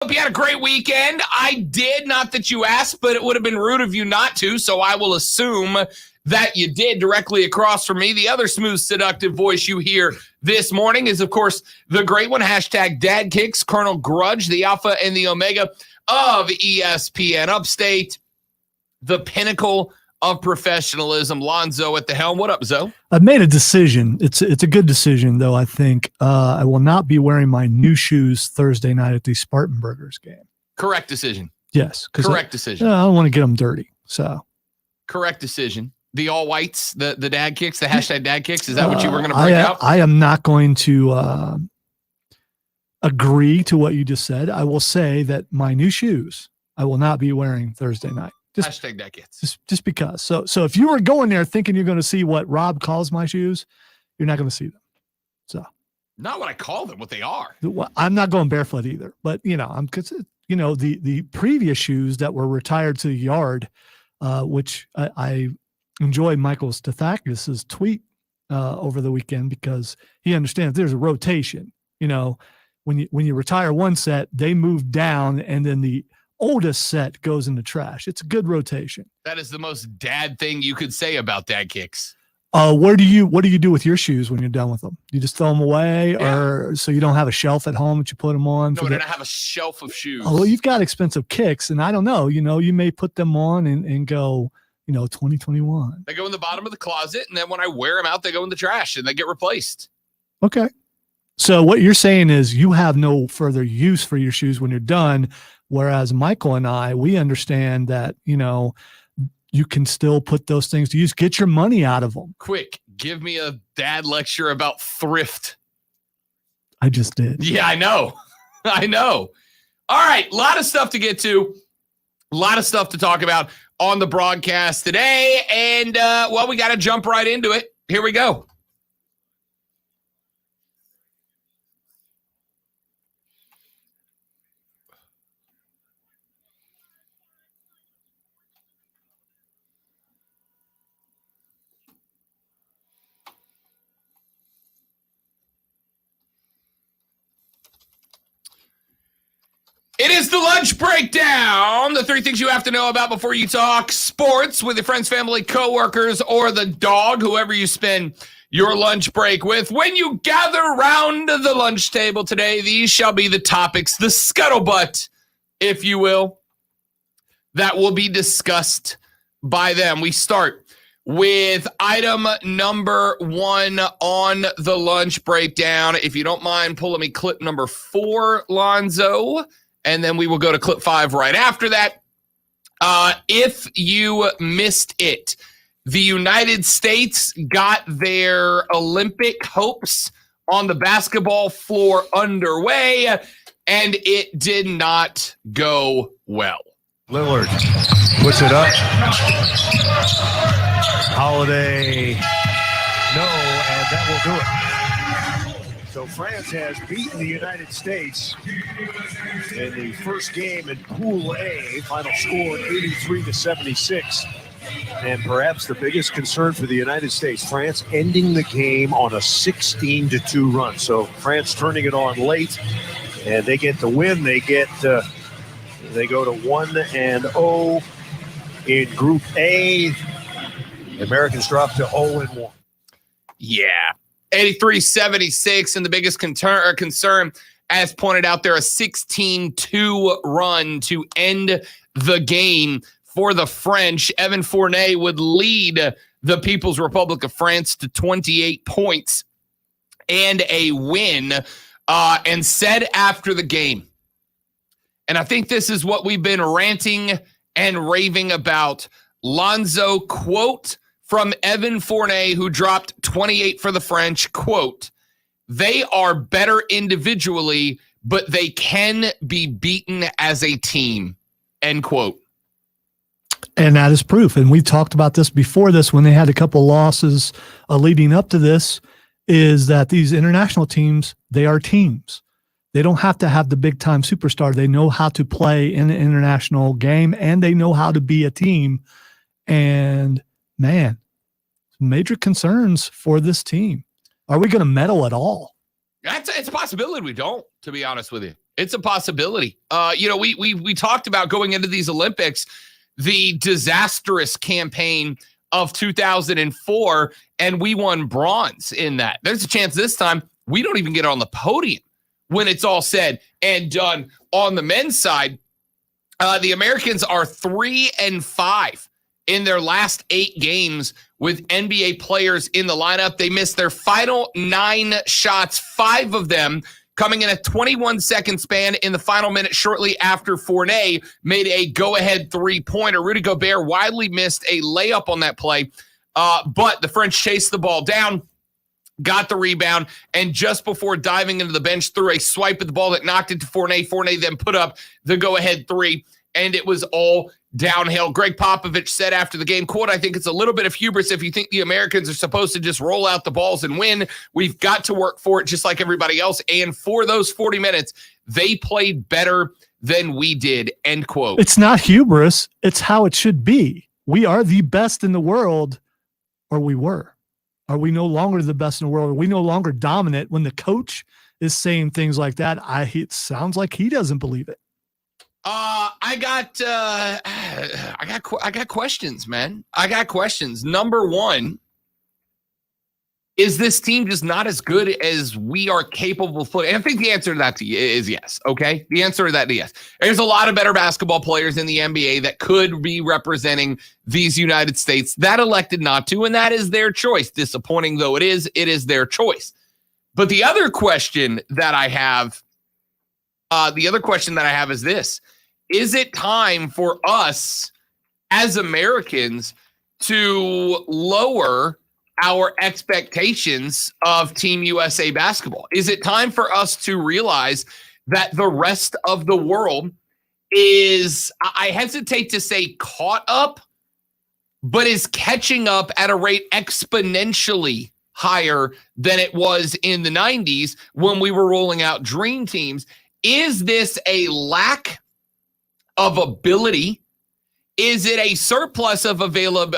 Hope you had a great weekend. I did, not that you asked, but it would have been rude of you not to, so I will assume that you did. Directly across from me, the other smooth, seductive voice you hear this morning is, of course, the great one, hashtag Dad Kicks, Colonel Grudge, the alpha and the omega of ESPN Upstate, the pinnacle of professionalism. Lonzo at the helm. What up, Zo? I've made a decision. It's a good decision, though, I think. I will not be wearing my new shoes Thursday night at the Spartanburgers game. Correct decision. Yes. Correct decision. I don't want to get them dirty. So. Correct decision. The all whites, the dad kicks, the hashtag dad kicks. Is that what you were going to bring out? I am not going to agree to what you just said. I will say that my new shoes I will not be wearing Thursday night. Hashtag that gets. Just because. So if you were going there thinking you're going to see what Rob calls my shoes, you're not going to see them. So not what I call them, what they are. I'm not going barefoot either, but the previous shoes that were retired to the yard, which I enjoy Michael Stathakis' tweet over the weekend because he understands there's a rotation. When you retire one set, they move down, and then the oldest set goes in the trash. It's a good rotation. That is the most dad thing you could say about dad kicks. What do you do with your shoes when you're done with them? You just throw them away, or so you don't have a shelf at home that you put them on? No, I don't have a shelf of shoes. Oh, well, you've got expensive kicks, and I don't know. You may put them on and go, 2021. They go in the bottom of the closet, and then when I wear them out, they go in the trash and they get replaced. Okay. So what you're saying is you have no further use for your shoes when you're done. Whereas Michael and I, we understand that, you can still put those things to use. Get your money out of them. Quick, give me a dad lecture about thrift. I just did. Yeah, I know. All right, a lot of stuff to get to. A lot of stuff to talk about on the broadcast today. And, we got to jump right into it. Here we go. It is the lunch breakdown. The 3 things you have to know about before you talk sports with your friends, family, coworkers, or the dog, whoever you spend your lunch break with. When you gather round the lunch table today, these shall be the topics, the scuttlebutt, if you will, that will be discussed by them. We start with item number 1 on the lunch breakdown. If you don't mind pulling me clip number 4, Lonzo, and then we will go to clip 5 right after that. If you missed it, the United States got their Olympic hopes on the basketball floor underway, and it did not go well. Lillard puts it up. Holiday, no, and that will do it. So France has beaten the United States in the first game in Pool A. Final score 83-76. And perhaps the biggest concern for the United States, France ending the game on a 16-2 run. So France turning it on late, and they get the win. They go to 1-0 in Group A. The Americans drop to 0-1. Yeah. 83-76, and the biggest concern, as pointed out there, a 16-2 run to end the game for the French. Evan Fournier would lead the People's Republic of France to 28 points and a win, and said after the game, and I think this is what we've been ranting and raving about, Lonzo, quote from Evan Fournier, who dropped 28 for the French, quote, "They are better individually, but they can be beaten as a team," end quote. And that is proof. And we talked about this before this when they had a couple losses leading up to this, is that these international teams, they are teams. They don't have to have the big time superstar. They know how to play in an international game, and they know how to be a team. And man, major concerns for this team. Are we going to medal at all? It's a possibility we don't, to be honest with you. It's a possibility. We talked about going into these Olympics, the disastrous campaign of 2004, and we won bronze in that. There's a chance this time we don't even get on the podium when it's all said and done. On the men's side, the Americans are 3-5 in their last 8 games with NBA players in the lineup. They missed their final 9 shots, 5 of them coming in a 21-second span in the final minute shortly after Fournier made a go-ahead three-pointer. Rudy Gobert widely missed a layup on that play, but the French chased the ball down, got the rebound, and just before diving into the bench, threw a swipe at the ball that knocked it to Fournier. Fournier then put up the go-ahead 3, and it was all downhill. Greg Popovich said after the game, quote, "I think it's a little bit of hubris if you think the Americans are supposed to just roll out the balls and win. We've got to work for it just like everybody else." And for those 40 minutes, they played better than we did, end quote. It's not hubris. It's how it should be. We are the best in the world, or we were. Are we no longer the best in the world? Are we no longer dominant? When the coach is saying things like that, it sounds like he doesn't believe it. I got questions, man. I got questions. Number one, is this team just not as good as we are capable of playing? I think the answer to that is yes. Okay. The answer to that is yes. There's a lot of better basketball players in the NBA that could be representing these United States that elected not to, and that is their choice. Disappointing though it is their choice. But the other question that I have is this. Is it time for us as Americans to lower our expectations of Team USA basketball? Is it time for us to realize that the rest of the world is, I hesitate to say caught up, but is catching up at a rate exponentially higher than it was in the 90s when we were rolling out dream teams? Is this a lack of ability? Is it a surplus of ability,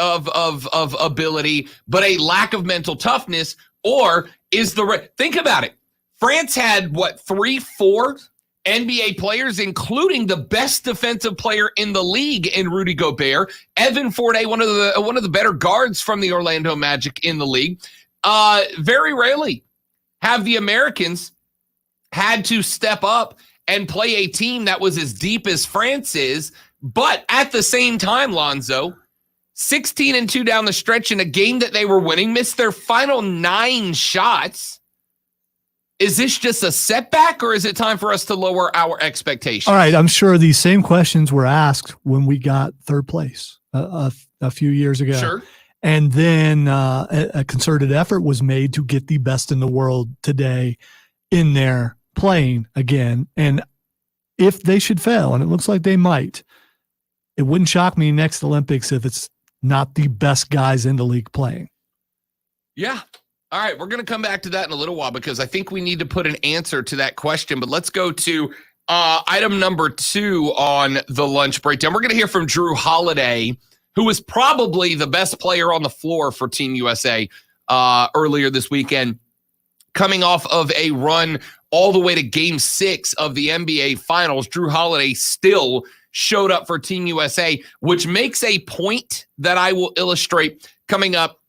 but a lack of mental toughness? Or is think about it. France had 3-4 NBA players, including the best defensive player in the league in Rudy Gobert, Evan Fournier, one of the better guards from the Orlando Magic in the league. Very rarely have the Americans had to step up and play a team that was as deep as France is. But at the same time, Lonzo, 16-2 down the stretch in a game that they were winning, missed their final 9 shots. Is this just a setback, or is it time for us to lower our expectations? All right, I'm sure these same questions were asked when we got third place a few years ago. Sure. And then a concerted effort was made to get the best in the world today in there playing again. And if they should fail, and it looks like they might, it wouldn't shock me next Olympics if it's not the best guys in the league playing. Yeah. All right. We're going to come back to that in a little while because I think we need to put an answer to that question. But let's go to item number 2 on the lunch breakdown. We're going to hear from Jrue Holiday, who was probably the best player on the floor for Team USA earlier this weekend, coming off of a run all the way to Game 6 of the NBA Finals. Jrue Holiday still showed up for Team USA, which makes a point that I will illustrate coming up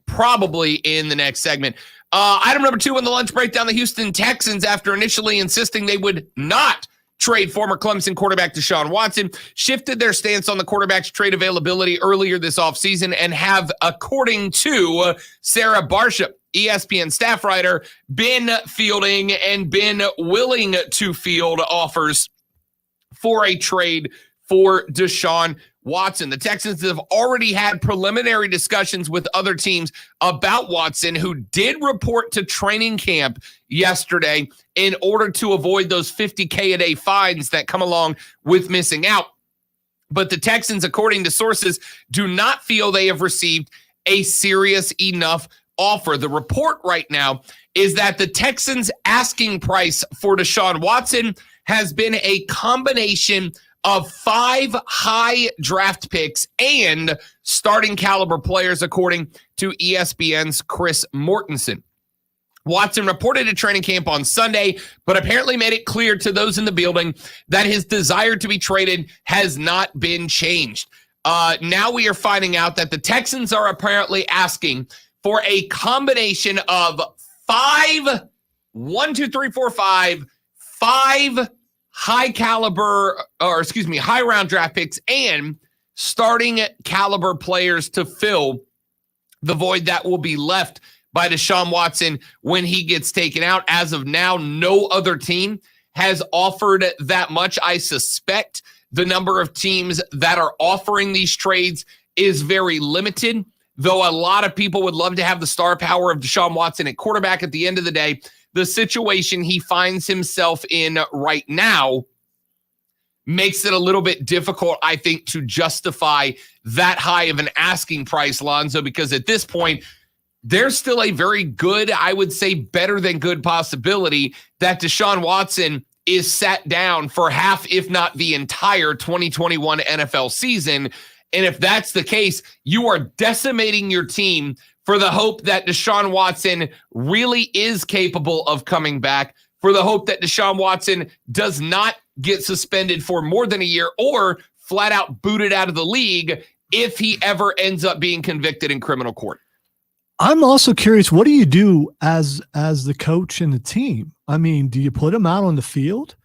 probably in the next segment. Item number 2 on the lunch breakdown, the Houston Texans, after initially insisting they would not trade former Clemson quarterback Deshaun Watson, shifted their stance on the quarterback's trade availability earlier this offseason and have, according to Sarah Barshop, ESPN staff writer, been fielding and been willing to field offers for a trade for Deshaun Watson. The Texans have already had preliminary discussions with other teams about Watson, who did report to training camp yesterday in order to avoid those $50K a day fines that come along with missing out. But the Texans, according to sources, do not feel they have received a serious enough offer. The report right now is that the Texans' asking price for Deshaun Watson has been a combination of 5 high draft picks and starting caliber players, according to ESPN's Chris Mortensen. Watson reported at training camp on Sunday, but apparently made it clear to those in the building that his desire to be traded has not been changed. Now we are finding out that the Texans are apparently asking for a combination of five high round draft picks and starting caliber players to fill the void that will be left by Deshaun Watson when he gets taken out. As of now, no other team has offered that much. I suspect the number of teams that are offering these trades is very limited, though a lot of people would love to have the star power of Deshaun Watson at quarterback. At the end of the day, the situation he finds himself in right now makes it a little bit difficult, I think, to justify that high of an asking price, Lonzo, because at this point, there's still a very good, I would say better than good possibility that Deshaun Watson is sat down for half, if not the entire 2021 NFL season. And if that's the case, you are decimating your team for the hope that Deshaun Watson really is capable of coming back, for the hope that Deshaun Watson does not get suspended for more than a year or flat out booted out of the league if he ever ends up being convicted in criminal court. I'm also curious, what do you do as the coach and the team? I mean, do you put him out on the field?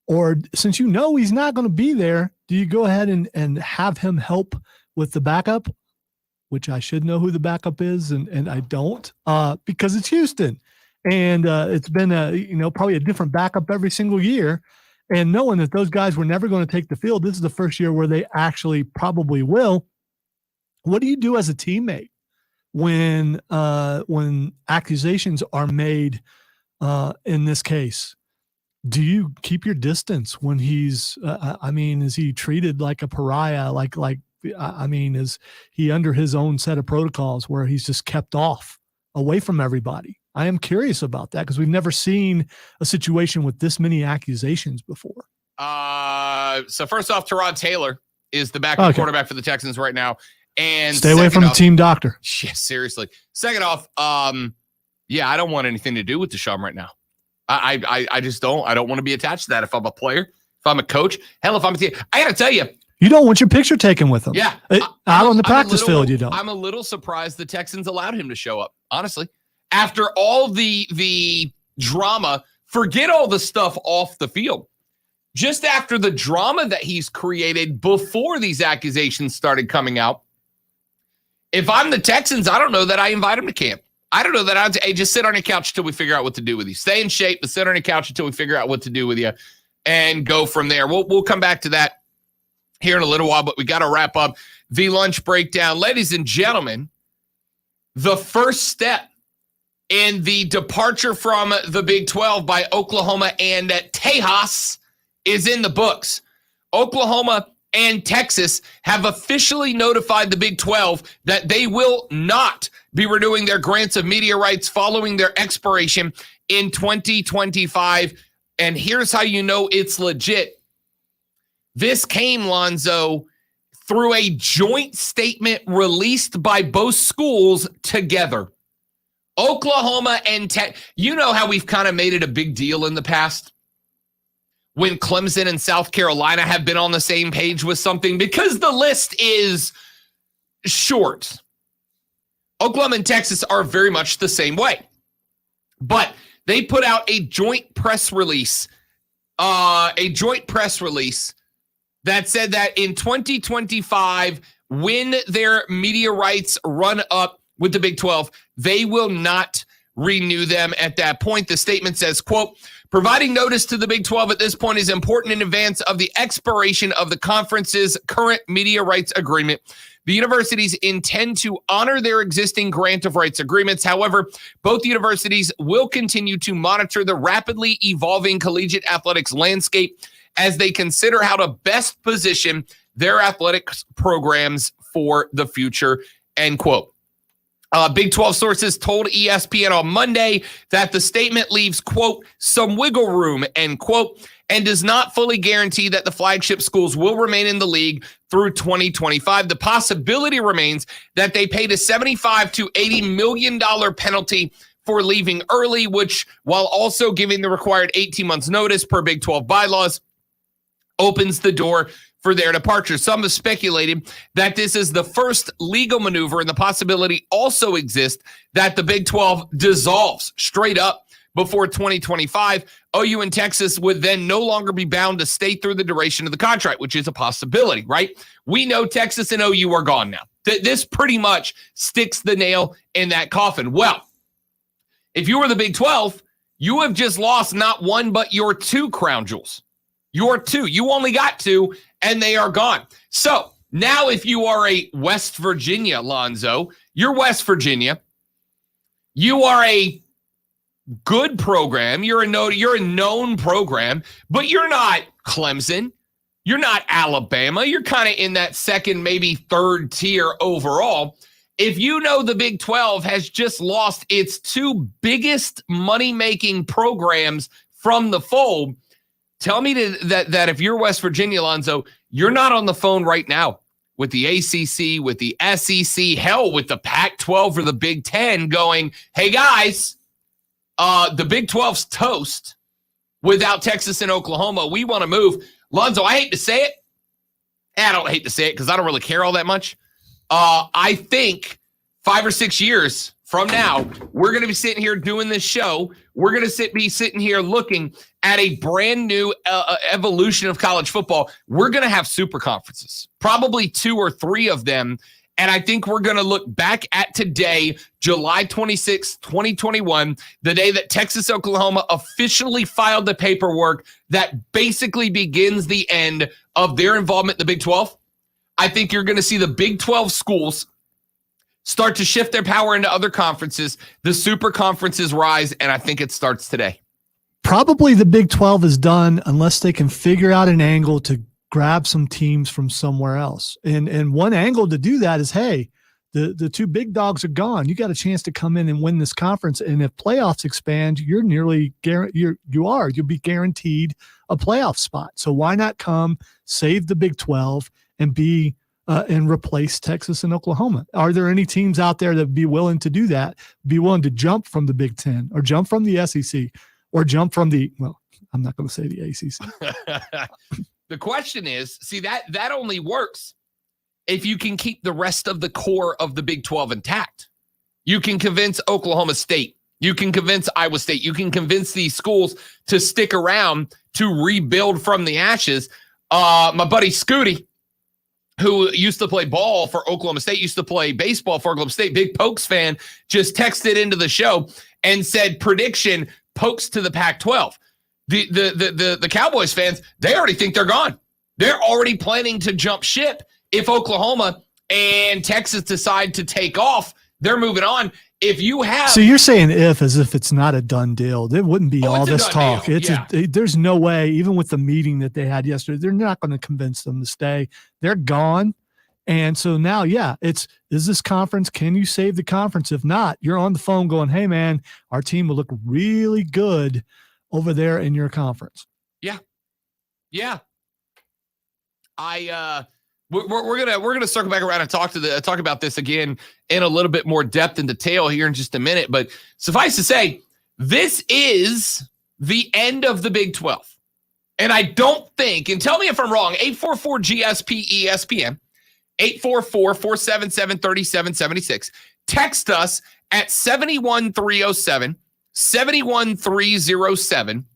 Or since you know he's not going to be there, do you go ahead and have him help with the backup, which I should know who the backup is, and I don't, because it's Houston. And it's been probably a different backup every single year. And knowing that those guys were never going to take the field, this is the first year where they actually probably will. What do you do as a teammate when accusations are made in this case? Do you keep your distance when he's is he treated like a pariah? Is he under his own set of protocols where he's just kept off away from everybody? I am curious about that because we've never seen a situation with this many accusations before. So first off, Tyrod Taylor is the backup quarterback for the Texans right now. And stay away from the team doctor. Yeah, seriously. Second off, I don't want anything to do with Deshaun right now. I just don't. I don't want to be attached to that. If I'm a player, if I'm a coach, hell, if I'm a team, I got to tell you. You don't want your picture taken with him. Yeah. Out on the practice field, you don't. I'm a little surprised the Texans allowed him to show up, honestly. After all the drama, forget all the stuff off the field. Just after the drama that he's created before these accusations started coming out, if I'm the Texans, I don't know that I invite him to camp. I don't know that I'd say, just sit on your couch until we figure out what to do with you. Stay in shape, but sit on your couch until we figure out what to do with you and go from there. We'll come back to that here in a little while, but we got to wrap up the lunch breakdown. Ladies and gentlemen, the first step in the departure from the Big 12 by Oklahoma and Tejas is in the books. Oklahoma and Texas have officially notified the Big 12 that they will not be renewing their grants of media rights following their expiration in 2025. And here's how you know it's legit. This came, Lonzo, through a joint statement released by both schools together. Oklahoma and Tech, you know how we've kind of made it a big deal in the past when Clemson and South Carolina have been on the same page with something because the list is short. Oklahoma and Texas are very much the same way. But they put out a joint press release that said that in 2025, when their media rights run up with the Big 12, they will not renew them at that point. The statement says, quote, providing notice to the Big 12 at this point is important in advance of the expiration of the conference's current media rights agreement. The universities intend to honor their existing grant of rights agreements. However, both universities will continue to monitor the rapidly evolving collegiate athletics landscape as they consider how to best position their athletics programs for the future, end quote. Big 12 sources told ESPN on Monday that the statement leaves, quote, some wiggle room, end quote, and does not fully guarantee that the flagship schools will remain in the league through 2025. The possibility remains that they paid a $75 to $80 million penalty for leaving early, which, while also giving the required 18 months notice per Big 12 bylaws, opens the door for their departure. Some have speculated that this is the first legal maneuver, and the possibility also exists that the Big 12 dissolves straight up before 2025. OU and Texas would then no longer be bound to stay through the duration of the contract, which is a possibility, right? We know Texas and OU are gone now. This pretty much sticks the nail in that coffin. Well, if you were the Big 12, you have just lost not one, but your two crown jewels. Your two. You only got two, and they are gone. So now if you are a West Virginia, Lonzo, you're West Virginia. You are a good program. You're a known program, but you're not Clemson. You're not Alabama. You're kind of in that second, maybe third tier overall. If you know the Big 12 has just lost its two biggest money-making programs from the fold, tell me that if you're West Virginia, Lonzo, you're not on the phone right now with the ACC, with the SEC, hell, with the Pac-12 or the Big 10 going, hey, guys, the Big 12's toast without Texas and Oklahoma. We want to move. Lonzo, I hate to say it. I don't hate to say it because I don't really care all that much. I think 5 or 6 years from now, we're going to be sitting here doing this show. We're going to be sitting here looking at a brand new evolution of college football. We're going to have super conferences, probably 2 or 3 of them. And I think we're going to look back at today, July 26, 2021, the day that Texas, Oklahoma officially filed the paperwork that basically begins the end of their involvement in the Big 12. I think you're going to see the Big 12 schools start to shift their power into other conferences. The super conferences rise, and I think it starts today. Probably the Big 12 is done unless they can figure out an angle to grab some teams from somewhere else. And one angle to do that is, hey, the two big dogs are gone. You got a chance to come in and win this conference. And if playoffs expand, you're nearly you'll be guaranteed a playoff spot. So why not come save the Big 12 and and replace Texas and Oklahoma? Are there any teams out there that would be willing to do that, be willing to jump from the Big 10 or jump from the SEC or jump from I'm not going to say the ACC. The question is, see, that only works if you can keep the rest of the core of the Big 12 intact. You can convince Oklahoma State. You can convince Iowa State. You can convince these schools to stick around to rebuild from the ashes. My buddy Scooty, who used to play ball for Oklahoma State, used to play baseball for Oklahoma State, big Pokes fan, just texted into the show and said, prediction, Pokes to the Pac-12. The Cowboys fans, they already think they're gone. They're already planning to jump ship. If Oklahoma and Texas decide to take off, they're moving on. If you have, so you're saying as if it's not a done deal, there wouldn't be all this talk. There's no way, even with the meeting that they had yesterday, they're not going to convince them to stay. They're gone. And so now, is this conference, can you save the conference? If not, you're on the phone going, hey man, our team will look really good over there in your conference. Yeah. We're gonna circle back around and talk about this again in a little bit more depth and detail here in just a minute. But suffice to say, this is the end of the Big 12. And I don't think, and tell me if I'm wrong, 844-GSP-ESPN, 844-477-3776. Text us at 71307, 71307.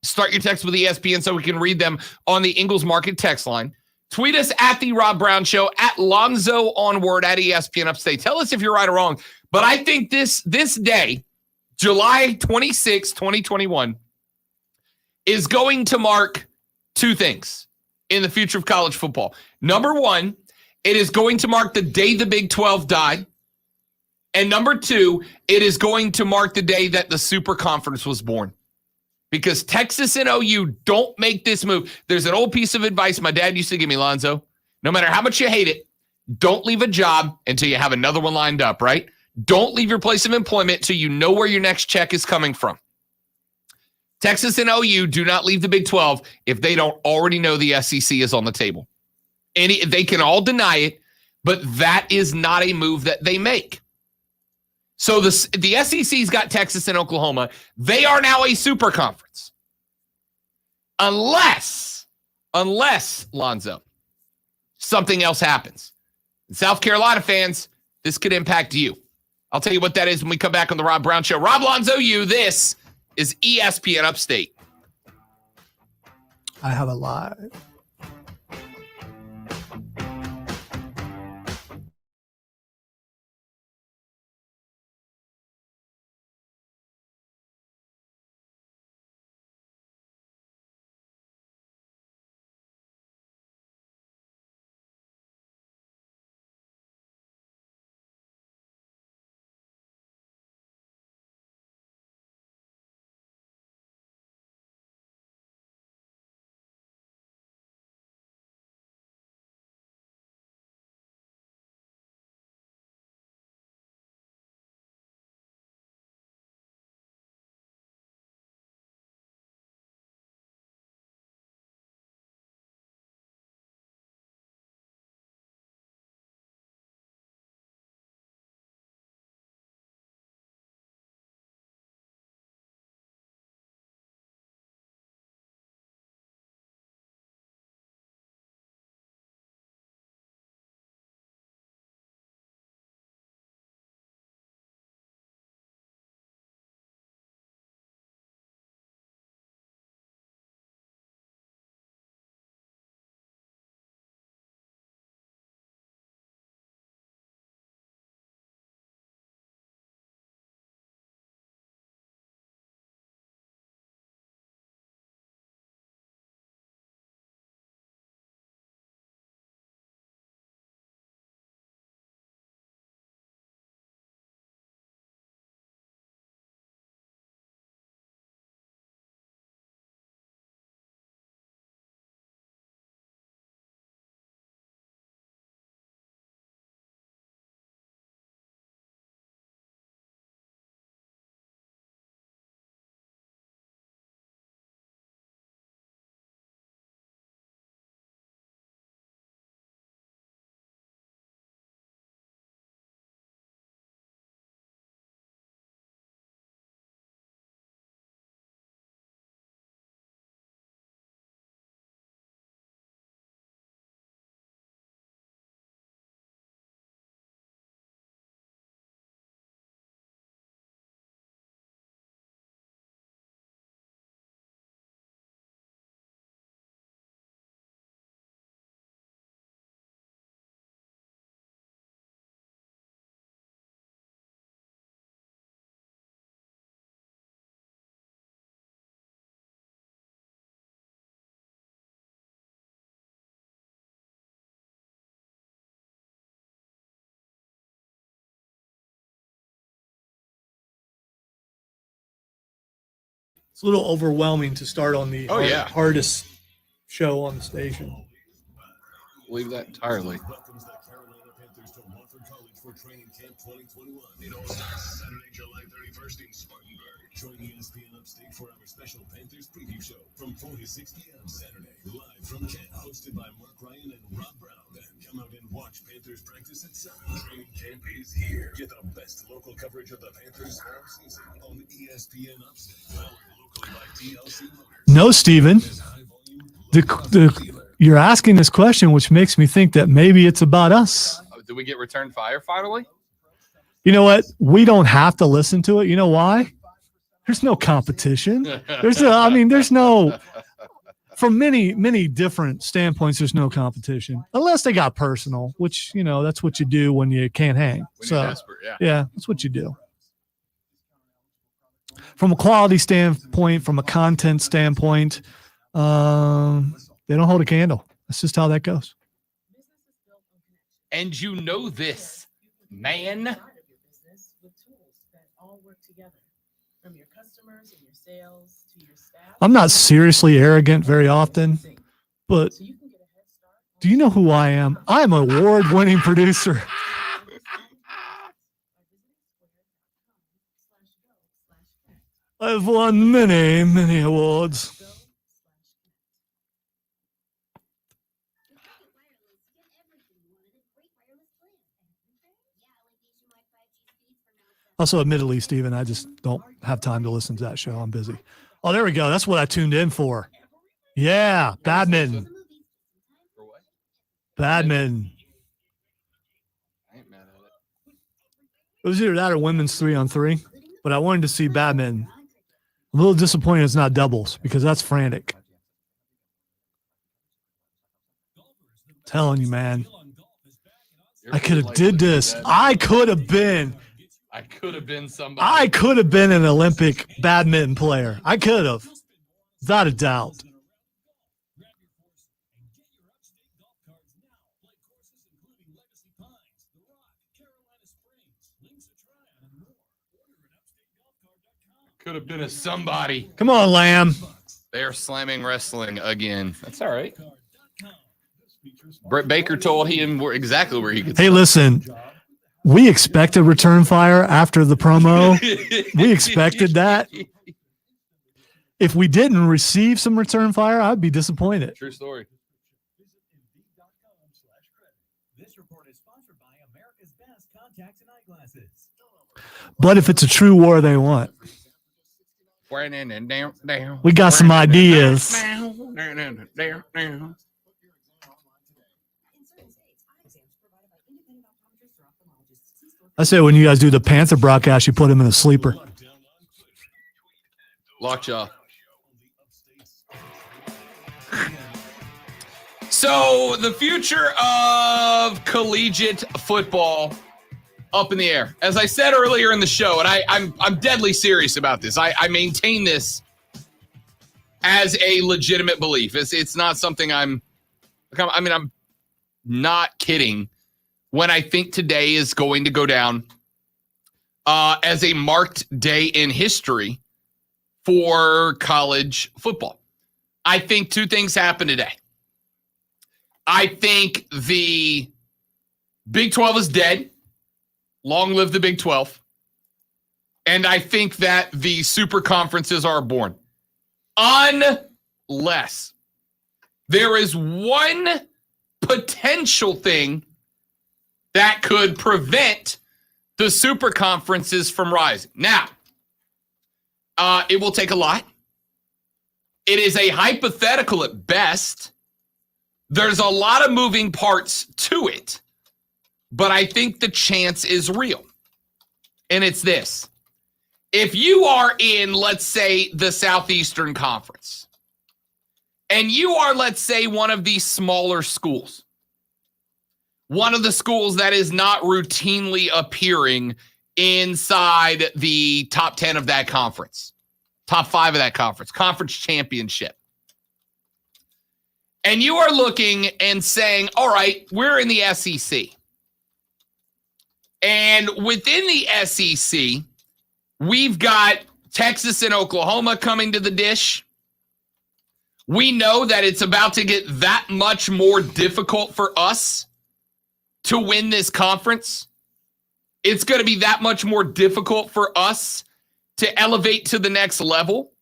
Start your text with ESPN so we can read them on the Ingles Market text line. Tweet us at The Rob Brown Show, at Lonzo Onward, at ESPN Upstate. Tell us if you're right or wrong. But I think this day, July 26, 2021, is going to mark two things in the future of college football. Number one, it is going to mark the day the Big 12 died. And number two, it is going to mark the day that the Super Conference was born. Because Texas and OU don't make this move. There's an old piece of advice my dad used to give me, Lonzo. No matter how much you hate it, don't leave a job until you have another one lined up, right? Don't leave your place of employment until you know where your next check is coming from. Texas and OU do not leave the Big 12 if they don't already know the SEC is on the table. And they can all deny it, but that is not a move that they make. So the SEC's got Texas and Oklahoma. They are now a super conference. Unless, Lonzo, something else happens. And South Carolina fans, this could impact you. I'll tell you what that is when we come back on the Rob Brown Show. Rob Lonzo, this is ESPN Upstate. I have it live. It's a little overwhelming to start on the hardest show on the station. Believe that entirely. Welcomes the Carolina Panthers to Wofford College for Training Camp 2021. It all starts Saturday, July 31st in Spartanburg. Join ESPN Upstate for our special Panthers preview show from 4 to 6 p.m. Saturday, live from Kent, hosted by Mark Ryan and Rob Brown. Then come out and watch Panthers practice at 7. Training camp is here. Get the best local coverage of the Panthers all season on ESPN Upstate. Powered locally by DLC Motors. No, Steven. You're asking this question, which makes me think that maybe it's about us. Did we get return fire finally? You know what? We don't have to listen to it. You know why? There's no competition. There's no, from many different standpoints, there's no competition unless they got personal, which, that's what you do when you can't hang. When you're desperate, yeah, that's what you do. From a quality standpoint, from a content standpoint, they don't hold a candle. That's just how that goes. And you know this, man. I'm not seriously arrogant very often, but do you know who I am? I'm an award-winning producer. I've won many awards. Also, admittedly, Steven, I just don't have time to listen to that show. I'm busy. Oh, there we go. That's what I tuned in for. Yeah, badminton. For what? Badminton. I ain't mad at it. It was either that or women's 3-on-3, but I wanted to see badminton. I'm a little disappointed it's not doubles because that's frantic. Telling you, man. I could have did this. I could have been somebody. I could have been an Olympic badminton player. I could have. Without a doubt. Could have been a somebody. Come on, Lamb. They're slamming wrestling again. That's all right. Britt Baker told him exactly where he could. Hey, listen. We expected return fire after the promo. We expected that. If we didn't receive some return fire, I'd be disappointed. True story. This report is sponsored by America's Best Contacts and Eyeglasses. But if it's a true war they want, we got some ideas. I say when you guys do the Panther broadcast, you put him in a sleeper. Lockjaw. So the future of collegiate football up in the air. As I said earlier in the show, and I'm deadly serious about this. I maintain this as a legitimate belief. It's not something I'm not kidding when I think today is going to go down as a marked day in history for college football. I think two things happen today. I think the Big 12 is dead. Long live the Big 12. And I think that the super conferences are born. Unless there is one potential thing that could prevent the super conferences from rising. Now, it will take a lot. It is a hypothetical at best. There's a lot of moving parts to it, but I think the chance is real. And it's this. If you are in, let's say, the Southeastern Conference, and you are, let's say, one of these smaller schools, one of the schools that is not routinely appearing inside the top 10 of that conference, top 5 of that conference championship. And you are looking and saying, all right, we're in the SEC. And within the SEC, we've got Texas and Oklahoma coming to the dish. We know that it's about to get that much more difficult for us to win this conference. It's going to be that much more difficult for us to elevate to the next level.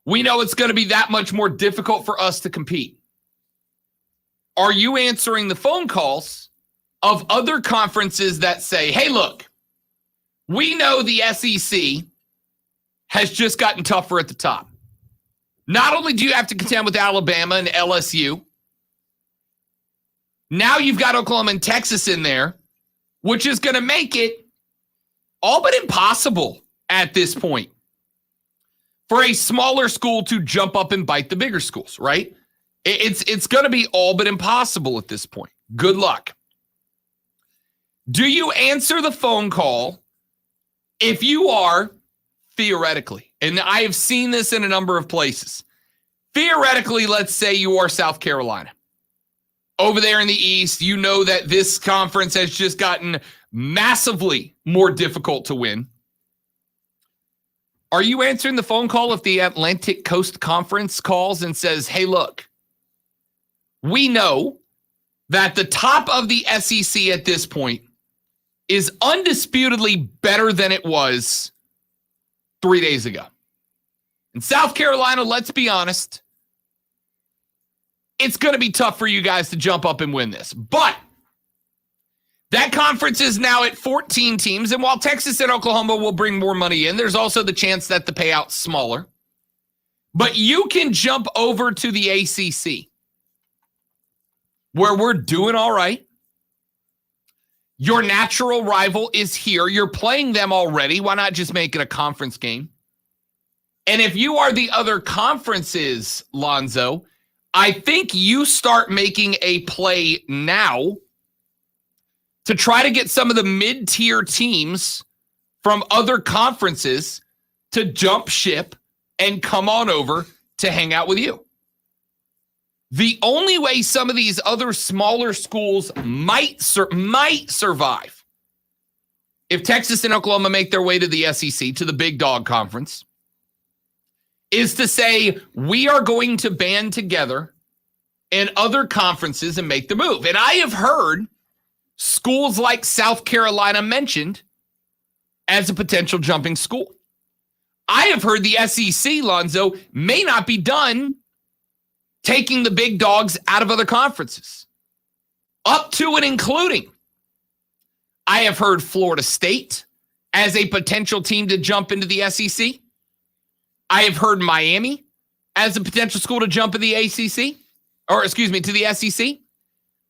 We know it's going to be that much more difficult for us to compete. Are you answering the phone calls of other conferences that say, hey, look, we know the SEC has just gotten tougher at the top. Not only do you have to contend with Alabama and LSU, now you've got Oklahoma and Texas in there, which is going to make it all but impossible at this point for a smaller school to jump up and bite the bigger schools, right? It's going to be all but impossible at this point. Good luck. Do you answer the phone call if you are theoretically, and I have seen this in a number of places, theoretically, let's say you are South Carolina. Over there in the East, you know that this conference has just gotten massively more difficult to win. Are you answering the phone call if the Atlantic Coast Conference calls and says, hey, look, we know that the top of the SEC at this point is undisputedly better than it was 3 days ago. In South Carolina, let's be honest, it's going to be tough for you guys to jump up and win this. But That conference is now at 14 teams, and while Texas and Oklahoma will bring more money in, there's also the chance that the payout's smaller. But you can jump over to the ACC, where we're doing all right. Your natural rival is here. You're playing them already. Why not just make it a conference game? And if you are the other conferences, Lonzo, I think you start making a play now to try to get some of the mid-tier teams from other conferences to jump ship and come on over to hang out with you. The only way some of these other smaller schools might survive if Texas and Oklahoma make their way to the SEC, to the Big Dog Conference, is to say, we are going to band together in other conferences and make the move. And I have heard schools like South Carolina mentioned as a potential jumping school. I have heard the SEC, Lonzo, may not be done taking the big dogs out of other conferences, up to and including. I have heard Florida State as a potential team to jump into the SEC. I have heard Miami as a potential school to jump in the ACC, to the SEC.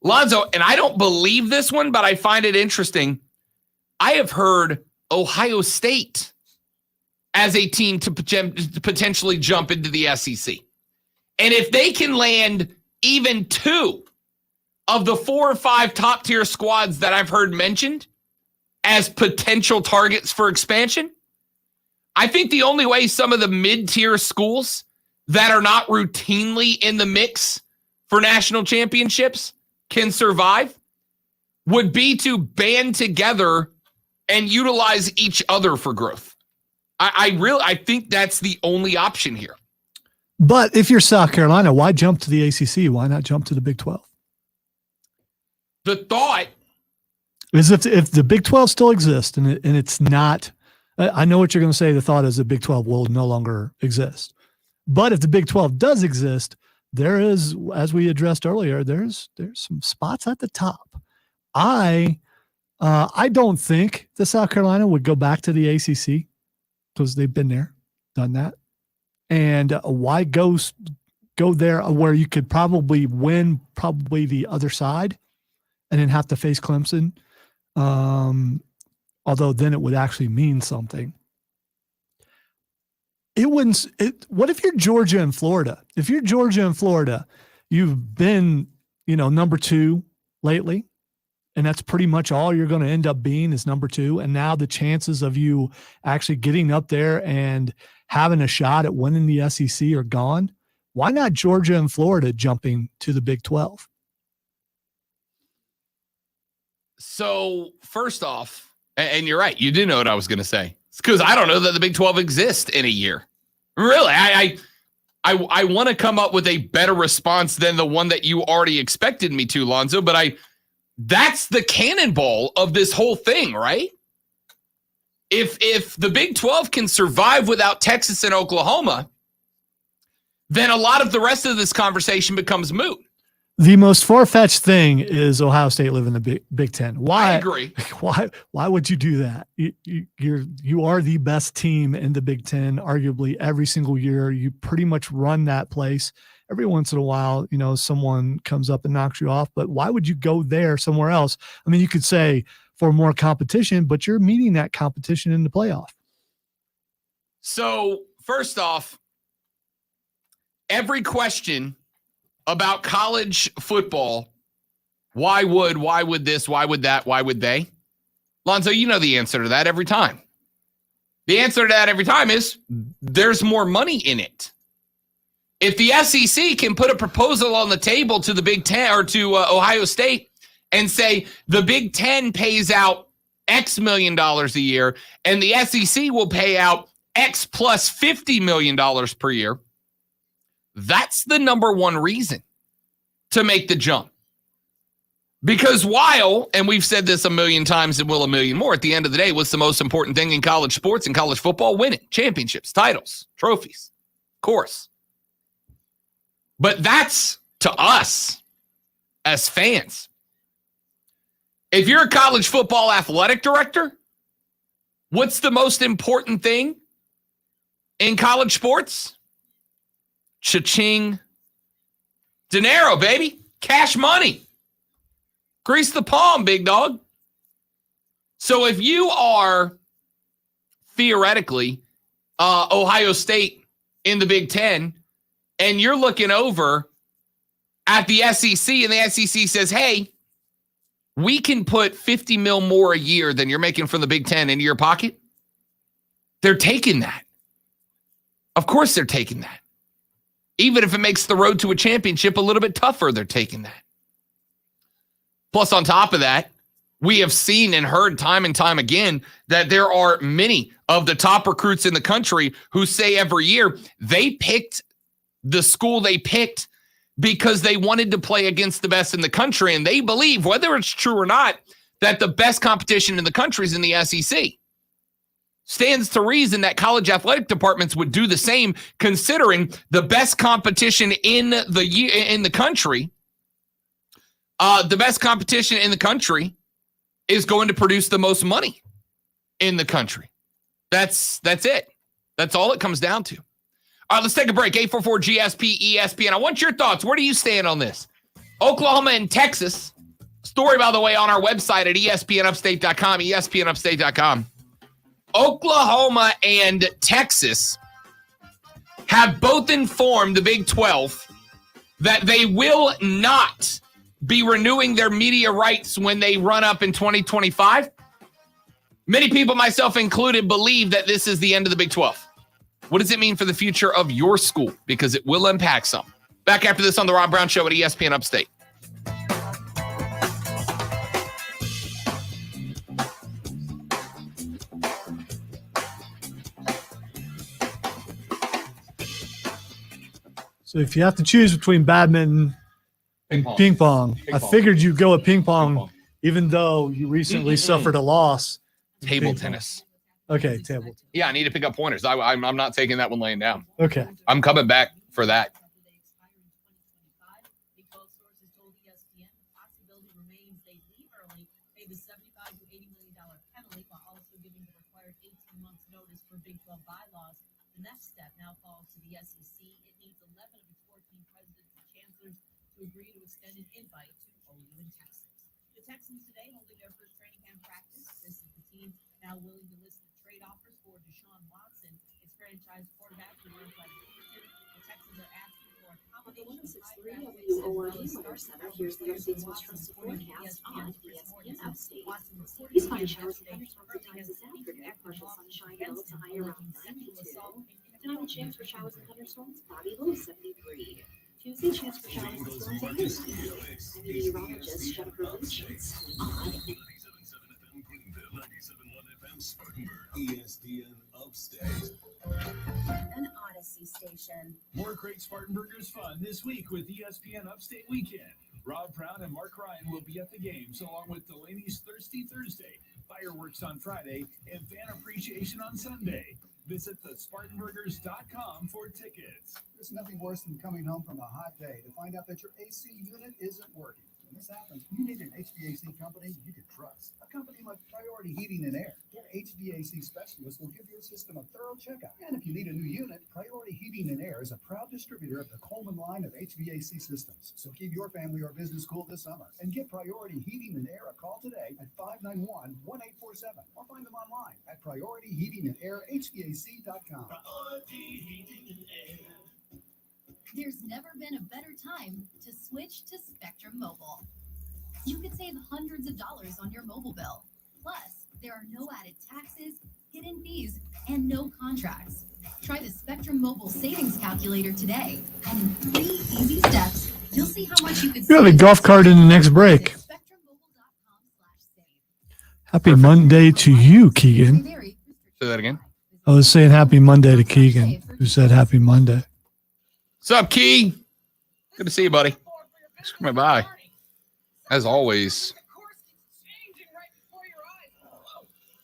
Lonzo, and I don't believe this one, but I find it interesting. I have heard Ohio State as a team to potentially jump into the SEC. And if they can land even 2 of the 4 or 5 top-tier squads that I've heard mentioned as potential targets for expansion, I think the only way some of the mid-tier schools that are not routinely in the mix for national championships can survive would be to band together and utilize each other for growth. I think that's the only option here. But if you're South Carolina, why jump to the ACC? Why not jump to the Big 12? The thought is if the Big 12 still exists and it's not, I know what you're going to say. The thought is the Big 12 will no longer exist. But if the Big 12 does exist, there is, as we addressed earlier, there's some spots at the top. I don't think the South Carolina would go back to the ACC because they've been there, done that. And why go there where you could probably win the other side and then have to face Clemson? Although then it would actually mean something. What if you're Georgia and Florida? If you're Georgia and Florida, you've been, number 2 lately, and that's pretty much all you're going to end up being is number 2. And now the chances of you actually getting up there and having a shot at winning the SEC are gone. Why not Georgia and Florida jumping to the Big 12? So first off, and you're right, you do know what I was going to say. It's because I don't know that the Big 12 exists in a year. Really, I want to come up with a better response than the one that you already expected me to, Lonzo, but that's the cannonball of this whole thing, right? If the Big 12 can survive without Texas and Oklahoma, then a lot of the rest of this conversation becomes moot. The most far-fetched thing is Ohio State living in the Big Ten. Why? I agree. Why would you do that? You are the best team in the Big Ten, arguably every single year. You pretty much run that place. Every once in a while, someone comes up and knocks you off. But why would you go there somewhere else? I mean, you could say for more competition, but you're meeting that competition in the playoff. So first off, every question about college football, why would this, why would that, why would they? Lonzo, you know the answer to that every time. The answer to that every time is there's more money in it. If the SEC can put a proposal on the table to the Big Ten or to Ohio State and say the Big Ten pays out X million dollars a year and the SEC will pay out X plus $50 million per year, that's the number one reason to make the jump. Because while, and we've said this a million times and will a million more, at the end of the day, what's the most important thing in college sports and college football? Winning championships, titles, trophies, of course. But that's to us as fans. If you're a college football athletic director, what's the most important thing in college sports? Cha-ching. Dinero, baby. Cash money. Grease the palm, big dog. So if you are theoretically Ohio State in the Big Ten and you're looking over at the SEC and the SEC says, hey, we can put $50 million more a year than you're making from the Big Ten into your pocket, they're taking that. Of course they're taking that. Even if it makes the road to a championship a little bit tougher, they're taking that. Plus, on top of that, we have seen and heard time and time again that there are many of the top recruits in the country who say every year they picked the school they picked because they wanted to play against the best in the country. And they believe, whether it's true or not, that the best competition in the country is in the SEC. Stands to reason that college athletic departments would do the same, considering the best competition in the country. The best competition in the country is going to produce the most money in the country. That's it. That's all it comes down to. All right, let's take a break. 844-GSP-ESPN. I want your thoughts. Where do you stand on this? Oklahoma and Texas. Story, by the way, on our website at espnupstate.com, espnupstate.com. Oklahoma and Texas have both informed the Big 12 that they will not be renewing their media rights when they run up in 2025. Many people, myself included, believe that this is the end of the Big 12. What does it mean for the future of your school? Because it will impact some. Back after this on the Rob Brown Show at ESPN Upstate. So if you have to choose between badminton and ping pong, I figured you'd go with ping pong, even though you recently suffered a loss. Table tennis. Okay, table. Yeah, I need to pick up pointers. I'm not taking that one laying down. Okay. I'm coming back for that. The next step now falls to the SEC. It needs 11 of its 14 presidents and chancellors to agree to extend an invite to OU in Texas. The Texans today holding their first training camp practice. This is the team now willing to list the trade offers for Deshaun Watson, its franchise quarterback who learned by the Texans are asking for a combination of high draft picks WORD Weather Center. Here's the update's most trusted forecast on ESPN Upstate. These fine showers and thunderstorms at times this afternoon. Partial sunshine, low to high around 92. Tonight, a chance for showers and thunderstorms, cloudy, low 73. Tuesday, chance for showers and storms at 99. I'm meteorologist Jennifer Lynch on 97.7 FM Greenville, 97.1 FM Spartanburg, ESPN Upstate. an Odyssey station. More great Spartanburgers fun this week with ESPN Upstate Weekend. Rob Brown and Mark Ryan will be at the games, along with Delaney's Thirsty Thursday, fireworks on Friday, and fan appreciation on Sunday. Visit thespartanburgers.com for tickets. There's nothing worse than coming home from a hot day to find out that your AC unit isn't working. When this happens, you need an HVAC company you can trust. A company like Priority Heating and Air. Their HVAC specialist will give your system a thorough checkup. And if you need a new unit, Priority Heating and Air is a proud distributor of the Coleman line of HVAC systems. So keep your family or business cool this summer and give Priority Heating and Air a call today at 591-1847 or find them online at PriorityHeatingandAirHVAC.com. Priority Heating and Air. There's never been a better time to switch to Spectrum Mobile. You could save hundreds of dollars on your mobile bill. Plus, there are no added taxes, hidden fees, and no contracts. Try the Spectrum Mobile Savings Calculator today, and in 3 easy steps, you'll see how much you could save. You have a golf cart in the next break. Visit spectrummobile.com/save. Happy Monday to you, Keegan. Say that again. I was saying happy Monday to Keegan, who said happy Monday. What's up, Key? Good to see you, buddy. Thanks for coming by. As always. The course keeps changing right before your eyes.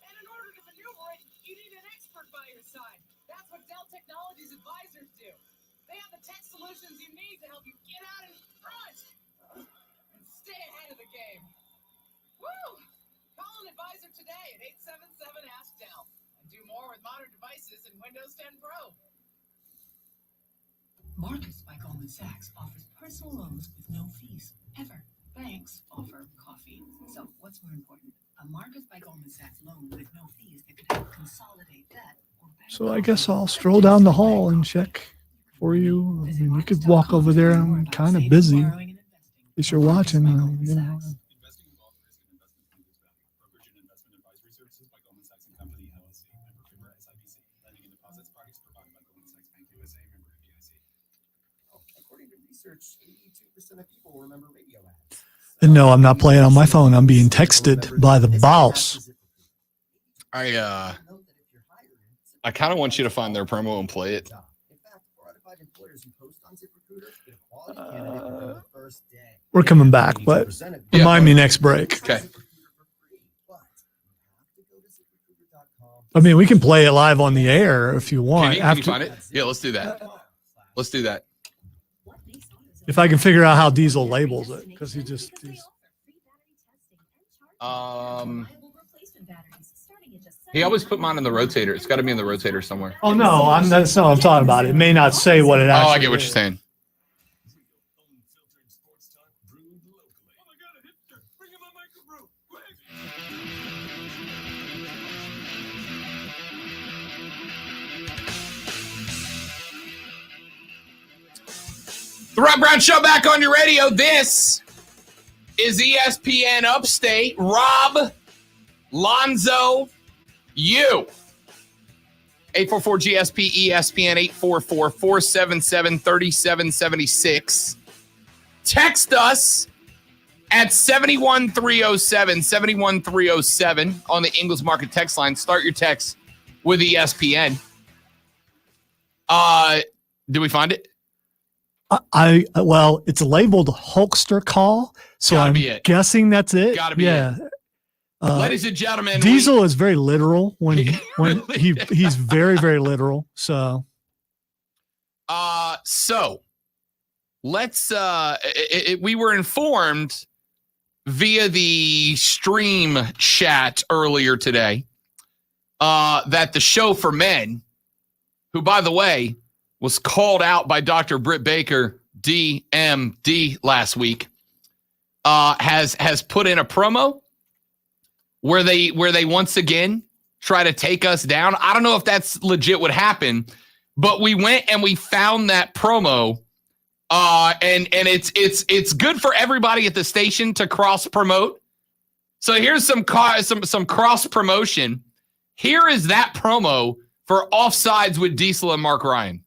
And in order to maneuver it, you need an expert by your side. That's what Dell Technologies advisors do. They have the tech solutions you need to help you get out in front and stay ahead of the game. Woo! at 877-ASK-NOW and do more with modern devices in Windows 10 Pro. Marcus by Goldman Sachs offers personal loans with no fees, ever. Banks offer coffee. So what's more important? A Marcus by Goldman Sachs loan with no fees that could help consolidate debt. So I guess I'll stroll down the hall and check for you. I mean, you could walk over there. I'm kind of busy. If you're watching, you know. Investing involves risk and investment includes value. Brokerage and investment advisory services by Goldman Sachs and Company, LLC. Member FINRA SIPC. Lending and deposits products provided by Goldman Sachs Bank USA. Member FDIC. According to research, 82% of people remember radio ads. No, I'm not playing on my phone. I'm being texted by the boss. I kind of want you to find their promo and play it. In fact, 4 out of 5 employers who post on ZipRecruiter get a quality candidate within the first day. We're coming back, but remind me next break. Okay. I mean, we can play it live on the air if you want. Can you find it? Yeah, let's do that. Let's do that. If I can figure out how Diesel labels it, because he's he always put mine in the rotator. It's got to be in the rotator somewhere. Oh no, that's not what I'm talking about. It may not say what it actually. Oh, I get what you're saying. The Rob Brown Show back on your radio. This is ESPN Upstate. Rob, Lonzo, you. 844-GSP, ESPN, 844-477-3776. Text us at 71307, 71307 on the Ingles Market text line. Start your text with ESPN. Did we find it? Well, it's labeled Hulkster call, so I'm guessing that's it. Gotta be it. Ladies and gentlemen, Diesel is very literal when he's very, very literal. So let's we were informed via the stream chat earlier today that the show for men, who by the way was called out by Dr. Britt Baker, DMD, last week, has put in a promo where they once again try to take us down. I don't know if that's legit what happened, but we went and we found that promo, and it's good for everybody at the station to cross promote. So here's some cross promotion. Here is that promo for Offsides with Diesel and Mark Ryan.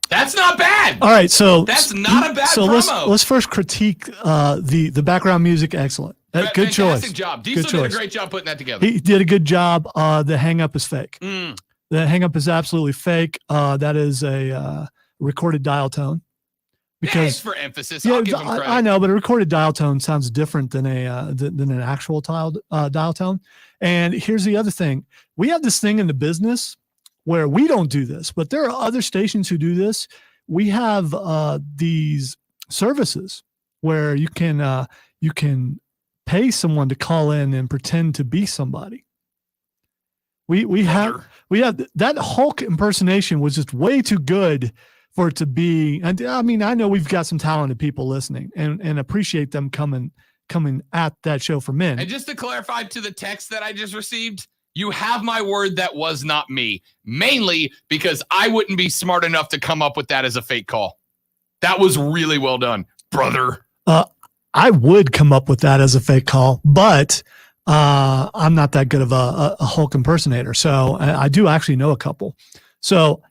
That's not bad. All right, so that's not a bad so promo. Let's first critique the background music. Excellent, good choice. Fantastic job. Diesel did a great job putting that together. He did a good job. The hang up is fake. The hang up is absolutely fake. That is a recorded dial tone. Because it's for emphasis. I'll give him credit. I know, but a recorded dial tone sounds different than an actual dial tone. And here's the other thing: we have this thing in the business where we don't do this, but there are other stations who do this. We have these services where you can pay someone to call in and pretend to be somebody. We have that Hulk impersonation was just way too good for it to be. And I mean, I know we've got some talented people listening and appreciate them coming at that show for men. And just to clarify to the text that I just received, You have my word that was not me, mainly because I wouldn't be smart enough to come up with that as a fake call. That was really well done, brother. I would come up with that as a fake call, but I'm not that good of a Hulk impersonator. So I do actually know a couple. So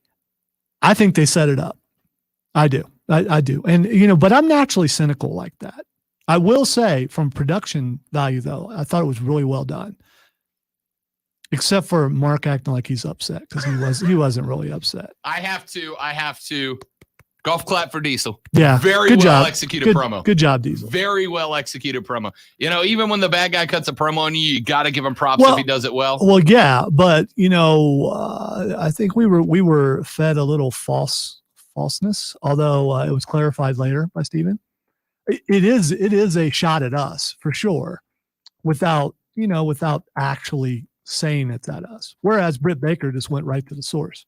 I think they set it up. I do. I do. And, but I'm naturally cynical like that. I will say from production value, though, I thought it was really well done. Except for Mark acting like he's upset because he wasn't really upset. I have to. Golf clap for Diesel. Yeah. Very good well job. executed promo. Good job, Diesel. Very well executed promo. Even when the bad guy cuts a promo on you got to give him props if he does it well. Well, yeah, but I think we were fed a little falseness, although it was clarified later by Steven. It is a shot at us for sure, without actually saying it's at us. Whereas Britt Baker just went right to the source.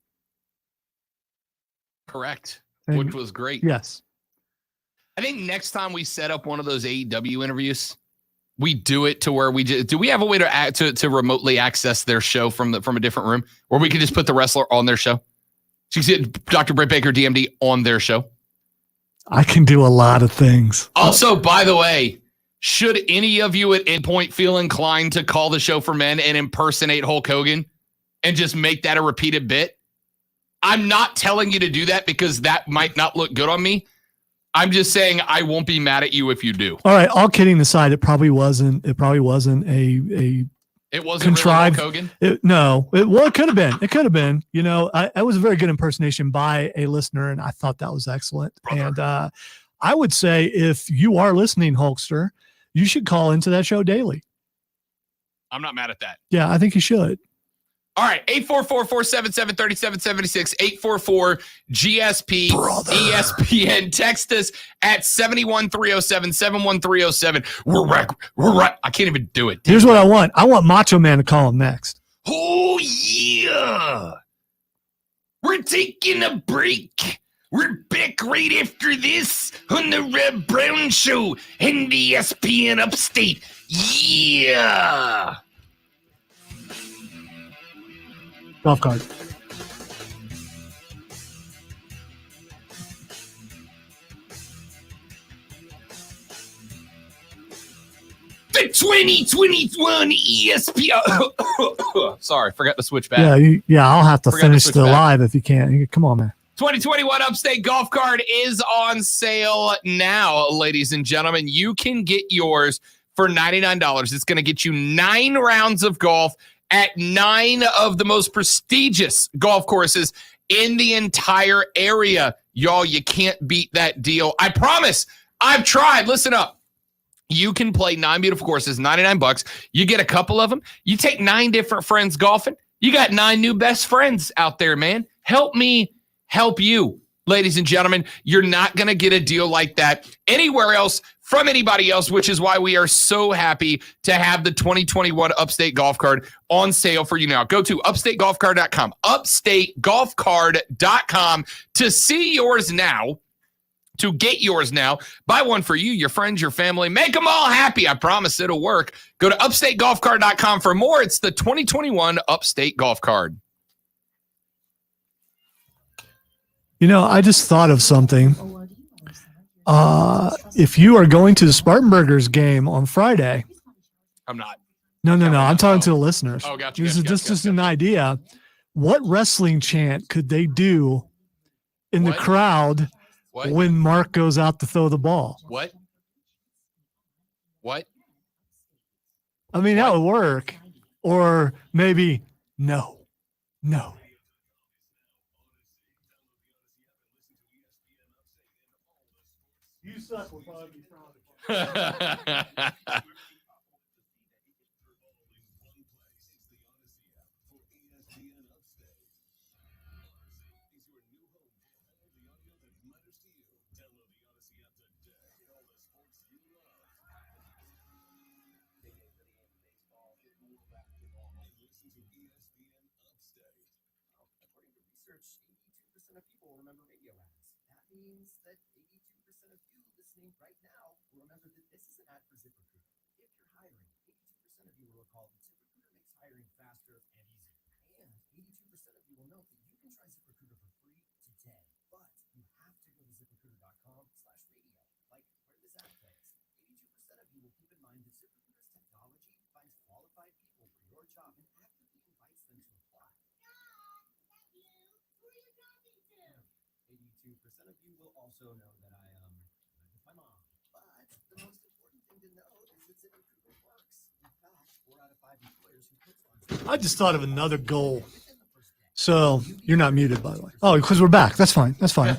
Correct. And, which was great. Yes. I think next time we set up one of those AEW interviews, we do it to where do we have a way to remotely access their show from a different room where we can just put the wrestler on their show? So you see Dr. Britt Baker, DMD, on their show. I can do a lot of things. Also, by the way, should any of you at any point feel inclined to call the show for men and impersonate Hulk Hogan and just make that a repeated bit? I'm not telling you to do that because that might not look good on me. I'm just saying I won't be mad at you if you do. All right. All kidding aside, it probably wasn't a it wasn't contrived. Really Hulk Hogan? It could have been. It could have been. I was a very good impersonation by a listener, and I thought that was excellent. Brother. And I would say if you are listening, Hulkster, you should call into that show daily. I'm not mad at that. Yeah, I think you should. All right, 844-477-3776, 844-GSP, Brother. ESPN. Text us at 71307, 71307. We're right. I can't even do it. Here's what I want. I want Macho Man to call him next. Oh, yeah. We're taking a break. We're back right after this on the Rob Brown Show and the ESPN Upstate. Yeah. Golf card. The 2021 ESPN. Sorry, forgot to switch back. Yeah, I'll have to finish the live if you can't. Come on, man. 2021 Upstate Golf Card is on sale now, ladies and gentlemen. You can get yours for $99. It's going to get you 9 rounds of golf at 9 of the most prestigious golf courses in the entire area. Y'all, you can't beat that deal. I promise. I've tried. Listen up. You can play 9 beautiful courses, $99. You get a couple of them. You take 9 different friends golfing. You got 9 new best friends out there, man. Help me help you. Ladies and gentlemen, you're not going to get a deal like that anywhere else from anybody else, which is why we are so happy to have the 2021 Upstate Golf Card on sale for you now. Go to upstategolfcard.com, upstategolfcard.com to see yours now, to get yours now. Buy one for you, your friends, your family. Make them all happy. I promise it'll work. Go to upstategolfcard.com for more. It's the 2021 Upstate Golf Card. I just thought of something. If you are going to the Spartanburgers game on Friday, I'm not. No. I'm talking to the listeners. Oh, gotcha. This is just an idea. What wrestling chant could they do in the crowd when Mark goes out to throw the ball? What? I mean, that would work. Or maybe no. You suck with all you of people remember radio ads. That means that 82% of you listening right now will remember that this is an ad for ZipRecruiter. If you're hiring, 82% of you will recall that ZipRecruiter makes hiring faster and easier. And 82% of you will note that you can try ZipRecruiter for free today, but you have to go to ZipRecruiter.com/radio, like where this ad plays. 82% of you will keep in mind that ZipRecruiter's technology finds qualified people for your job and actively invites them to apply. 82% of you will also know that I live with my mom. But the most important thing to know is that ZipRecruiter works. In fact, 4 out of 5 employers who put on I just thought of another goal. So you're not muted, by the way. Oh, because we're back. That's fine. That's fine.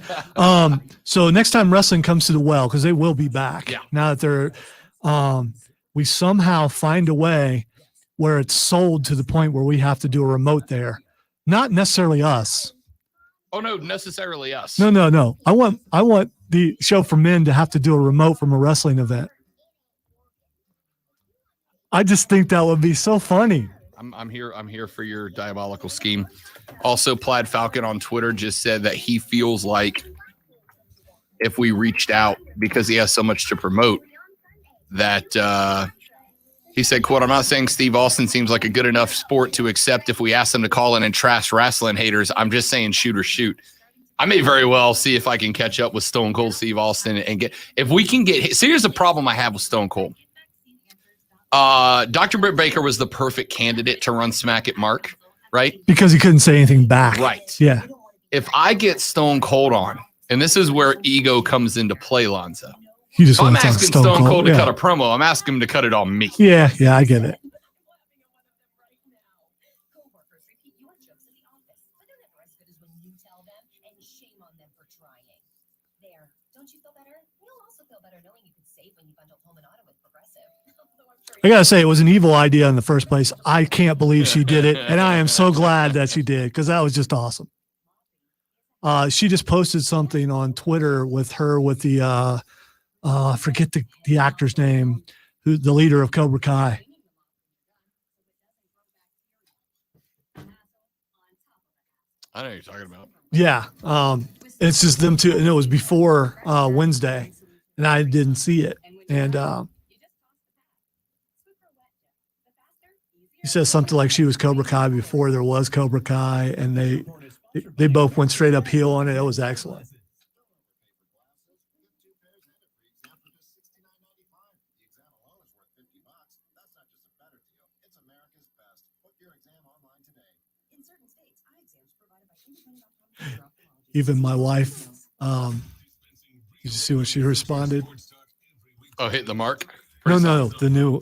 So next time wrestling comes to the well, because they will be back. Yeah. Now that they're, we somehow find a way where it's sold to the point where we have to do a remote there. Not necessarily us. Oh, no, necessarily us. No. I want the Show for Men to have to do a remote from a wrestling event. I just think that would be so funny. I'm here for your diabolical scheme. Also, Plaid Falcon on Twitter just said that he feels like if we reached out, because he has so much to promote, that he said, quote, "I'm not saying Steve Austin seems like a good enough sport to accept if we ask him to call in and trash wrestling haters. I'm just saying shoot or shoot." I may very well see if I can catch up with Stone Cold Steve Austin and if we can get. So here's the problem I have with Stone Cold. Dr. Britt Baker was the perfect candidate to run smack at Mark, right? Because he couldn't say anything back. Right. Yeah. If I get Stone Cold on, and this is where ego comes into play, Lonzo. You just If I'm want to talk asking Stone Cold. to Yeah. cut a promo, I'm asking him to cut it on me. Yeah, I get it. Coworkers repeat your jokes in the office, but they're never as good as when you tell them, and shame on them for trying. There, don't you feel better? You'll also feel better knowing you could save when you bundle home and auto with Progressive. Although I'm sure I gotta say, it was an evil idea in the first place. I can't believe she did it, and I am so glad that she did because that was just awesome. She just posted something on Twitter with her with the I forget the actor's name, who the leader of Cobra Kai. I know what you're talking about. Yeah, it's just them two, and it was before Wednesday, and I didn't see it. And he says something like she was Cobra Kai before there was Cobra Kai, and they both went straight uphill on it. It was excellent. Even my wife, you see when she responded? Oh, hit the mark? No, the new.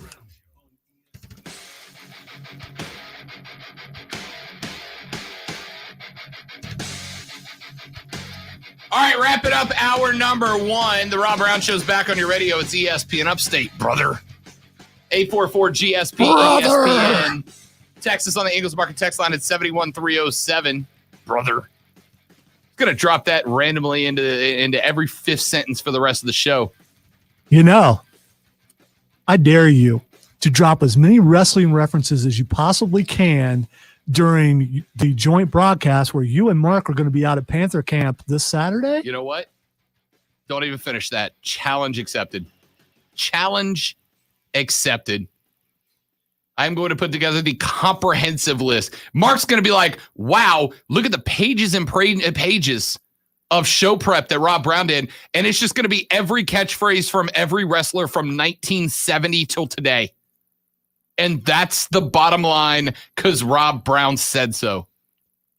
All right, wrap it up. Hour number 1. The Rob Brown Show's back on your radio. It's ESPN Upstate, brother. 844-GSP, Brother. ESPN. Text us on the Ingles Market text line at 71307, brother. Going to drop that randomly into every fifth sentence for the rest of the show. You know, I dare you to drop as many wrestling references as you possibly can during the joint broadcast where you and Mark are going to be out at Panther Camp this Saturday. You know what? Don't even finish that. Challenge accepted. Challenge accepted. I'm going to put together the comprehensive list. Mark's going to be like, wow, look at the pages and pages of show prep that Rob Brown did. And it's just going to be every catchphrase from every wrestler from 1970 till today. And that's the bottom line because Rob Brown said so.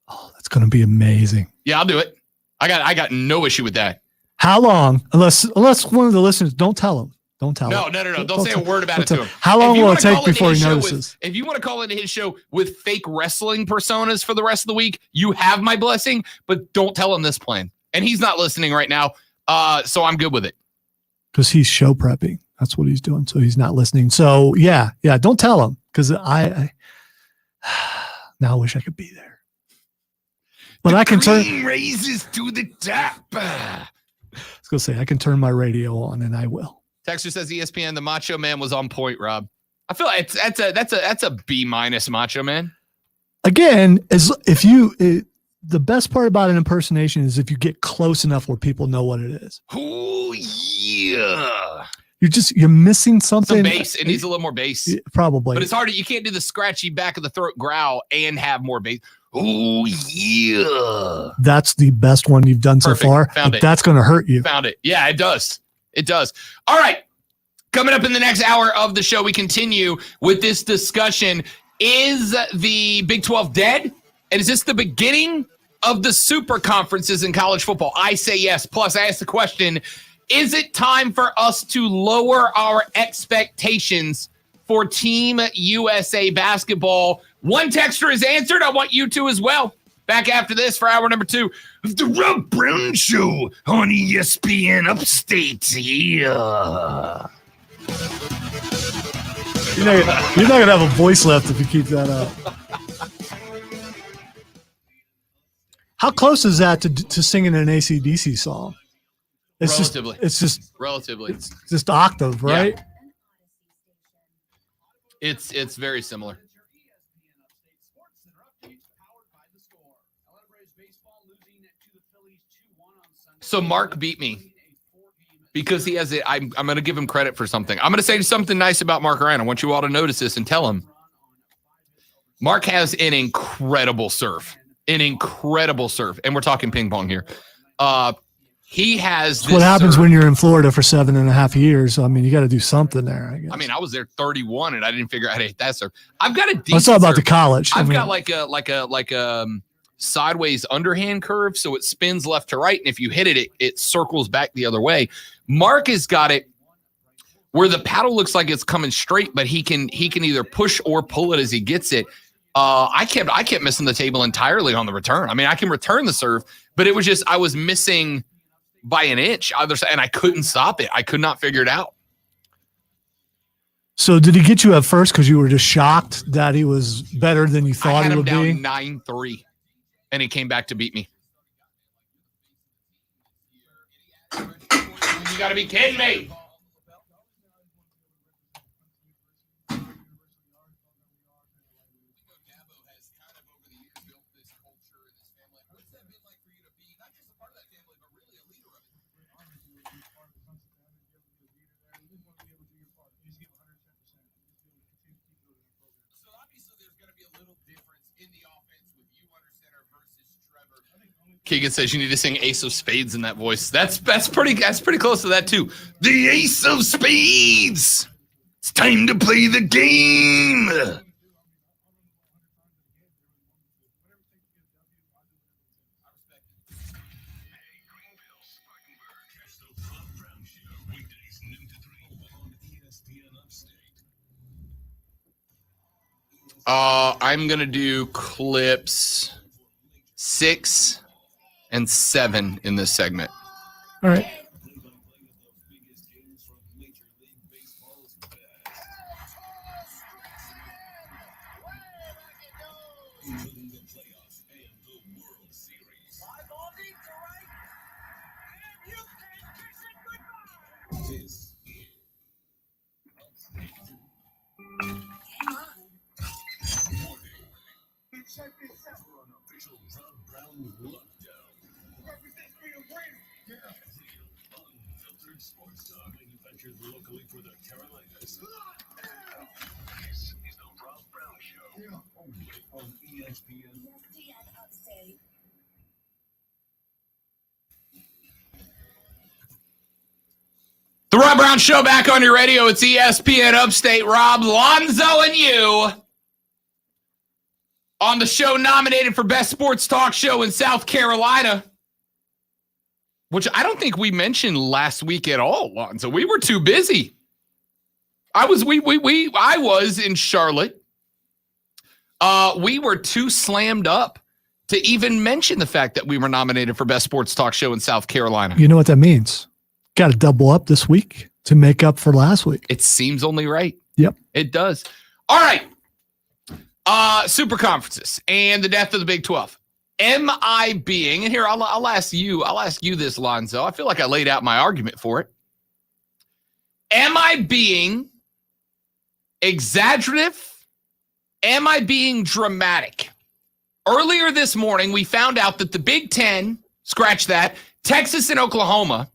Oh, that's going to be amazing. Yeah, I'll do it. I got no issue with that. How long, unless one of the listeners, don't tell him. Don't tell No. him. Don't say a word about it to him. How long If you will it wanna take call into before his he show notices? if you want to call into his show with fake wrestling personas for the rest of the week, you have my blessing, but don't tell him this plan. And he's not listening right now, so I'm good with it. Because he's show prepping. That's what he's doing. So he's not listening. So yeah, don't tell him because I now I wish I could be there. But I can turn raises to the top. I was gonna say I can turn my radio on and I will. Texter says ESPN, the Macho Man was on point, Rob. I feel like that's a B- Macho Man. Again, the best part about an impersonation is if you get close enough where people know what it is. Oh yeah. You're missing Some something. bass. It needs a little more bass. Probably. But it's hard. You can't do the scratchy back of the throat growl and have more bass. Oh, yeah. That's the best one you've done Perfect. so far. Found but it. That's going to hurt you. Found it. Yeah, it does. It does. All right. Coming up in the next hour of the show, we continue with this discussion. Is the Big 12 dead? And is this the beginning of the super conferences in college football? I say yes. Plus, I asked the question, is it time for us to lower our expectations for Team USA basketball? One texter has answered. I want you to as well. Back after this for hour number 2 of the Rob Brown Show on ESPN Upstate. Yeah. You're not going to have a voice left if you keep that up. How close is that to singing an AC/DC song? Relatively. It's just octave, right? Yeah. It's very similar. So Mark beat me because he has it. I'm going to give him credit for something. I'm going to say something nice about Mark Ryan. I want you all to notice this and tell him. Mark has an incredible serve. And we're talking ping pong here. He has this what happens serve. when you're in Florida for 7.5 years. I mean, you got to do something there, I guess. I mean, I was there 31 and I didn't figure out how to hit that serve. I've got a decent Let's talk about the serve. college. I've got like a sideways underhand curve, so it spins left to right, and if you hit it, it circles back the other way. Mark has got it where the paddle looks like it's coming straight, but he can either push or pull it as he gets it. I kept missing the table entirely on the return. I mean, I can return the serve, but it was just I was missing by an inch either side, and I couldn't stop it. I could not figure it out. So did he get you at first because you were just shocked that he was better than you I thought had he him would down be? 9-3, and he came back to beat me. You got to be kidding me. Keegan says you need to sing Ace of Spades in that voice. That's pretty close to that too. The Ace of Spades. It's time to play the game. I'm gonna do clips 6 and 7 in this segment. All right. Locally for the Carolinas. This is the Rob Brown Show. Only on ESPN. The Rob Brown Show back on your radio. It's ESPN Upstate. Rob, Lonzo, and you on the show nominated for Best Sports Talk Show in South Carolina, which I don't think we mentioned last week at all, Lonzo. We were too busy. I was in Charlotte. We were too slammed up to even mention the fact that we were nominated for Best Sports Talk Show in South Carolina. You know what that means? Got to double up this week to make up for last week. It seems only right. Yep. It does. All right. Super conferences and the death of the Big 12. Am I being, and here I'll ask you this, Lonzo. I feel like I laid out my argument for it. Am I being exaggerative? Am I being dramatic? Earlier this morning, we found out that the Big Ten, scratch that, Texas and Oklahoma,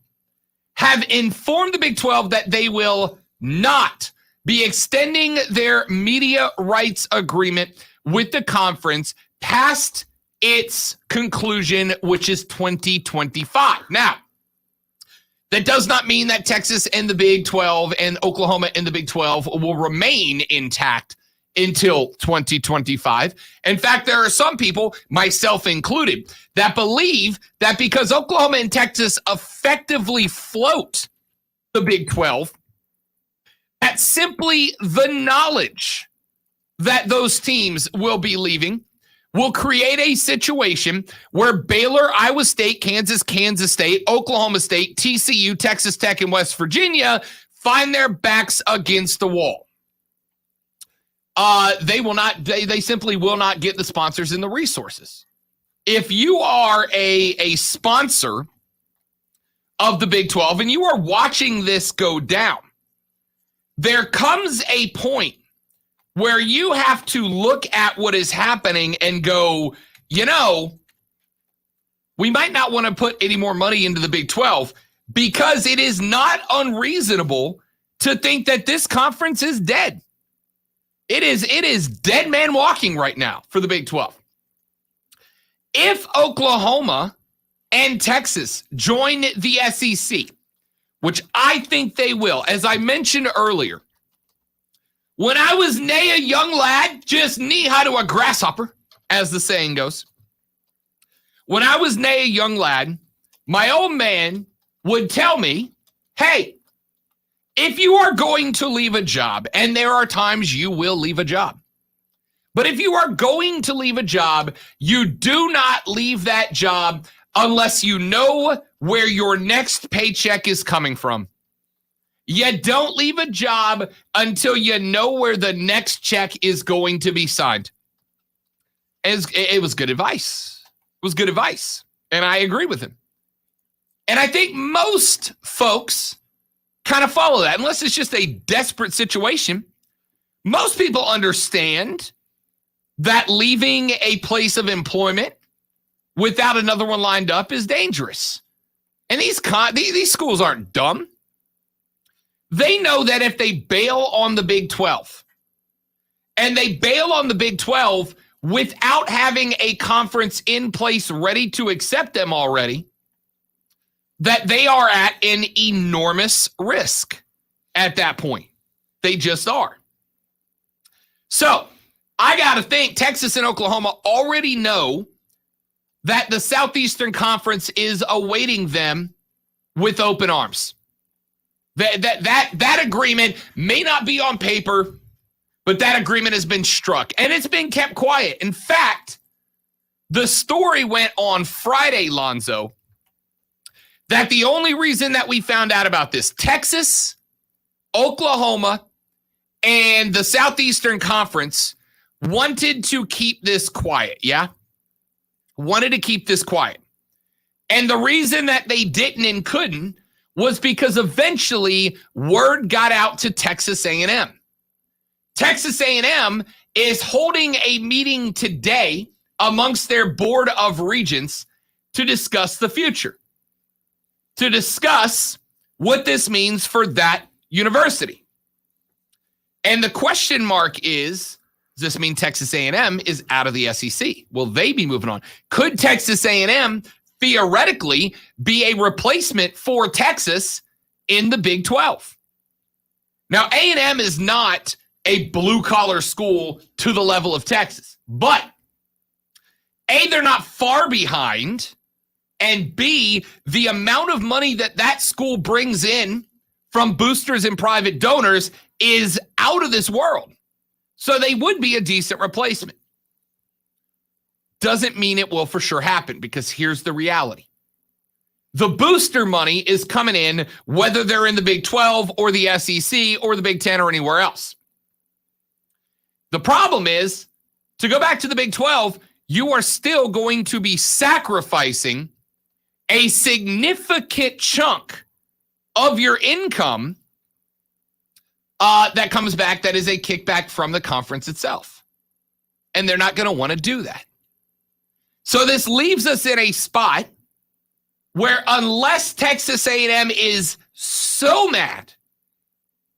have informed the Big 12 that they will not be extending their media rights agreement with the conference past its conclusion, which is 2025. Now, that does not mean that Texas and the Big 12 and Oklahoma and the Big 12 will remain intact until 2025. In fact, there are some people, myself included, that believe that because Oklahoma and Texas effectively float the Big 12, that simply the knowledge that those teams will be leaving will create a situation where Baylor, Iowa State, Kansas State, Oklahoma State, TCU, Texas Tech, and West Virginia find their backs against the wall. They simply will not get the sponsors and the resources. If you are a sponsor of the Big 12 and you are watching this go down, there comes a point where you have to look at what is happening and go, we might not want to put any more money into the Big 12 because it is not unreasonable to think that this conference is dead. It is dead man walking right now for the Big 12. If Oklahoma and Texas join the SEC, which I think they will, as I mentioned earlier, when I was a young lad, just knee-high to a grasshopper, as the saying goes. When I was a young lad, my old man would tell me, hey, if you are going to leave a job, and there are times you will leave a job, but if you are going to leave a job, you do not leave that job unless you know where your next paycheck is coming from. You don't leave a job until you know where the next check is going to be signed. It was good advice. It was good advice. And I agree with him. And I think most folks kind of follow that, unless it's just a desperate situation. Most people understand that leaving a place of employment without another one lined up is dangerous. And these schools aren't dumb. They know that if they bail on the Big 12, and they bail on the Big 12 without having a conference in place ready to accept them already, that they are at an enormous risk at that point. They just are. So I got to think Texas and Oklahoma already know that the Southeastern Conference is awaiting them with open arms. That agreement may not be on paper, but that agreement has been struck, and it's been kept quiet. In fact, the story went on Friday, Lonzo, that the only reason that we found out about this, Texas, Oklahoma, and the Southeastern Conference wanted to keep this quiet, yeah? Wanted to keep this quiet. And the reason that they didn't and couldn't was because eventually word got out to Texas A&M. Texas A&M is holding a meeting today amongst their board of regents to discuss the future, to discuss what this means for that university. And the question mark is, does this mean Texas A&M is out of the SEC? Will they be moving on? Could Texas A&M theoretically be a replacement for Texas in the Big 12? Now, A&M is not a blue-collar school to the level of Texas, but A, they're not far behind, and B, the amount of money that school brings in from boosters and private donors is out of this world. So they would be a decent replacement. Doesn't mean it will for sure happen, because here's the reality. The booster money is coming in whether they're in the Big 12 or the SEC or the Big 10 or anywhere else. The problem is, to go back to the Big 12, you are still going to be sacrificing a significant chunk of your income that comes back, that is a kickback from the conference itself. And they're not going to want to do that. So this leaves us in a spot where, unless Texas A&M is so mad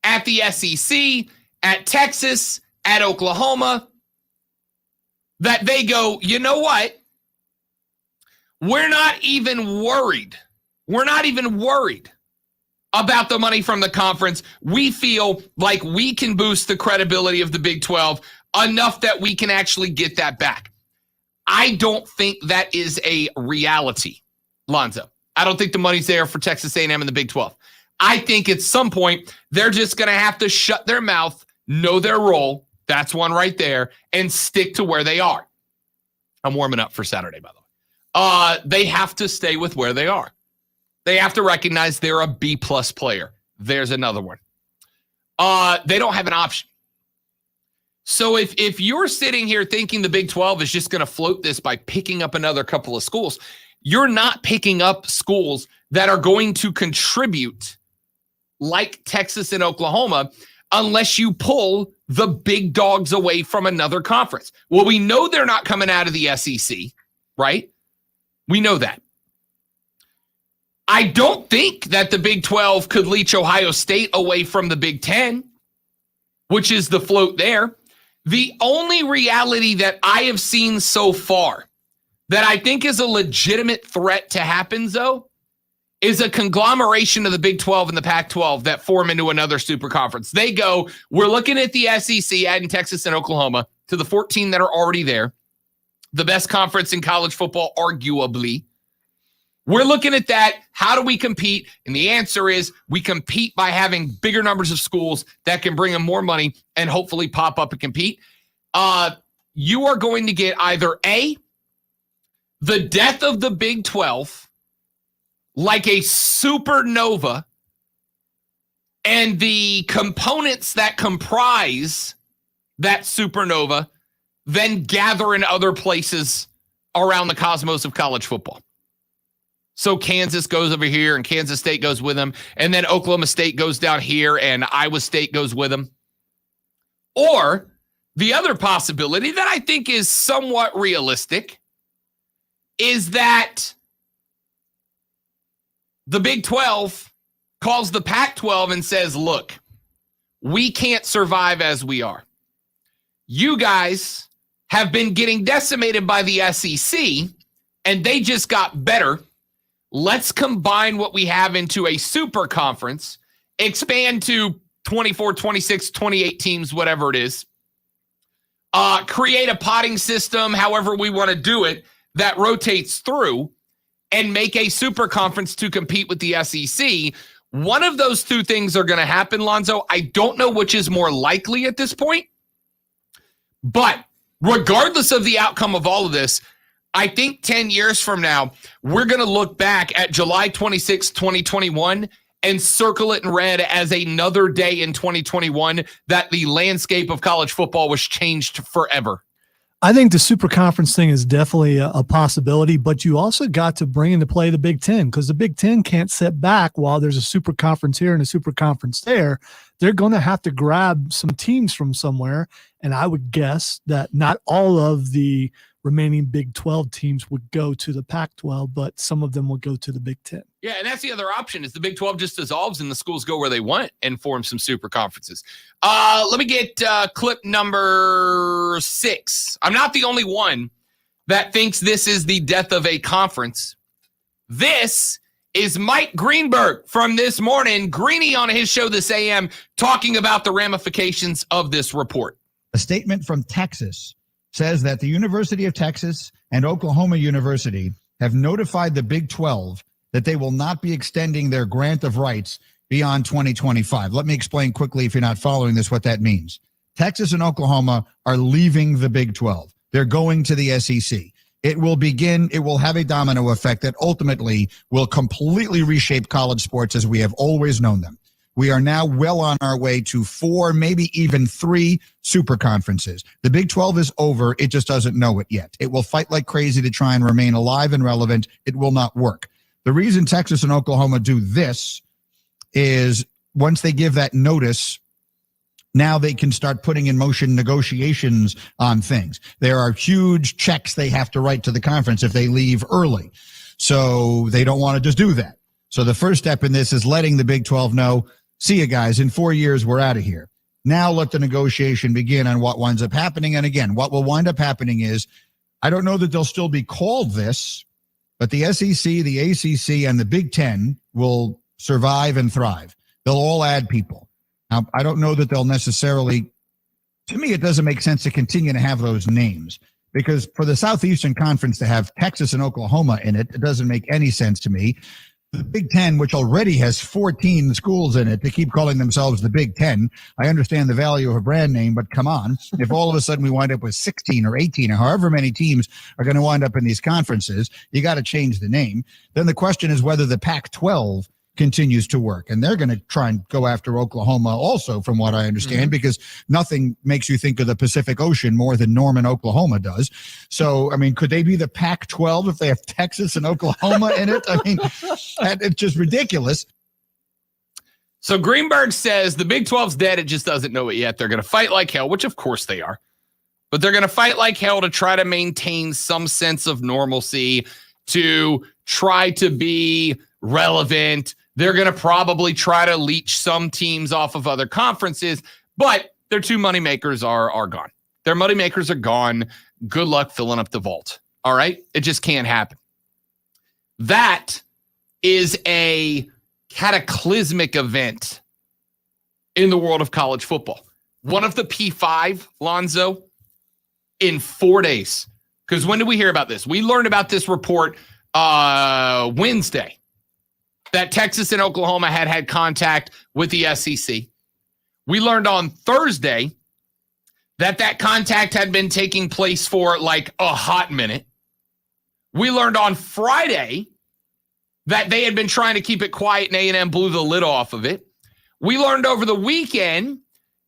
at the SEC, at Texas, at Oklahoma, that they go, you know what? We're not even worried. We're not even worried about the money from the conference. We feel like we can boost the credibility of the Big 12 enough that we can actually get that back. I don't think that is a reality, Lonzo. I don't think the money's there for Texas A&M and the Big 12. I think at some point they're just going to have to shut their mouth, know their role. That's one right there, and stick to where they are. I'm warming up for Saturday, by the way. They have to stay with where they are. They have to recognize they're a B-plus player. There's another one. They don't have an option. So if you're sitting here thinking the Big 12 is just going to float this by picking up another couple of schools, you're not picking up schools that are going to contribute like Texas and Oklahoma unless you pull the big dogs away from another conference. Well, we know they're not coming out of the SEC, right? We know that. I don't think that the Big 12 could leech Ohio State away from the Big 10, which is the float there. The only reality that I have seen so far that I think is a legitimate threat to happen, though, is a conglomeration of the Big 12 and the Pac-12 that form into another super conference. They go, we're looking at the SEC, adding Texas and Oklahoma to the 14 that are already there, the best conference in college football, arguably. We're looking at that. How do we compete? And the answer is we compete by having bigger numbers of schools that can bring them more money and hopefully pop up and compete. You are going to get either A, the death of the Big 12, like a supernova, and the components that comprise that supernova then gather in other places around the cosmos of college football. So Kansas goes over here and Kansas State goes with them. And then Oklahoma State goes down here and Iowa State goes with them. Or the other possibility that I think is somewhat realistic is that the Big 12 calls the Pac-12 and says, look, we can't survive as we are. You guys have been getting decimated by the SEC, and they just got better. Let's combine what we have into a super conference, expand to 24, 26, 28 teams, whatever it is, create a potting system, however we want to do it, that rotates through, and make a super conference to compete with the SEC. One of those two things are going to happen, Lonzo. I don't know which is more likely at this point, but regardless of the outcome of all of this, I think 10 years from now, we're going to look back at July 26, 2021 and circle it in red as another day in 2021 that the landscape of college football was changed forever. I think the super conference thing is definitely a possibility, but you also got to bring into play the Big 10 because the Big 10 can't sit back while there's a super conference here and a super conference there. They're going to have to grab some teams from somewhere, and I would guess that not all of the remaining Big 12 teams would go to the Pac-12, but some of them will go to the Big 10. Yeah, and that's the other option is the Big 12 just dissolves and the schools go where they want and form some super conferences. Let me get clip number 6. I'm not the only one that thinks this is the death of a conference. This is Mike Greenberg from this morning, Greeny on his show this AM, talking about the ramifications of this report. A statement from Texas says that the University of Texas and Oklahoma University have notified the Big 12 that they will not be extending their grant of rights beyond 2025. Let me explain quickly, if you're not following this, what that means. Texas and Oklahoma are leaving the Big 12. They're going to the SEC. It will have a domino effect that ultimately will completely reshape college sports as we have always known them. We are now well on our way to 4, maybe even 3 super conferences. The Big 12 is over. It just doesn't know it yet. It will fight like crazy to try and remain alive and relevant. It will not work. The reason Texas and Oklahoma do this is once they give that notice, now they can start putting in motion negotiations on things. There are huge checks they have to write to the conference if they leave early. So they don't want to just do that. So the first step in this is letting the Big 12 know, see you guys, in 4 years, we're out of here. Now let the negotiation begin on what winds up happening. And again, what will wind up happening is, I don't know that they'll still be called this, but the SEC, the ACC, and the Big Ten will survive and thrive. They'll all add people. Now, I don't know that they'll necessarily, to me, it doesn't make sense to continue to have those names, because for the Southeastern Conference to have Texas and Oklahoma in it, it doesn't make any sense to me. The Big Ten, which already has 14 schools in it, to keep calling themselves the Big Ten. I understand the value of a brand name, but come on. If all of a sudden we wind up with 16 or 18 or however many teams are going to wind up in these conferences, you got to change the name. Then the question is whether the Pac-12 continues to work. And they're going to try and go after Oklahoma also, from what I understand, because nothing makes you think of the Pacific Ocean more than Norman, Oklahoma does. So, I mean, could they be the Pac-12 if they have Texas and Oklahoma in it? I mean, it's just ridiculous. So Greenberg says the Big 12's dead. It just doesn't know it yet. They're going to fight like hell, which of course they are. But they're going to fight like hell to try to maintain some sense of normalcy, to try to be relevant. They're going to probably try to leech some teams off of other conferences, but their two moneymakers are gone. Their moneymakers are gone. Good luck filling up the vault. All right? It just can't happen. That is a cataclysmic event in the world of college football. One of the P5, Lonzo, in 4 days. Because when did we hear about this? We learned about this report Wednesday, that Texas and Oklahoma had contact with the SEC. We learned on Thursday that contact had been taking place for like a hot minute. We learned on Friday that they had been trying to keep it quiet and A&M blew the lid off of it. We learned over the weekend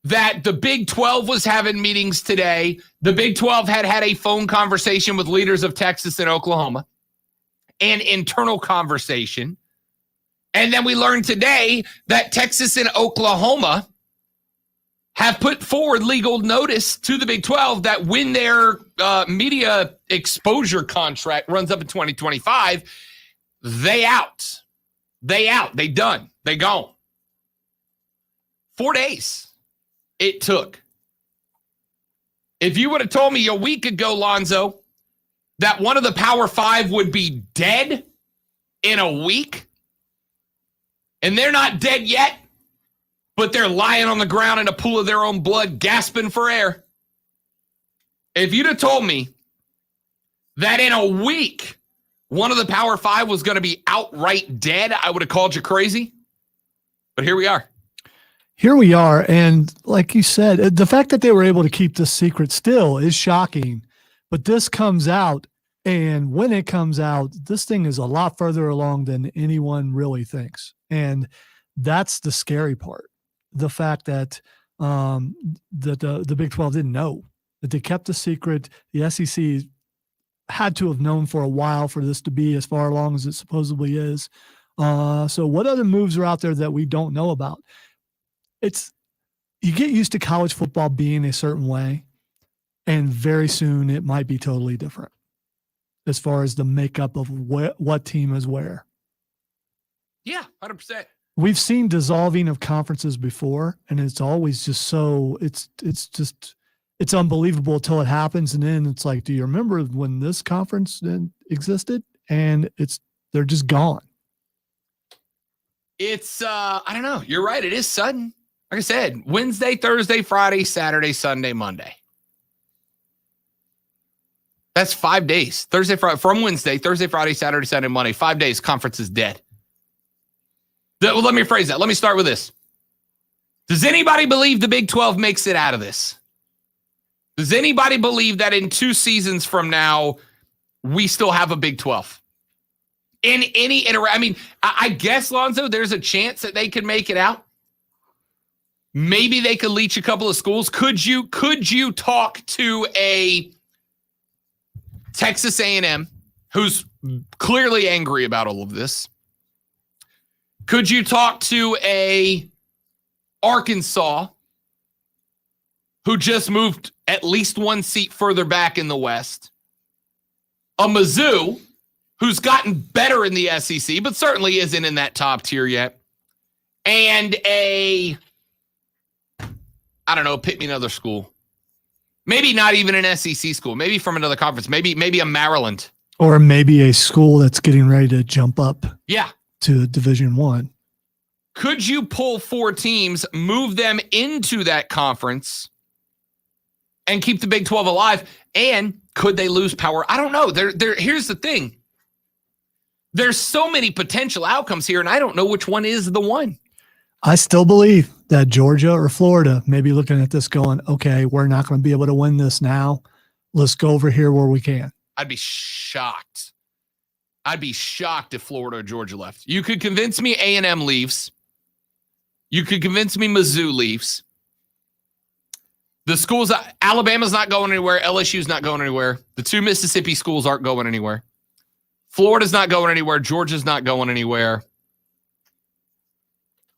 that the Big 12 was having meetings today. The Big 12 had a phone conversation with leaders of Texas and Oklahoma, an internal conversation. And then we learned today that Texas and Oklahoma have put forward legal notice to the Big 12 that when their media exposure contract runs up in 2025, they out. They done. They gone. 4 days it took. If you would have told me a week ago, Lonzo, that one of the Power Five would be dead in a week, and they're not dead yet, but they're lying on the ground in a pool of their own blood, gasping for air. If you'd have told me that in a week, one of the Power Five was going to be outright dead, I would have called you crazy. But here we are. Here we are. And like you said, the fact that they were able to keep this secret still is shocking. But this comes out, and when it comes out, this thing is a lot further along than anyone really thinks. And that's the scary part. The fact that the Big 12 didn't know, that they kept the secret. The SEC had to have known for a while for this to be as far along as it supposedly is. So what other moves are out there that we don't know about? You get used to college football being a certain way, and very soon it might be totally different as far as the makeup of what team is where. Yeah, 100%. We've seen dissolving of conferences before, and it's always just so it's unbelievable until it happens, and then it's like, do you remember when this conference existed? And they're just gone. It's I don't know. You're right. It is sudden. Like I said, Wednesday, Thursday, Friday, Saturday, Sunday, Monday. That's 5 days. Thursday, Friday, from Wednesday, Thursday, Friday, Saturday, Sunday, Monday. 5 days. Conference is dead. Well, let me phrase that. Let me start with this. Does anybody believe the Big 12 makes it out of this? Does anybody believe that in 2 seasons from now, we still have a Big 12? In any I mean, I guess, Lonzo, there's a chance that they could make it out. Maybe they could leech a couple of schools. Could you talk to a Texas A&M who's clearly angry about all of this? Could you talk to a Arkansas who just moved at least 1 seat further back in the West? A Mizzou who's gotten better in the SEC, but certainly isn't in that top tier yet, and pick me another school. Maybe not even an SEC school. Maybe from another conference. Maybe a Maryland. Or maybe a school that's getting ready to jump up to Division I. Could you pull 4 teams, move them into that conference, and keep the Big 12 alive? And could they lose power? I don't know. Here's the thing. There's so many potential outcomes here, and I don't know which one is the one. I still believe that Georgia or Florida may be looking at this going, okay, we're not going to be able to win this now. Let's go over here where we can. I'd be shocked. I'd be shocked if Florida or Georgia left. You could convince me A&M leaves. You could convince me Mizzou leaves. The schools, Alabama's not going anywhere. LSU's not going anywhere. The 2 Mississippi schools aren't going anywhere. Florida's not going anywhere. Georgia's not going anywhere.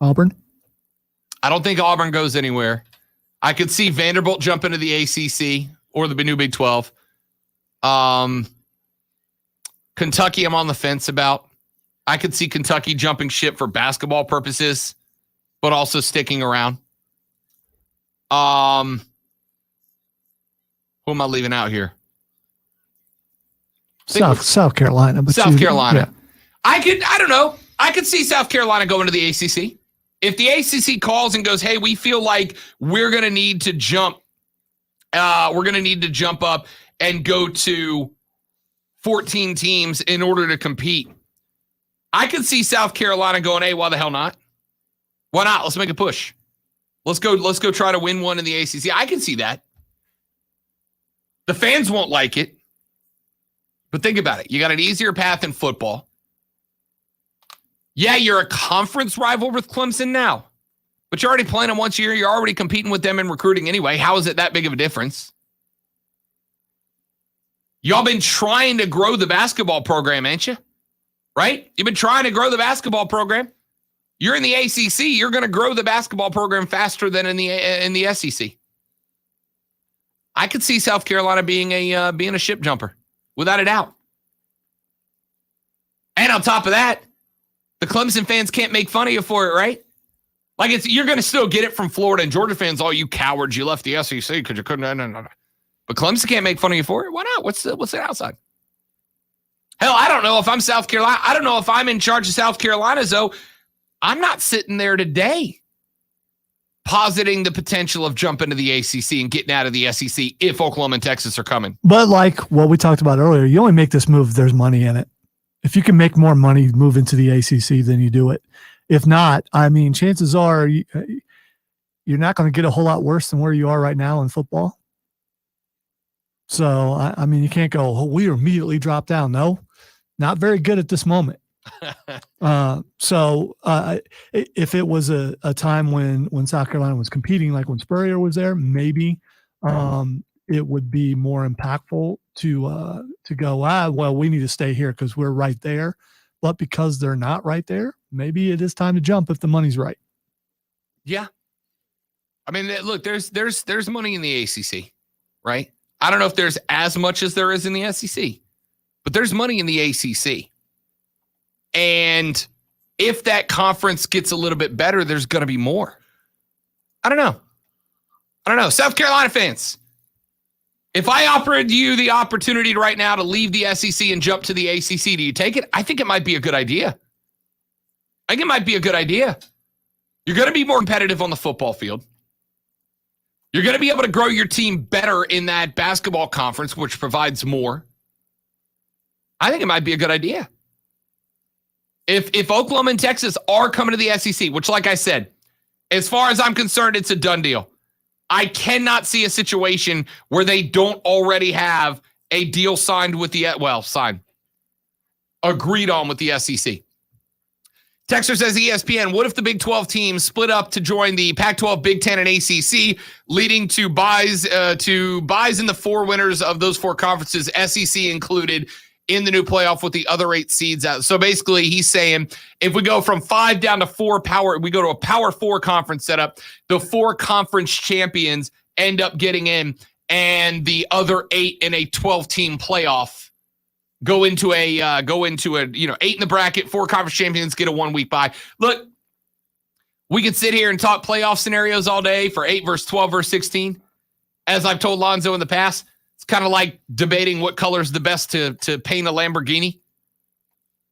Auburn? I don't think Auburn goes anywhere. I could see Vanderbilt jump into the ACC or the new Big 12. Kentucky, I'm on the fence about. I could see Kentucky jumping ship for basketball purposes, but also sticking around. Who am I leaving out here? South Carolina. But South Carolina. Yeah. I don't know. I could see South Carolina going to the ACC. If the ACC calls and goes, hey, we feel like we're going to need to jump. We're going to need to jump up and go to 14 teams in order to compete. I could see South Carolina going, hey, why the hell not? Why not? Let's make a push. Let's go try to win one in the ACC. I can see that. The fans won't like it. But think about it. You got an easier path in football. Yeah, you're a conference rival with Clemson now. But you're already playing them once a year. You're already competing with them in recruiting anyway. How is it that big of a difference? Y'all been trying to grow the basketball program, ain't you? Right? You've been trying to grow the basketball program. You're in the ACC. You're going to grow the basketball program faster than in the SEC. I could see South Carolina being a ship jumper, without a doubt. And on top of that, the Clemson fans can't make fun of you for it, right? Like you're going to still get it from Florida and Georgia fans. Oh, you cowards! You left the SEC because you couldn't. No. But Clemson can't make fun of you for it. Why not? What's the outside? Hell, I don't know if I'm South Carolina. I don't know if I'm in charge of South Carolina, though. I'm not sitting there today positing the potential of jumping to the ACC and getting out of the SEC if Oklahoma and Texas are coming. But like what we talked about earlier, you only make this move if there's money in it. If you can make more money move into the ACC, then you do it. If not, I mean, chances are you're not going to get a whole lot worse than where you are right now in football. So, I mean, you can't go, oh, we immediately drop down. No, not very good at this moment. If it was a time when South Carolina was competing, like when Spurrier was there, maybe it would be more impactful to go, well, we need to stay here because we're right there. But because they're not right there, maybe it is time to jump if the money's right. Yeah. I mean, look, there's money in the ACC, right? I don't know if there's as much as there is in the SEC, but there's money in the ACC. And if that conference gets a little bit better, there's going to be more. I don't know. South Carolina fans, if I offered you the opportunity right now to leave the SEC and jump to the ACC, do you take it? I think it might be a good idea. You're going to be more competitive on the football field. You're going to be able to grow your team better in that basketball conference, which provides more. I think it might be a good idea. If Oklahoma and Texas are coming to the SEC, which, like I said, as far as I'm concerned, it's a done deal. I cannot see a situation where they don't already have a deal signed with agreed on with the SEC. Texter says, ESPN, what if the Big 12 teams split up to join the Pac-12, Big 10, and ACC, leading to buys in the 4 winners of those 4 conferences, SEC included, in the new playoff with the other 8 seeds out? So basically, he's saying if we go from 5 down to 4 we go to a Power 4 conference setup, the 4 conference champions end up getting in, and the other 8 in a 12-team playoff go into a 8 in the bracket, 4 conference champions, get a 1 week bye. Look, we can sit here and talk playoff scenarios all day for 8 versus 12 versus 16. As I've told Lonzo in the past, it's kind of like debating what color is the best to paint a Lamborghini.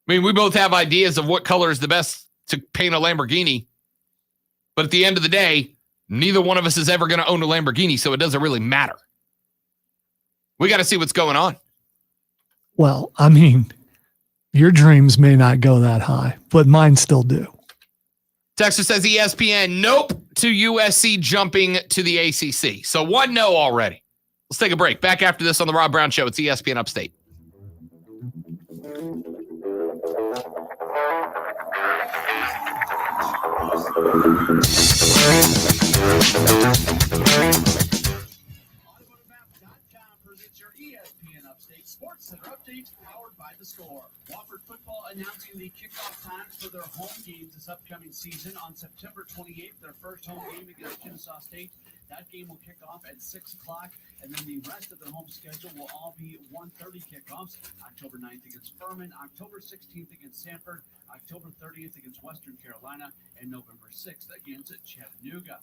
I mean, we both have ideas of what color is the best to paint a Lamborghini. But at the end of the day, neither one of us is ever going to own a Lamborghini, so it doesn't really matter. We got to see what's going on. Well, I mean, your dreams may not go that high, but mine still do. Texas says ESPN, nope to USC jumping to the ACC. So 1 no already. Let's take a break. Back after this on the Rob Brown Show. It's ESPN Upstate. AutomotiveMap.com presents your ESPN Upstate Sports Center update powered by The Score. Wofford football announcing the kickoff times for their home games this upcoming season. On September 28th, their first home game against Kennesaw State. That game will kick off at 6 o'clock, and then the rest of their home schedule will all be 1:30 kickoffs. October 9th against Furman, October 16th against Sanford, October 30th against Western Carolina, and November 6th against Chattanooga.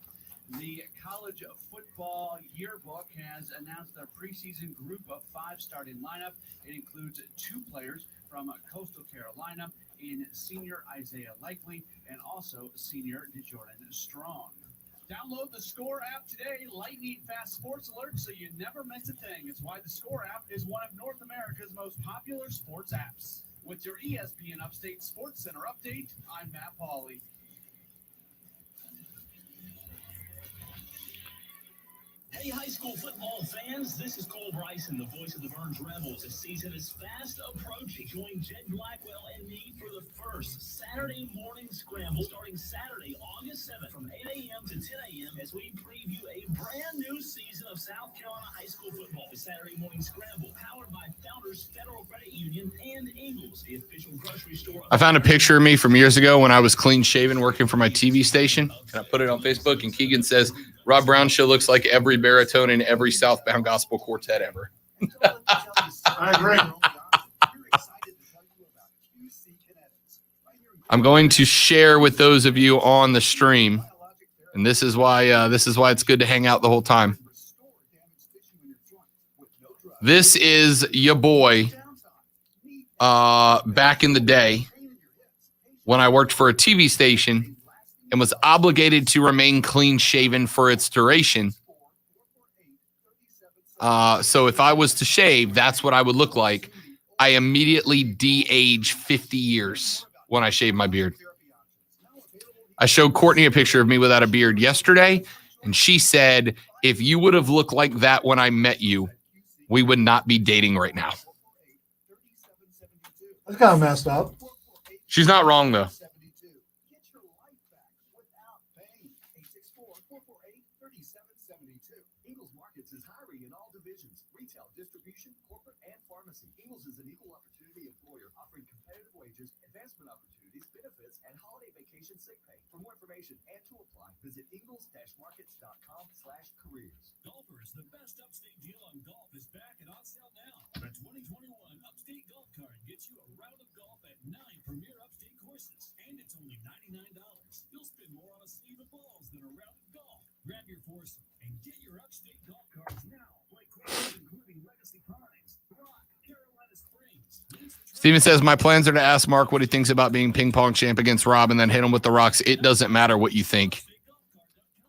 The college football yearbook has announced their preseason group of 5 starting lineup. It includes 2 players from Coastal Carolina in senior Isaiah Likely and also senior DeJordan Strong. Download the Score app today. Lightning fast sports alerts so you never miss a thing. It's why the Score app is one of North America's most popular sports apps. With your ESPN Upstate Sports Center update, I'm Matt Pauley. Hey, high school football fans, this is Cole Bryson, the voice of the Burns Rebels. The season is fast approaching. Join Jed Blackwell and me for the first Saturday morning scramble starting Saturday, August 7th from 8 a.m. to 10 a.m. as we preview a brand new season of South Carolina high school football. The Saturday morning scramble powered by Founders Federal Credit Union and Ingles, the official grocery store. I found a picture of me from years ago when I was clean shaven working for my TV station, and I put it on Facebook, and Keegan says, Rob Brown Show looks like every baritone in every Southbound Gospel quartet ever. I agree. I'm going to share with those of you on the stream, and this is why it's good to hang out the whole time. This is your boy back in the day when I worked for a TV station and was obligated to remain clean-shaven for its duration. So if I was to shave, that's what I would look like. I immediately de-age 50 years when I shave my beard. I showed Courtney a picture of me without a beard yesterday, and she said, if you would have looked like that when I met you, we would not be dating right now. That's kind of messed up. She's not wrong, though. Ingles Markets is hiring in all divisions, retail, distribution, corporate, and pharmacy. Ingles is an equal opportunity employer offering competitive wages, advancement opportunities, benefits, and holiday vacation sick pay. For more information and to apply, visit ingles-markets.com/careers. Golfers, the best upstate deal on golf is back and on sale now. The 2021 Upstate Golf Card gets you a round of golf at 9 premier upstate courses, and it's only $99. You'll spend more on a sleeve of balls than a round of golf. Grab your foursome and get your upstate golf cards now. Play courses including Legacy Pines, Rock, Carolina Springs. Steven says, my plans are to ask Mark what he thinks about being ping pong champ against Rob and then hit him with the rocks. It doesn't matter what you think.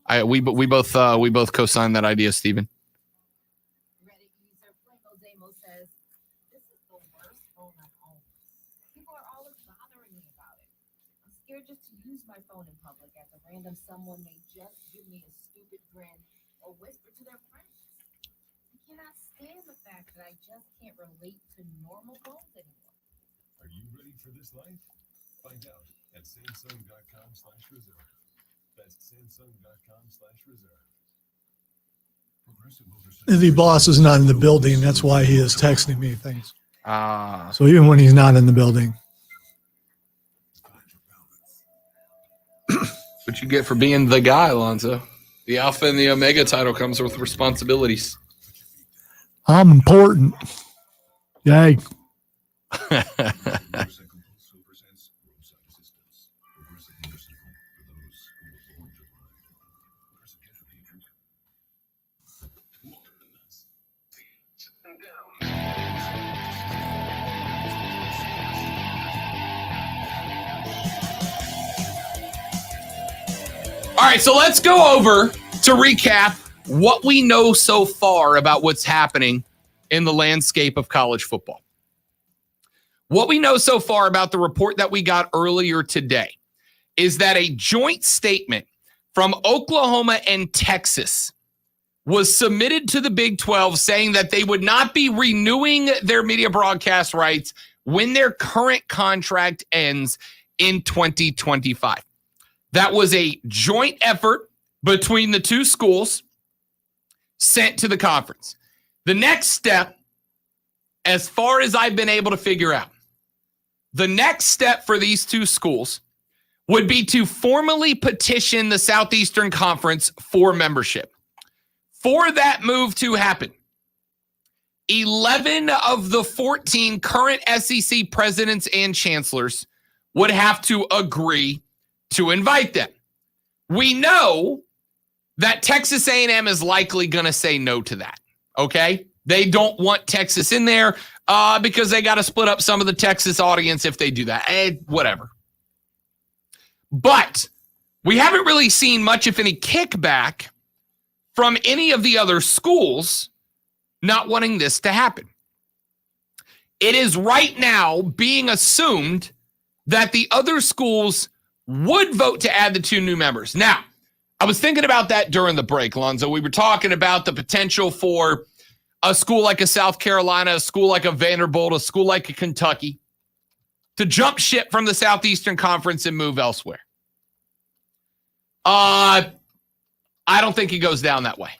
We both co-signed that idea, Steven. Reddit user Flaco Zamo says, this is the worst phone I've owned. People are always bothering me about it. I'm scared just to use my phone in public as a random someone may just give me a stupid grin or whisper to their friends. I cannot stand the fact that I just can't relate to normal phones anymore. Are you ready for this life? Find out at Samsung.com/reserve. That's Samsung.com/reserve. The boss is not in the building. That's why he is texting me things. Ah. So even when he's not in the building. What you get for being the guy, Alonzo. The Alpha and the Omega title comes with responsibilities. I'm important. Yay. All right, so let's go over to recap what we know so far about what's happening in the landscape of college football. What we know so far about the report that we got earlier today is that a joint statement from Oklahoma and Texas was submitted to the Big 12 saying that they would not be renewing their media broadcast rights when their current contract ends in 2025. That was a joint effort between the two schools sent to the conference. The next step, as far as I've been able to figure out, the next step for these two schools would be to formally petition the Southeastern Conference for membership. For that move to happen, 11 of the 14 current SEC presidents and chancellors would have to agree to invite them. We know that Texas A&M is likely going to say no to that, okay? They don't want Texas in there because they got to split up some of the Texas audience if they do that. Whatever. But we haven't really seen much, if any, kickback from any of the other schools not wanting this to happen. It is right now being assumed that the other schools would vote to add the two new members. Now, I was thinking about that during the break, Lonzo. We were talking about the potential for a school like a South Carolina, a school like a Vanderbilt, a school like a Kentucky to jump ship from the Southeastern Conference and move elsewhere. I don't think it goes down that way.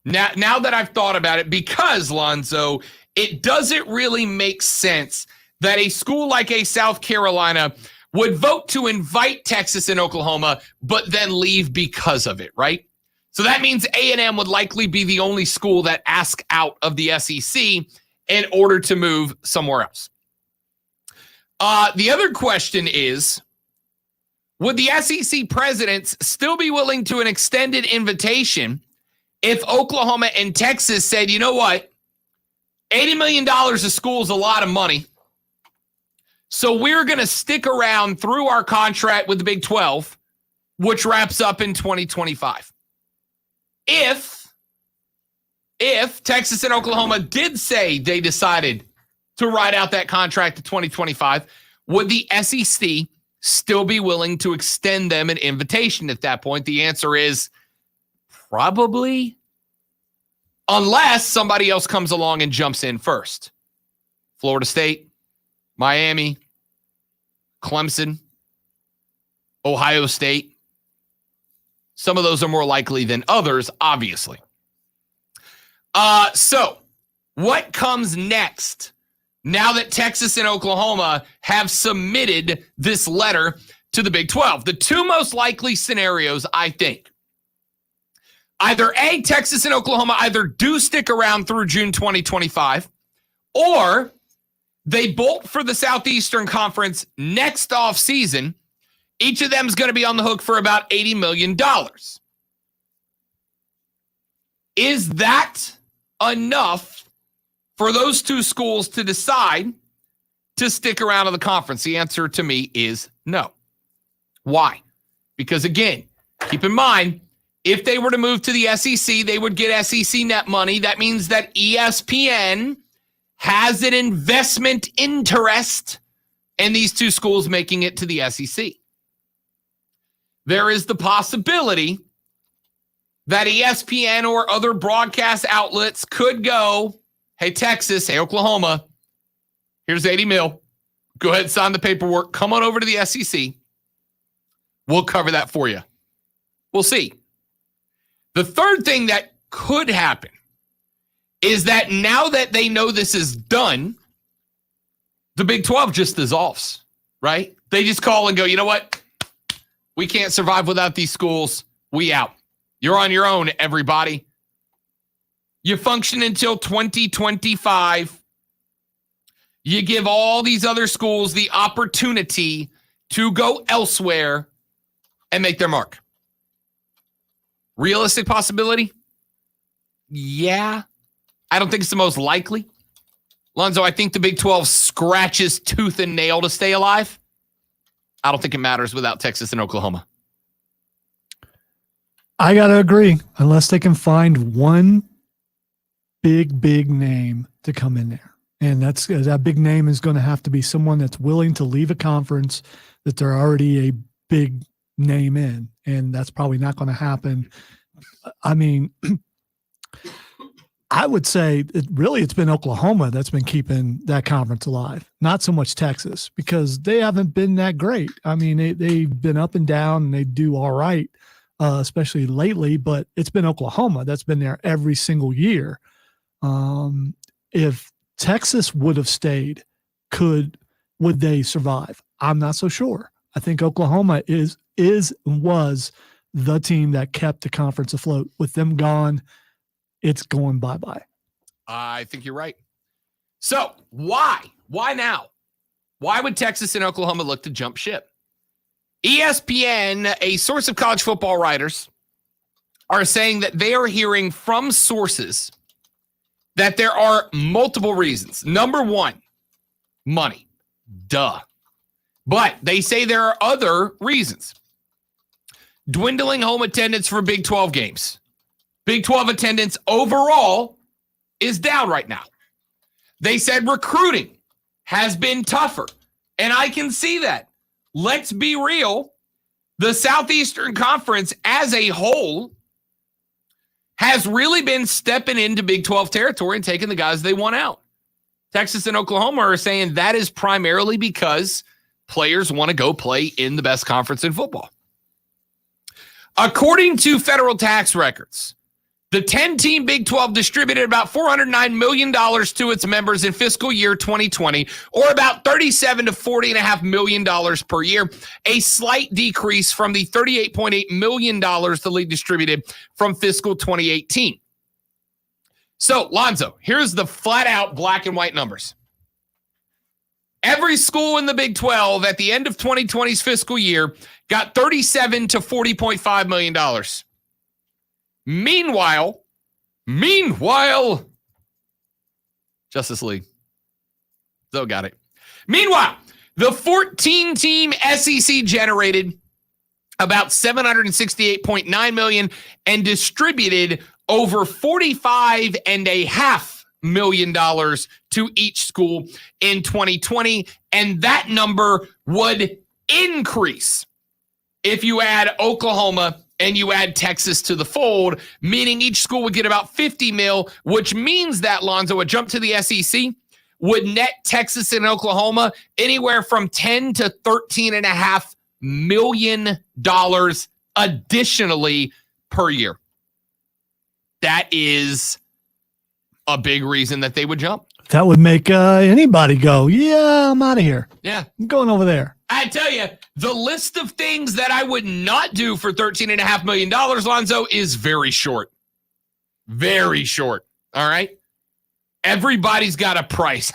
Now that I've thought about it, because, Lonzo, it doesn't really make sense that a school like a South Carolina would vote to invite Texas and Oklahoma, but then leave because of it, right? So that means A&M would likely be the only school that asks out of the SEC in order to move somewhere else. The other question is, would the SEC presidents still be willing to an extended invitation if Oklahoma and Texas said, you know what, $80 million a school is a lot of money, so we're going to stick around through our contract with the Big 12, which wraps up in 2025. If Texas and Oklahoma did say they decided to ride out that contract to 2025, would the SEC still be willing to extend them an invitation at that point? The answer is probably, unless somebody else comes along and jumps in first. Florida State, Miami, Clemson, Ohio State. Some of those are more likely than others, obviously. So what comes next now that Texas and Oklahoma have submitted this letter to the Big 12? The two most likely scenarios, I think. Either A, Texas and Oklahoma either do stick around through June 2025, or they bolt for the Southeastern Conference next offseason. Each of them is going to be on the hook for about $80 million. Is that enough for those two schools to decide to stick around in the conference? The answer to me is no. Why? Because, again, keep in mind, if they were to move to the SEC, they would get SEC net money. That means that ESPN has an investment interest in these two schools making it to the SEC. There is the possibility that ESPN or other broadcast outlets could go, hey, Texas, hey, Oklahoma, here's 80 mil. Go ahead and sign the paperwork. Come on over to the SEC. We'll cover that for you. We'll see. The third thing that could happen is that now that they know this is done, the Big 12 just dissolves, right? They just call and go, you know what? We can't survive without these schools. We out. You're on your own, everybody. You function until 2025. You give all these other schools the opportunity to go elsewhere and make their mark. Realistic possibility? Yeah. I don't think it's the most likely. Lonzo, I think the Big 12 scratches tooth and nail to stay alive. I don't think it matters without Texas and Oklahoma. I got to agree, unless they can find one big name to come in there. And that big name is going to have to be someone that's willing to leave a conference that they're already a big name in. And that's probably not going to happen. I mean, I would say it's been Oklahoma that's been keeping that conference alive, not so much Texas, because they haven't been that great. I mean, they've been up and down and they do all right, especially lately, but it's been Oklahoma that's been there every single year. If Texas would have stayed, would they survive? I'm not so sure. I think Oklahoma was the team that kept the conference afloat. With them gone, it's going bye-bye. I think you're right. So why? Why now? Why would Texas and Oklahoma look to jump ship? ESPN, a source of college football writers, are saying that they are hearing from sources that there are multiple reasons. Number one, money. Duh. But they say there are other reasons. Dwindling home attendance for Big 12 games. Big 12 attendance overall is down right now. They said recruiting has been tougher, and I can see that. Let's be real. The Southeastern Conference as a whole has really been stepping into Big 12 territory and taking the guys they want out. Texas and Oklahoma are saying that is primarily because players want to go play in the best conference in football. According to federal tax records, the 10-team Big 12 distributed about $409 million to its members in fiscal year 2020, or about $37 to $40.5 million per year, a slight decrease from the $38.8 million the league distributed from fiscal 2018. So, Lonzo, here's the flat-out black and white numbers. Every school in the Big 12 at the end of 2020's fiscal year got $37 to $40.5 million. Meanwhile, Justice League. Zoe got it. Meanwhile, the 14-team SEC generated about $768.9 million and distributed over $45.5 million to each school in 2020, and that number would increase if you add Oklahoma and you add Texas to the fold, meaning each school would get about $50 million, which means that, Lonzo, a jump to the SEC would net Texas and Oklahoma anywhere from $10 to $13.5 million additionally per year. That is a big reason that they would jump. That would make anybody go, yeah, I'm out of here. Yeah. I'm going over there. I tell you, the list of things that I would not do for $13.5 million, Lonzo, is very short. Very short. All right? Everybody's got a price.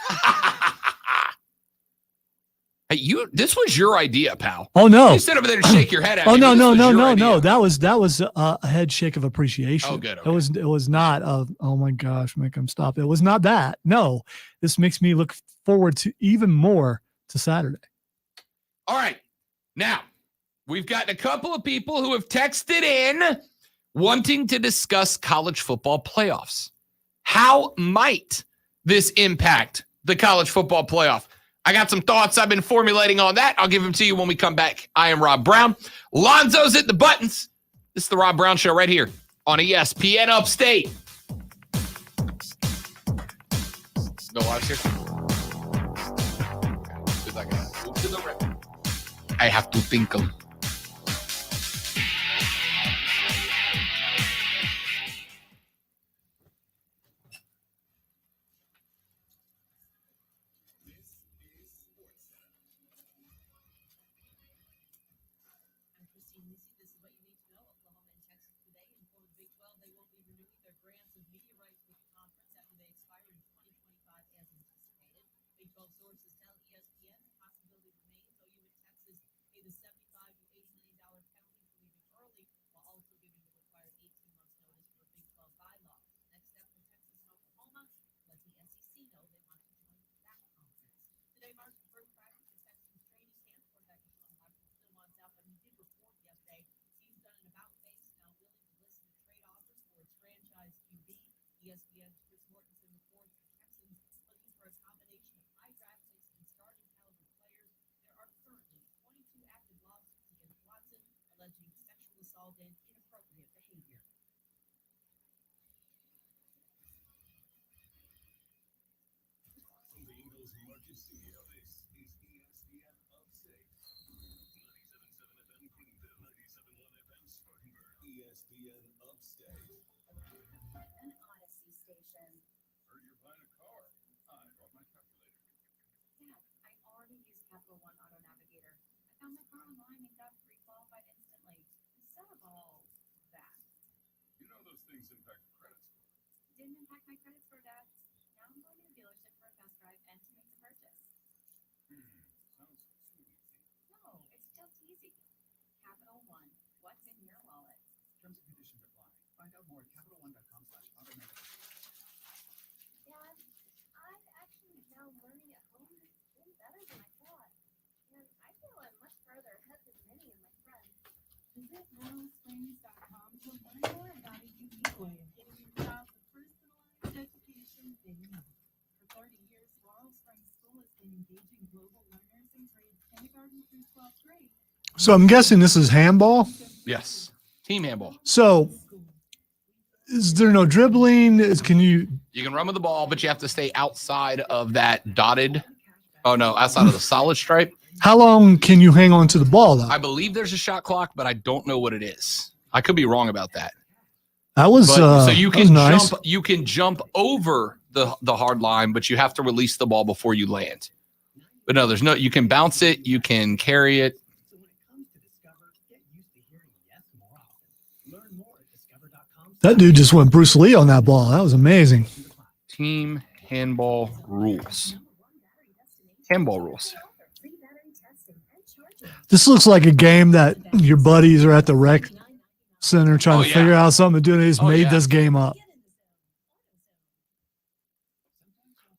Hey, this was your idea, pal. Oh, no. You sit over there and shake your head at me. No. That was a head shake of appreciation. Oh, good. Okay. It was not oh my gosh, make him stop. It was not that. No, this makes me look forward to even more to Saturday. All right. Now, we've got a couple of people who have texted in wanting to discuss college football playoffs. How might this impact the college football playoff? I got some thoughts I've been formulating on that. I'll give them to you when we come back. I am Rob Brown. Lonzo's at the buttons. This is the Rob Brown Show right here on ESPN Upstate. No lives here. I have to think of. Big 12 sources tell ESPN the possibility remains OU and Texas pay the $75 to $80 million penalty for leaving early, while also giving the required 18 months notice for a Big 12 bylaw. Next step for Texas and Oklahoma, let the SEC know they want to join that conference. Today marks the first practice of Texas training camp. Quarterback Deshaun Watson still wants out, but he did report yesterday. Team's done an about face, now willing to listen to trade offers for its franchise QB. ESPN's Chris Mortensen reports the Texans looking for a combination of high draft picks and starting caliber players. There are currently 22 active lawsuits against Watson, alleging sexual assault and inappropriate behavior. From the Ingles Market Studio, this is ESPN Upstate. 97.7 FM Greenville, 97.1 FM Spartanburg. ESPN Upstate. An Odyssey station. Heard you're buying a car. I brought my calculator. Dad, I already used Capital One Auto Navigator. I found my car online and got pre-qualified instantly. Instead of all that. You know those things impact credit score. Didn't impact my credit score, Dad. Now I'm going to the dealership for a test drive and to make the purchase. Sounds too easy. No, it's just easy. Capital One. What's in your wallet? Terms and conditions apply. Find out more at CapitalOne.com/automatic. Dad, I'm actually now learning at home is doing better than I thought. And I feel I'm much further ahead than many of my friends. Visit wellsprings.com to learn more about a unique way of getting your child the personalized education they need. For 30 years, Laurel Springs School has been engaging global learners in grades kindergarten through 12th grade. So I'm guessing this is handball. Yes. Team handball. So is there no dribbling? Can you? You can run with the ball, but you have to stay outside of that dotted. Oh, no, outside of the solid stripe. How long can you hang on to the ball though? I believe there's a shot clock, but I don't know what it is. I could be wrong about that. That was But, so you that was can nice. jump. You can jump over the hard line, but you have to release the ball before you land. But no, there's no. You can bounce it. You can carry it. So when it comes to Discover, get used to hearing yes more often. Learn more at discover.com. That dude just went Bruce Lee on that ball. That was amazing. Team handball rules. Handball rules. Free battery testing and charging. This looks like a game that your buddies are at the rec center trying Oh, to yeah. figure out something to do. They just Oh, made yeah. this game up.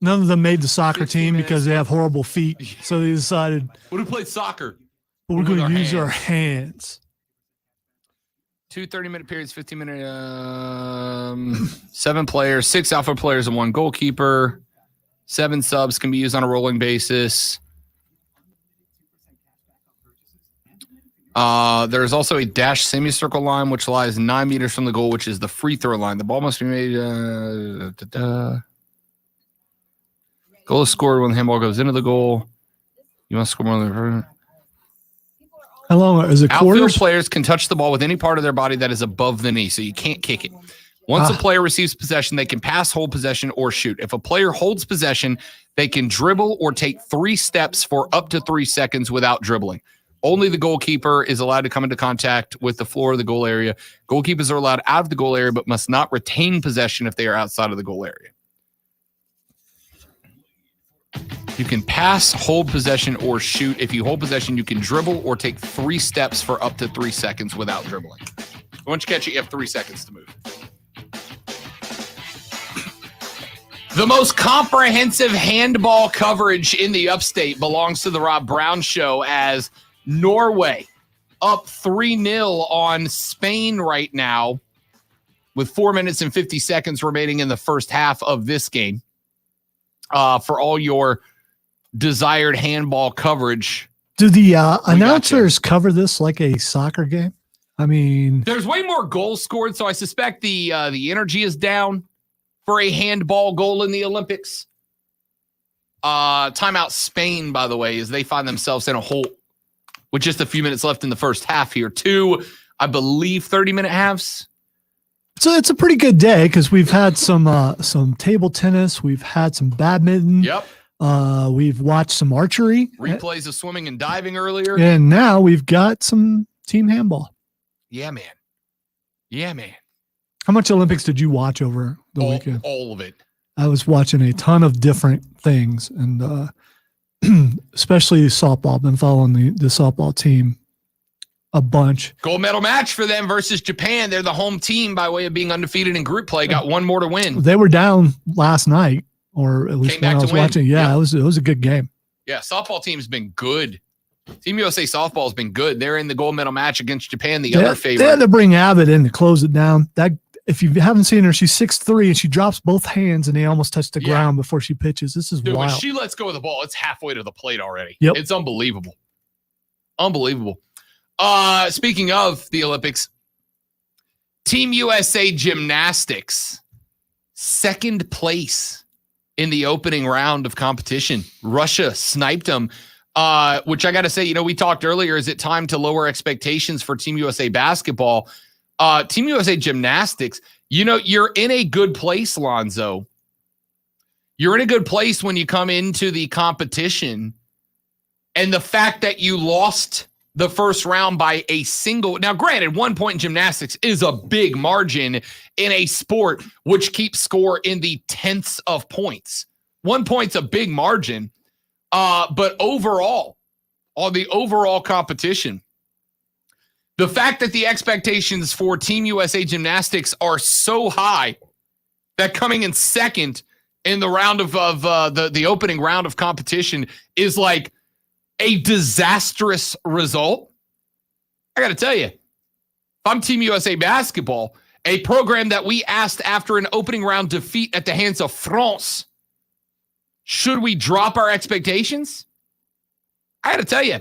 None of them made the soccer 15 team minutes. because they have horrible feet. So they decided, Would have played soccer. well, we're With going our to use our hands. hands. 2 30-minute periods, 15-minute, 7 players, 6 alpha players, and 1 goalkeeper. 7 subs can be used on a rolling basis. There's also a dash semicircle line, which lies 9 meters from the goal, which is the free throw line. The ball must be made. Goal is scored when the handball goes into the goal. You must score more than. How long is it? Outfield Quarters? players can touch the ball with any part of their body that is above the knee, so you can't kick it. Once a player receives possession, they can pass, hold possession, or shoot. If a player holds possession, they can dribble or take 3 steps for up to 3 seconds without dribbling. Only the goalkeeper is allowed to come into contact with the floor of the goal area. Goalkeepers are allowed out of the goal area, but must not retain possession if they are outside of the goal area. You can pass, hold possession, or shoot. If you hold possession, you can dribble or take 3 steps for up to 3 seconds without dribbling. Once you catch it, you have 3 seconds to move. The most comprehensive handball coverage in the upstate belongs to the Rob Brown Show, as Norway up 3-0 on Spain right now with 4 minutes and 50 seconds remaining in the first half of this game. For all your desired handball coverage. Do the announcers cover this like a soccer game? I mean, There's way more goals scored, so I suspect the energy is down for a handball goal in the Olympics. Timeout Spain, by the way, as they find themselves in a hole with just a few minutes left in the first half here. 2, I believe, 30-minute halves. so it's a pretty good day because we've had some table tennis, we've had some badminton, Yep. we've watched some archery, Replays of swimming and diving earlier. and now we've got some team handball. Yeah, man. Yeah, man. How much Olympics did you watch over the weekend? All of it. I was watching a ton of different things, and especially softball. I've been following the softball team a bunch. Gold medal match for them versus Japan. They're the home team by way of being undefeated in group play. Got one more to win. They were down last night, or at least Came when back I to was win. watching. Yeah, Yeah. it was a good game. Yeah, softball team's been good. Team USA softball has been good. They're in the gold medal match against Japan, the other favorite. They had to bring Abbott in to close it down. That if you haven't seen her, she's 6'3" and she drops both hands and they almost touch the ground before she pitches. This is Dude, when wild. she lets go of the ball, it's halfway to the plate already. Yep. It's unbelievable. Unbelievable. Speaking of the Olympics, Team USA gymnastics, second place in the opening round of competition. Russia sniped them, which I got to say, we talked earlier, is it time to lower expectations for Team USA basketball? Team USA gymnastics, you're in a good place, Lonzo. You're in a good place when you come into the competition. And the fact that you lost the first round by a single. Now, granted, 1 point in gymnastics is a big margin in a sport which keeps score in the tenths of points. 1 point's a big margin. But overall, on the overall competition, the fact that the expectations for Team USA gymnastics are so high that coming in second in the round of the opening round of competition is like a disastrous result. I got to tell you, if I'm Team USA basketball, a program that we asked after an opening round defeat at the hands of France, should we drop our expectations? I got to tell you,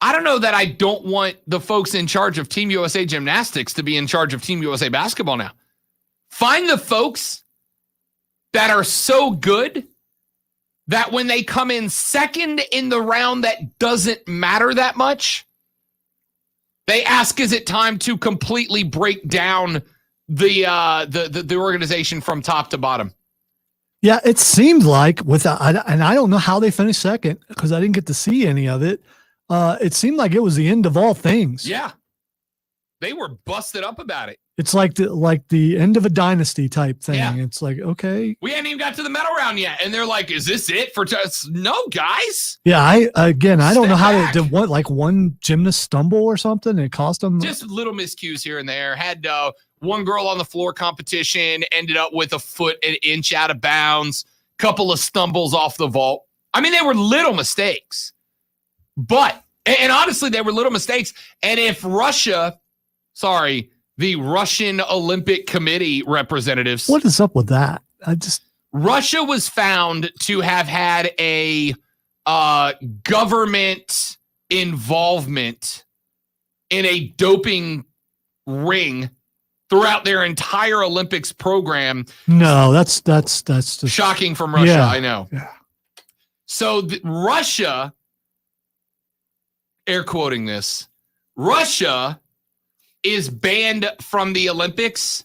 I don't know that I don't want the folks in charge of Team USA gymnastics to be in charge of Team USA basketball now. Find the folks that are so good that when they come in second in the round that doesn't matter that much, they ask, is it time to completely break down the organization from top to bottom? Yeah, it seemed like and I don't know how they finished second because I didn't get to see any of it. It seemed like it was the end of all things. Yeah. They were busted up about it. It's like the end of a dynasty type thing. Yeah. It's like, okay. We hadn't even got to the medal round yet. And they're like, is this it for us? No, guys. Yeah, I don't know how back. to did one gymnast stumble or something. It cost them Just little miscues here and there. Had one girl on the floor competition, ended up with a foot an inch out of bounds, couple of stumbles off the vault. I mean, they were little mistakes. But, and honestly, they were little mistakes. And if the Russian Olympic Committee representatives. What is up with that? Russia was found to have had a government involvement in a doping ring throughout their entire Olympics program. No, that's just Shocking from Russia, Yeah. I know. Yeah. So Russia, air quoting this, Russia is banned from the Olympics,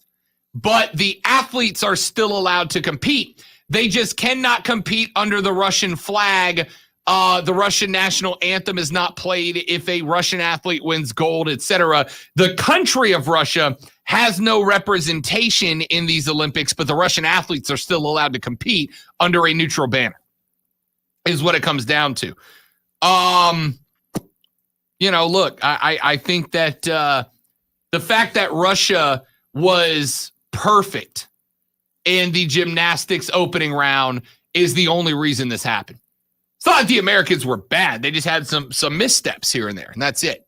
but the athletes are still allowed to compete. They just cannot compete under the Russian flag. The Russian national anthem is not played if a Russian athlete wins gold, etc. The country of Russia has no representation in these Olympics, but the Russian athletes are still allowed to compete under a neutral banner, is what it comes down to. Look, I think that the fact that Russia was perfect in the gymnastics opening round is the only reason this happened. It's not that the Americans were bad. They just had some missteps here and there, and that's it.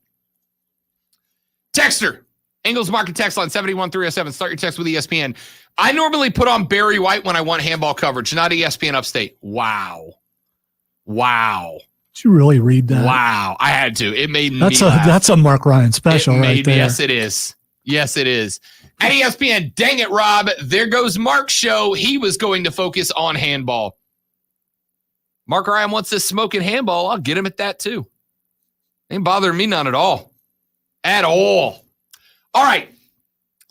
Texter, Ingles Market text line 71307. Start your text with ESPN. I normally put on Barry White when I want handball coverage, not ESPN Upstate. Wow. Did you really read that? Wow. I had to. It made me laugh. That's a Mark Ryan special right there. Yes, it is. Yes, it is. At ESPN, dang it, Rob. There goes Mark's show. He was going to focus on handball. Mark Ryan wants to smoke in handball. I'll get him at that too. Ain't bothering me none at all. At all. All right.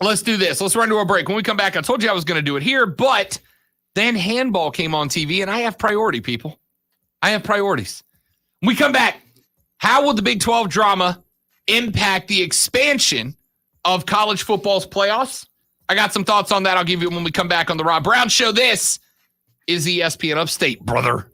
Let's do this. Let's run to a break. When we come back, I told you I was going to do it here, but then handball came on TV, and I have priority, people. I have priorities. When we come back, how will the Big 12 drama impact the expansion of college football's playoffs? I got some thoughts on that. I'll give you when we come back on the Rob Brown Show. This is ESPN Upstate, brother.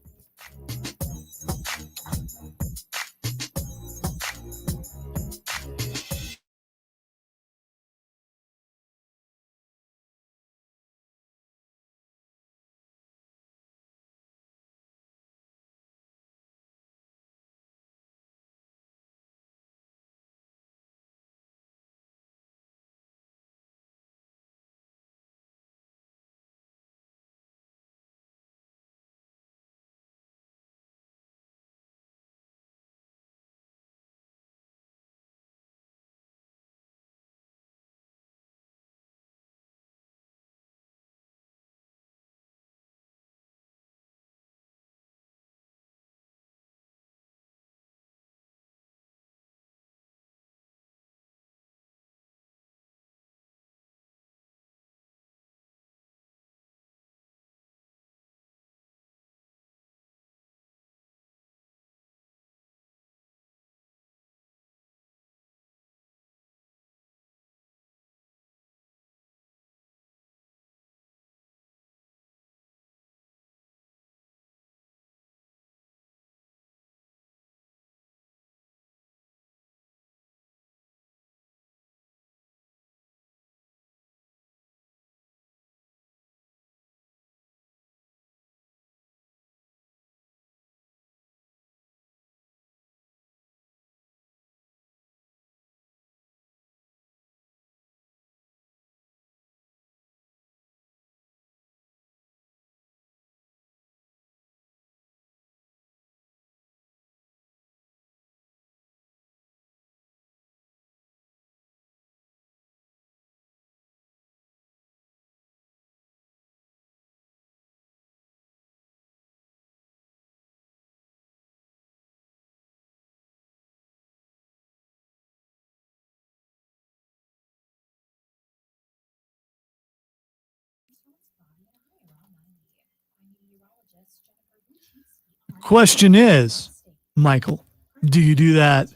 Question is, Michael, do you do that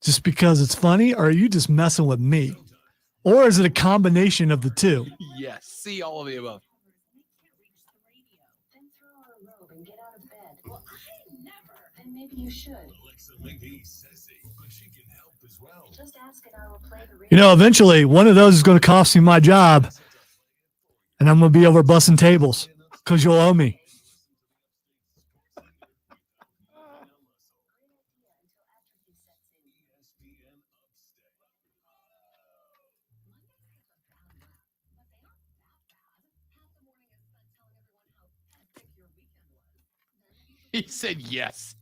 just because it's funny, or are you just messing with me? Or is it a combination of the two? Yes. See all of the above. And maybe you should. Alexa may be sassy, but she can help as well. Just ask and I will play the radio. You know, eventually one of those is going to cost me my job, and I'm going to be over busting tables because you'll owe me. He said yes.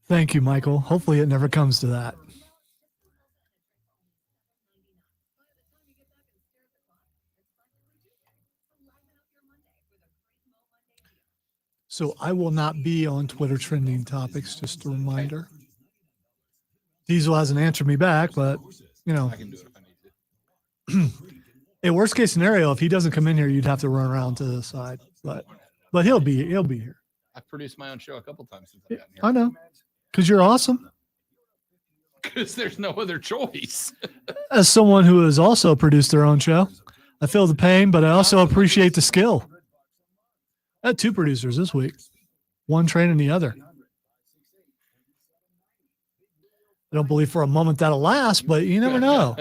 Thank you, Michael. Hopefully it never comes to that. So I will not be on Twitter trending topics, just a reminder. Diesel hasn't answered me back, but, you know. I can do it if I need to. A worst case scenario, if he doesn't come in here, you'd have to run around to the side. But he'll be here. I've produced my own show a couple times since I've gotten here. I know. Because you're awesome. Because there's no other choice. As someone who has also produced their own show, I feel the pain, but I also appreciate the skill. I had two producers this week, one training the other. I don't believe for a moment that'll last, but you never know.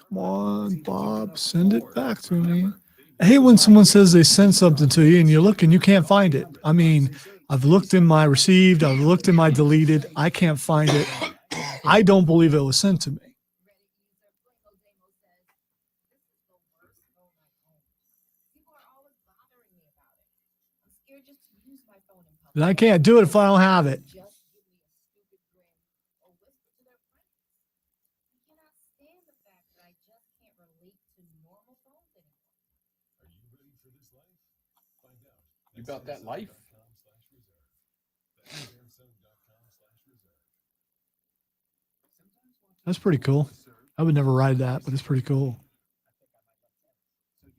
Come on, Bob, send it back to me. I hate when someone says they send something to you and you look and you can't find it. I mean, I've looked in my received, I've looked in my deleted. I can't find it. I don't believe it was sent to me. And I can't do it if I don't have it. about that life. That's pretty cool. I would never ride that, but it's pretty cool. I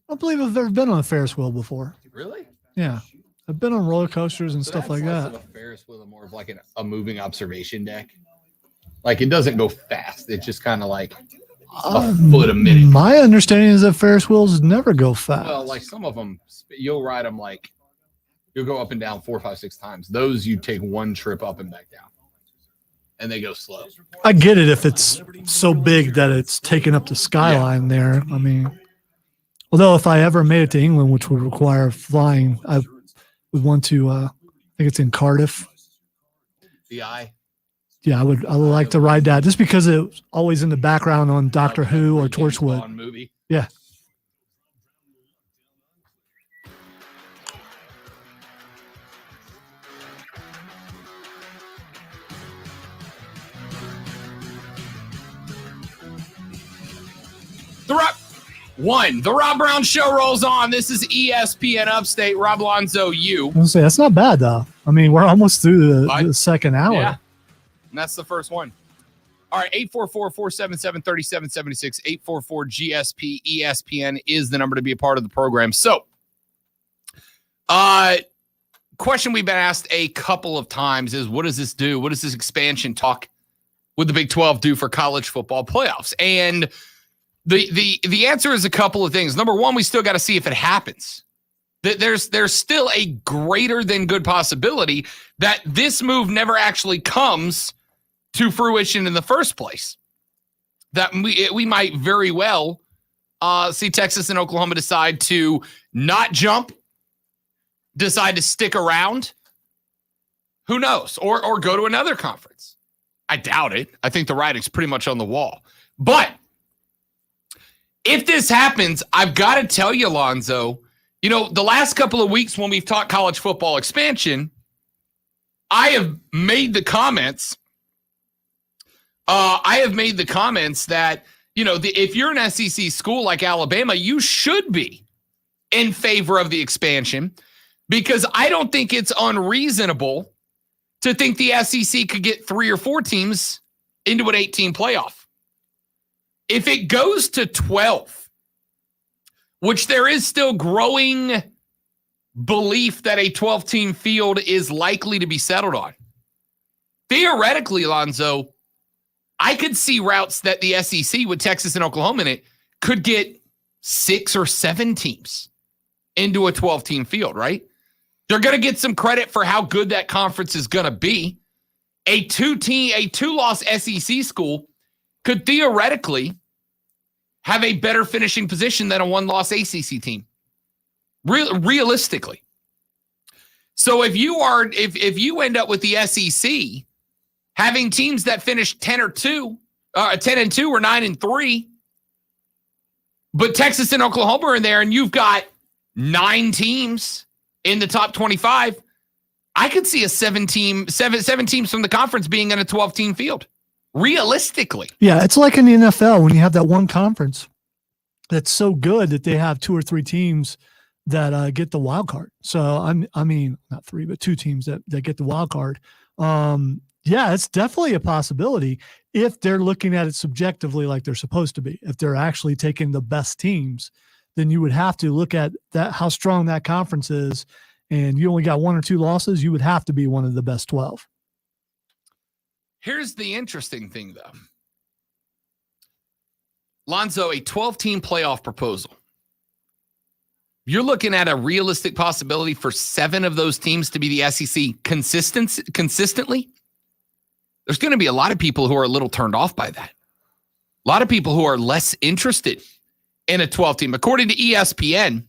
don't believe I've ever been on a Ferris wheel before. Really? Yeah. I've been on roller coasters and stuff like less that. of a Ferris wheel and more of like a moving observation deck. Like it doesn't go fast. It's just kind of like a foot a minute. My understanding is that Ferris wheels never go fast. Well, like some of them, you'll ride them like you'll go up and down 4, 5, 6 times. Those you take one trip up and back down, and they go slow. I get it if it's so big that it's taking up the skyline there. I mean, although if I ever made it to England, which would require flying, I would want to. I think it's in Cardiff. The eye. Yeah, I would like to ride that just because it's always in the background on Doctor Who or Torchwood. Movie. Yeah. The Rob Brown Show rolls on. This is ESPN Upstate. Rob Lonzo, you. I was gonna say, that's not bad though. I mean, we're almost through the second hour. Yeah. And that's the first one. All right, 844-477-3776, 844-GSP-ESPN is the number to be a part of the program. So, question we've been asked a couple of times is, what does this do? What does this expansion talk with the Big 12 do for college football playoffs? And the answer is a couple of things. Number one, we still got to see if it happens. There's still a greater than good possibility that this move never actually comes to fruition in the first place. That we might very well see Texas and Oklahoma decide to not jump, decide to stick around. Who knows? Or go to another conference. I doubt it. I think the writing's pretty much on the wall. But if this happens, I've got to tell you, Lonzo, you know, the last couple of weeks when we've talked college football expansion, I have made the comments. That, you know, if you're an SEC school like Alabama, you should be in favor of the expansion, because I don't think it's unreasonable to think the SEC could get 3 or 4 teams into an 18 playoff. If it goes to 12, which there is still growing belief that a 12-team field is likely to be settled on, theoretically, Alonzo, I could see routes that the SEC with Texas and Oklahoma in it could get 6 or 7 teams into a 12-team field, right? They're going to get some credit for how good that conference is going to be. A 2-loss SEC school could theoretically have a better finishing position than a 1-loss ACC team. Realistically. So if you end up with the SEC having teams that finish 10-2 or 9-3, but Texas and Oklahoma are in there and you've got 9 teams in the top 25, I could see seven teams from the conference being in a 12-team field. Realistically. Yeah, it's like in the NFL when you have that one conference that's so good that they have 2 or 3 teams that get the wild card. So I mean, not 3, but 2 teams that get the wild card. Yeah, it's definitely a possibility if they're looking at it subjectively like they're supposed to be. If they're actually taking the best teams, then you would have to look at that, how strong that conference is, and you only got 1 or 2 losses, you would have to be one of the best 12. Here's the interesting thing, though. Lonzo, a 12-team playoff proposal. You're looking at a realistic possibility for 7 of those teams to be the SEC consistently. There's going to be a lot of people who are a little turned off by that. A lot of people who are less interested in a 12-team. According to ESPN,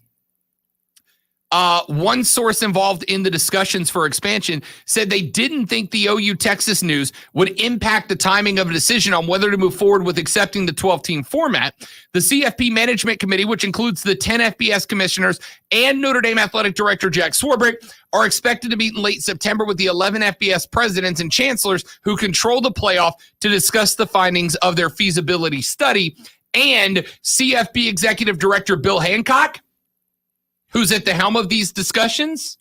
one source involved in the discussions for expansion said they didn't think the OU Texas news would impact the timing of a decision on whether to move forward with accepting the 12-team format. The CFP Management Committee, which includes the 10 FBS commissioners and Notre Dame Athletic Director Jack Swarbrick, are expected to meet in late September with the 11 FBS presidents and chancellors who control the playoff to discuss the findings of their feasibility study. And CFP Executive Director Bill Hancock, who's at the helm of these discussions,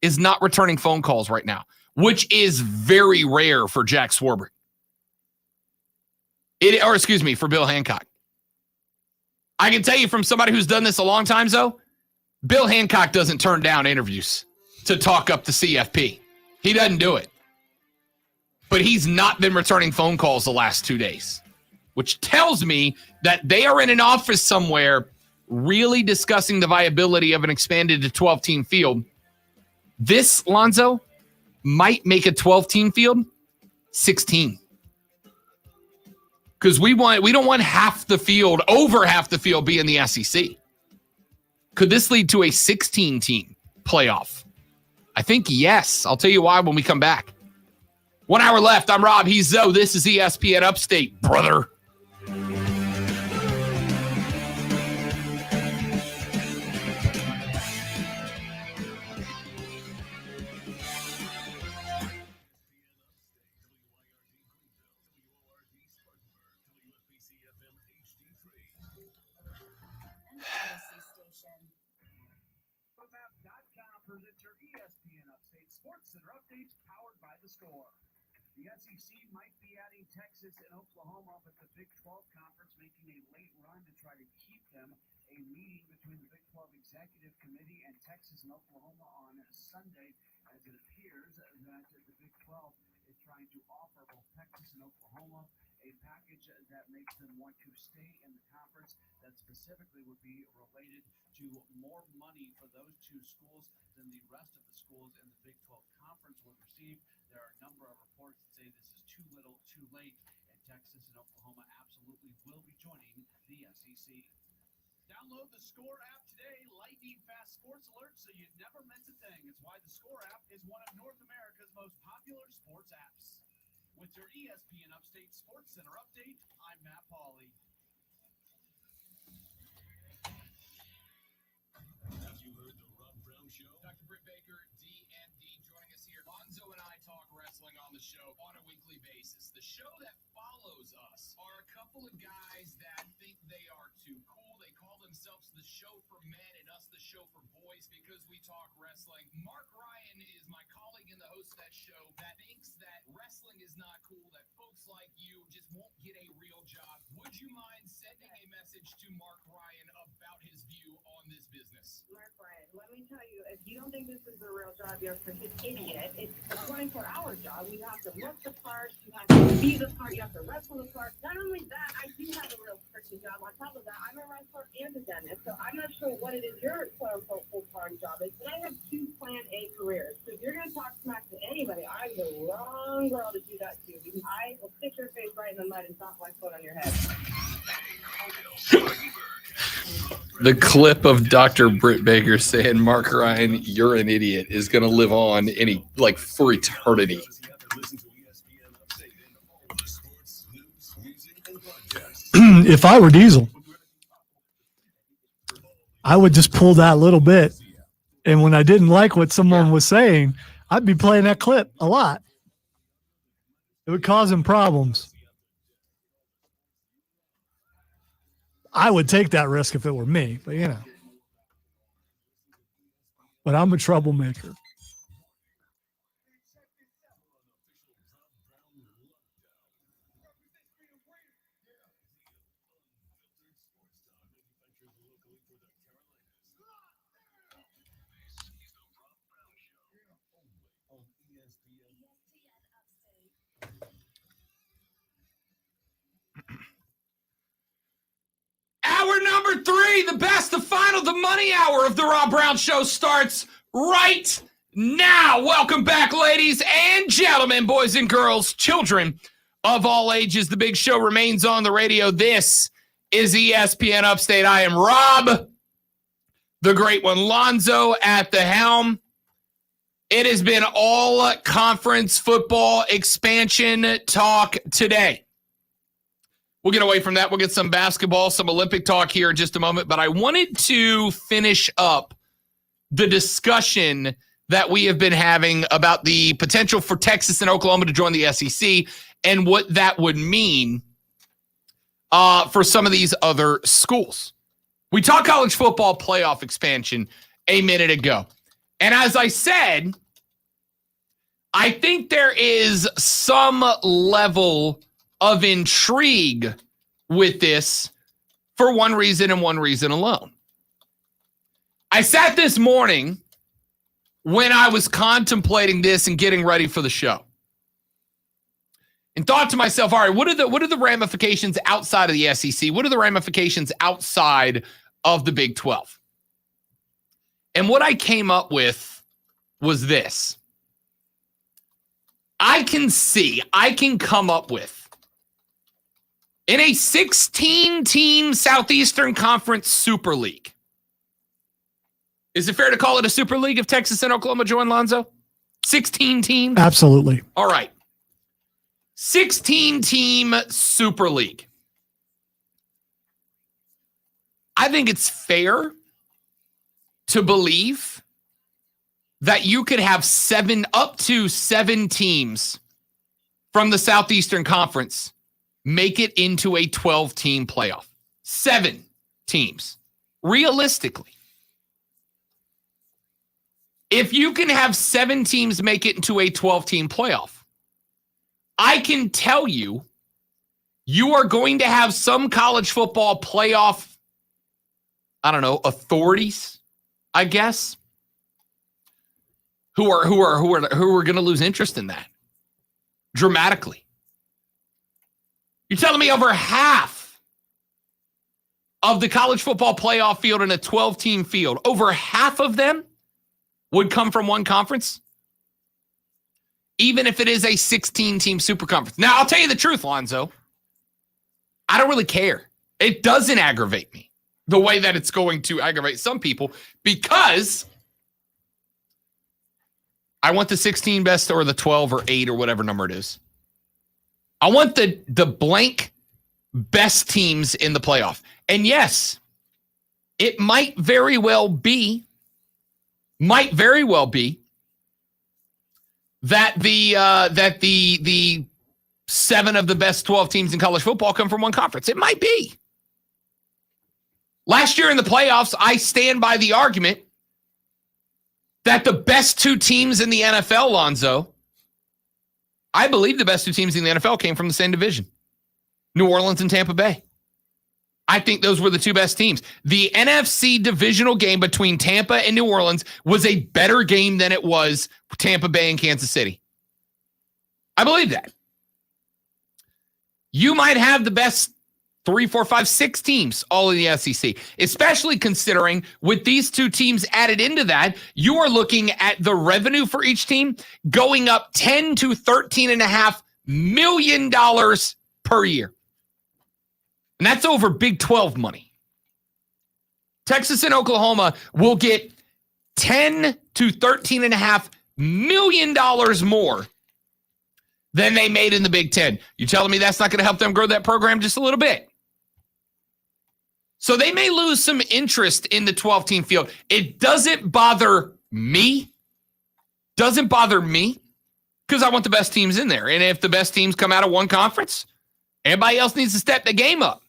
is not returning phone calls right now, which is very rare for Jack Swarbrick. For Bill Hancock. I can tell you from somebody who's done this a long time, though, Bill Hancock doesn't turn down interviews to talk up the CFP. He doesn't do it. But he's not been returning phone calls the last 2 days, which tells me that they are in an office somewhere really discussing the viability of an expanded to 12-team field. This, Lonzo, might make a 12-team field 16. Because we don't want over half the field be in the SEC. Could this lead to a 16-team playoff? I think yes. I'll tell you why when we come back. 1 hour left. I'm Rob. He's Zoe. This is ESPN Upstate, brother. presents your ESPN Upstate Sports Center updates powered by The Score. The SEC might be adding Texas and Oklahoma, but the Big 12 Conference making a late run to try to keep them. A meeting between the Big 12 Executive Committee and Texas and Oklahoma on Sunday, as it appears that the Big 12 is trying to offer both Texas and Oklahoma a package that makes them want to stay in the conference, that specifically would be related to more money for those two schools than the rest of the schools in the Big 12 Conference would receive. There are a number of reports that say this is too little, too late, and Texas and Oklahoma absolutely will be joining the SEC. Download the Score app today. Lightning fast sports alerts so you never miss a thing. It's why the Score app is one of North America's most popular sports apps. With your ESPN Upstate Sports Center update, I'm Matt Pauley. Have you heard the Rob Brown Show? Dr. Britt Baker, DND, joining us here. Lonzo and I talk wrestling on the show on a weekly basis. The show that follows us are a couple of guys that think they are too cool. They call themselves the show for men and us the show for boys because we talk wrestling. Mark Ryan is my colleague and the host of that show that thinks that wrestling is not cool, that folks like you just won't get a real job. Would you mind sending a message to Mark Ryan about his view on this business? Mark Ryan, let me tell you, if you don't think this is a real job, you're a freaking idiot. It's a 24-hour job. You have to look the part, you have to be the part, you have to wrestle the part. Not only that, I do have a real freaking job. On top of that, I'm a wrestler and a dentist, so I'm not sure what it is your quote-unquote full-time job is, but I have 2 Plan A careers. So if you're going to talk smack to anybody, I'm the wrong girl to do that to, because I will stick your face right in the mud and stomp my foot on your head. The clip of Dr. Britt Baker saying, Mark Ryan, you're an idiot, is going to live on for eternity. If I were Diesel, I would just pull that little bit. And when I didn't like what someone was saying, I'd be playing that clip a lot. It would cause him problems. I would take that risk if it were me, but you know. But I'm a troublemaker. Hour number 3, the best, the final, the money hour of the Rob Brown Show starts right now. Welcome back, ladies and gentlemen, boys and girls, children of all ages. The big show remains on the radio. This is ESPN Upstate. I am Rob, the great one, Lonzo at the helm. It has been all conference football expansion talk today. We'll get away from that. We'll get some basketball, some Olympic talk here in just a moment. But I wanted to finish up the discussion that we have been having about the potential for Texas and Oklahoma to join the SEC and what that would mean for some of these other schools. We talk college football playoff expansion a minute ago. And as I said, I think there is some level of intrigue with this for one reason and one reason alone. I sat this morning when I was contemplating this and getting ready for the show and thought to myself, all right, what are the ramifications outside of the SEC? What are the ramifications outside of the Big 12? And what I came up with was this. I can come up with, in a 16-team Southeastern Conference Super League. Is it fair to call it a Super League if Texas and Oklahoma join, Lonzo? 16 teams? Absolutely. All right. 16-team Super League. I think it's fair to believe that you could have up to seven teams from the Southeastern Conference make it into a 12-team playoff. 7 teams, realistically. If you can have 7 teams make it into a 12-team playoff, I can tell you, you are going to have some college football playoff, authorities, I guess, who are going to lose interest in that dramatically. You're telling me over half of the college football playoff field in a 12-team field, over half of them would come from one conference, even if it is a 16-team super conference. Now, I'll tell you the truth, Lonzo. I don't really care. It doesn't aggravate me the way that it's going to aggravate some people, because I want the 16 best or the 12 or 8 or whatever number it is. I want the blank best teams in the playoff. And yes, it might very well be that the 7 of the best 12 teams in college football come from one conference. It might be. Last year in the playoffs, I stand by the argument that the best 2 teams in the NFL, Lonzo, I believe the best 2 teams in the NFL came from the same division, New Orleans and Tampa Bay. I think those were the 2 best teams. The NFC divisional game between Tampa and New Orleans was a better game than it was Tampa Bay and Kansas City. I believe that. You might have the best 3, 4, 5, 6 teams all in the SEC, especially considering with these 2 teams added into that, you are looking at the revenue for each team going up $10 to $13.5 million per year. And that's over Big 12 money. Texas and Oklahoma will get $10 to $13.5 million more than they made in the Big 10. You telling me that's not going to help them grow that program just a little bit? So they may lose some interest in the 12-team field. It doesn't bother me. Because I want the best teams in there. And if the best teams come out of one conference, everybody else needs to step the game up.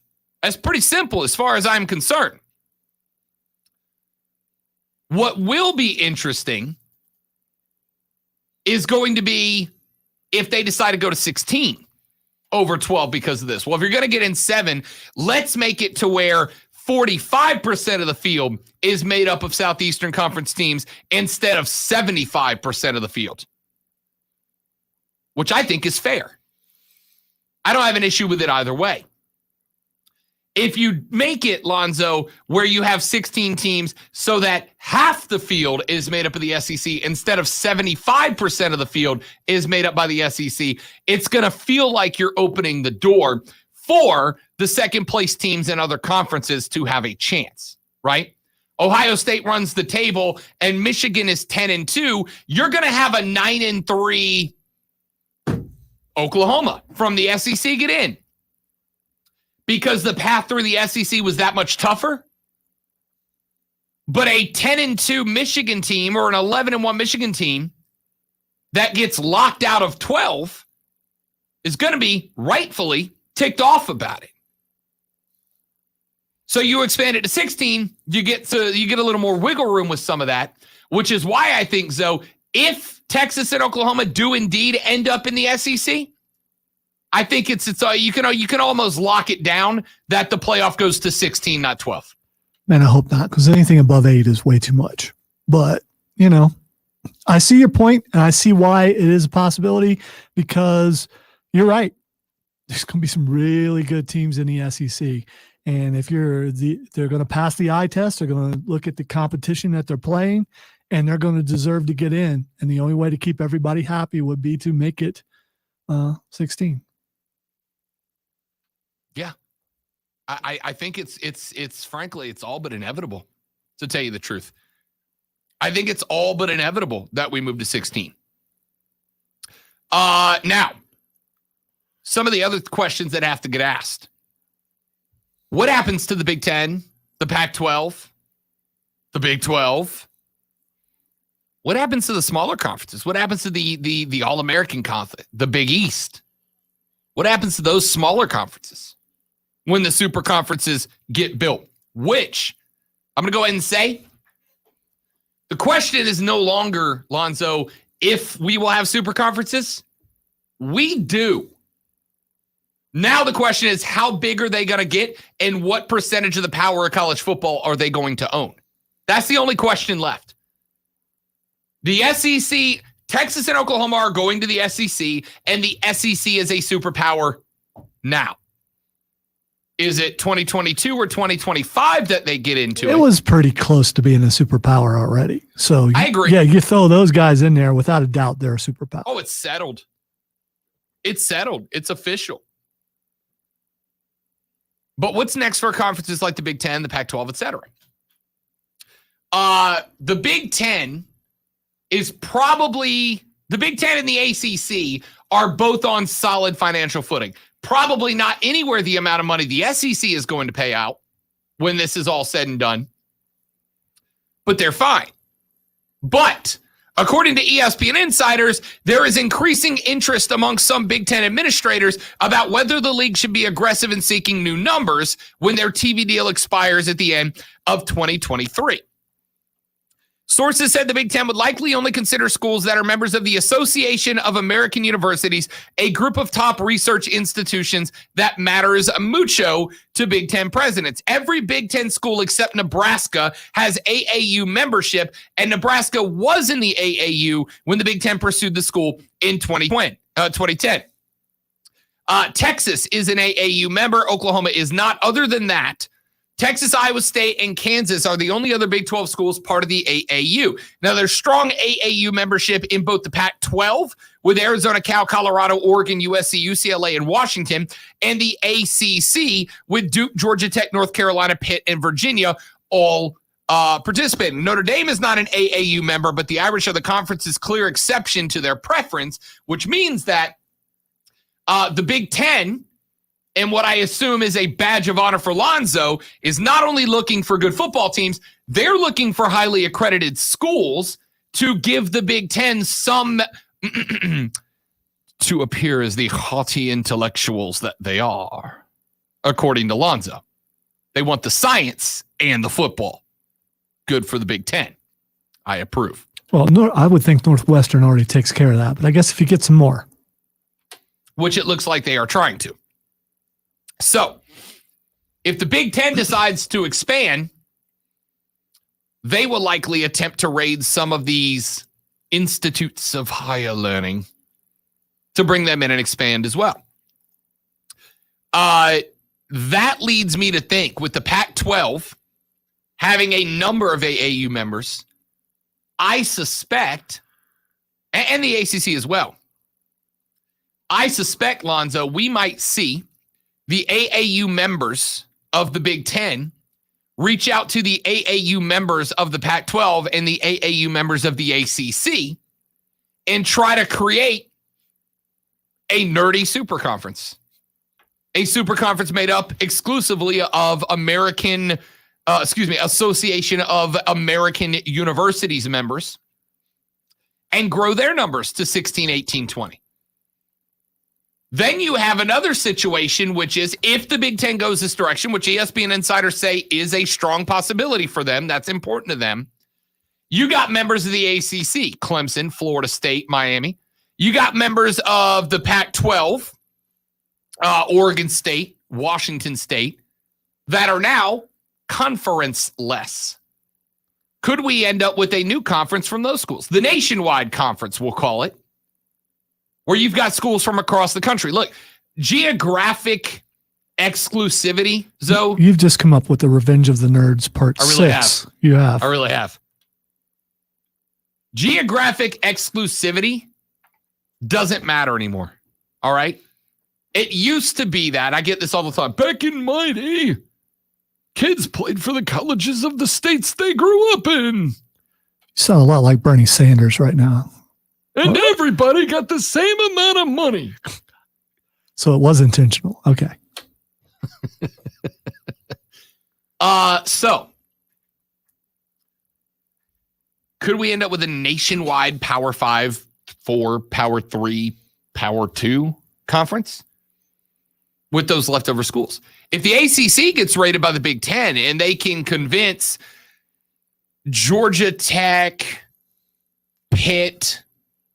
That's pretty simple as far as I'm concerned. What will be interesting is going to be if they decide to go to 16 over 12 because of this. Well, if you're going to get in 7, let's make it to where 45% of the field is made up of Southeastern Conference teams instead of 75% of the field, which I think is fair. I don't have an issue with it either way. If you make it, Lonzo, where you have 16 teams so that half the field is made up of the SEC instead of 75% of the field is made up by the SEC, it's going to feel like you're opening the door for the second place teams in other conferences to have a chance, right? Ohio State runs the table and Michigan is 10-2. You're going to have a 9-3 Oklahoma from the SEC get in. Because the path through the SEC was that much tougher. But a 10-2 Michigan team or an 11-1 Michigan team that gets locked out of 12 is going to be rightfully ticked off about it. So you expand it to 16, you get a little more wiggle room with some of that, which is why I think, Zoe, if Texas and Oklahoma do indeed end up in the SEC, I think you can almost lock it down that the playoff goes to 16, not 12. Man, I hope not, because anything above 8 is way too much. But, I see your point, and I see why it is a possibility, because you're right. There's going to be some really good teams in the SEC. And if they're going to pass the eye test, they're going to look at the competition that they're playing, and they're going to deserve to get in. And the only way to keep everybody happy would be to make it 16. Yeah. I think it's frankly, it's all but inevitable, to tell you the truth. I think it's all but inevitable that we move to 16. Now, some of the other questions that have to get asked. What happens to the Big Ten, the Pac-12, the Big 12? What happens to the smaller conferences? What happens to the All-American Conference, the Big East? What happens to those smaller conferences when the super conferences get built? Which, I'm going to go ahead and say, the question is no longer, Lonzo, if we will have super conferences. We do. Now the question is, how big are they going to get, and what percentage of the power of college football are they going to own? That's the only question left. The SEC, Texas and Oklahoma are going to the SEC, and the SEC is a superpower now. Is it 2022 or 2025 that they get into it? It was pretty close to being a superpower already. So I agree. Yeah, you throw those guys in there, without a doubt, they're a superpower. Oh, it's settled. It's settled. It's official. But what's next for conferences like the Big Ten, the Pac-12, et cetera? The Big Ten is probably, the Big Ten and the ACC are both on solid financial footing. Probably not anywhere the amount of money the SEC is going to pay out when this is all said and done. But they're fine. But according to ESPN insiders, there is increasing interest among some Big Ten administrators about whether the league should be aggressive in seeking new numbers when their TV deal expires at the end of 2023. Sources said the Big Ten would likely only consider schools that are members of the Association of American Universities, a group of top research institutions that matters mucho to Big Ten presidents. Every Big Ten school except Nebraska has AAU membership, and Nebraska was in the AAU when the Big Ten pursued the school in 2010. Texas is an AAU member. Oklahoma is not. Other than that, Texas, Iowa State, and Kansas are the only other Big 12 schools part of the AAU. Now, there's strong AAU membership in both the Pac-12 with Arizona, Cal, Colorado, Oregon, USC, UCLA, and Washington, and the ACC with Duke, Georgia Tech, North Carolina, Pitt, and Virginia all participating. Notre Dame is not an AAU member, but the Irish are the conference's clear exception to their preference, which means that the Big Ten, and what I assume is a badge of honor for Lonzo, is not only looking for good football teams, they're looking for highly accredited schools to give the Big Ten some to appear as the haughty intellectuals that they are, according to Lonzo. They want the science and the football. Good for the Big Ten. I approve. Well, I would think Northwestern already takes care of that, but I guess if you get some more. Which it looks like they are trying to. So, if the Big Ten decides to expand, they will likely attempt to raid some of these institutes of higher learning to bring them in and expand as well. That leads me to think, with the Pac-12 having a number of AAU members, I suspect, and the ACC as well, I suspect, Lonzo, we might see the AAU members of the Big Ten reach out to the AAU members of the Pac-12 and the AAU members of the ACC and try to create a nerdy super conference. A super conference made up exclusively of Association of American Universities members, and grow their numbers to 16, 18, 20. Then you have another situation, which is if the Big Ten goes this direction, which ESPN insiders say is a strong possibility for them, that's important to them. You got members of the ACC, Clemson, Florida State, Miami. You got members of the Pac-12, Oregon State, Washington State, that are now conference-less. Could we end up with a new conference from those schools? The nationwide conference, we'll call it, where you've got schools from across the country. Look, geographic exclusivity, Zoe. You've just come up with the Revenge of the Nerds part 6. You have. I really have. Geographic exclusivity doesn't matter anymore. All right? It used to be that. I get this all the time. Back in my day, kids played for the colleges of the states they grew up in. You sound a lot like Bernie Sanders right now. And everybody got the same amount of money. So it was intentional. Okay. So could we end up with a nationwide Power 5, 4, Power 3, Power 2 conference with those leftover schools? If the ACC gets rated by the Big Ten and they can convince Georgia Tech, Pitt,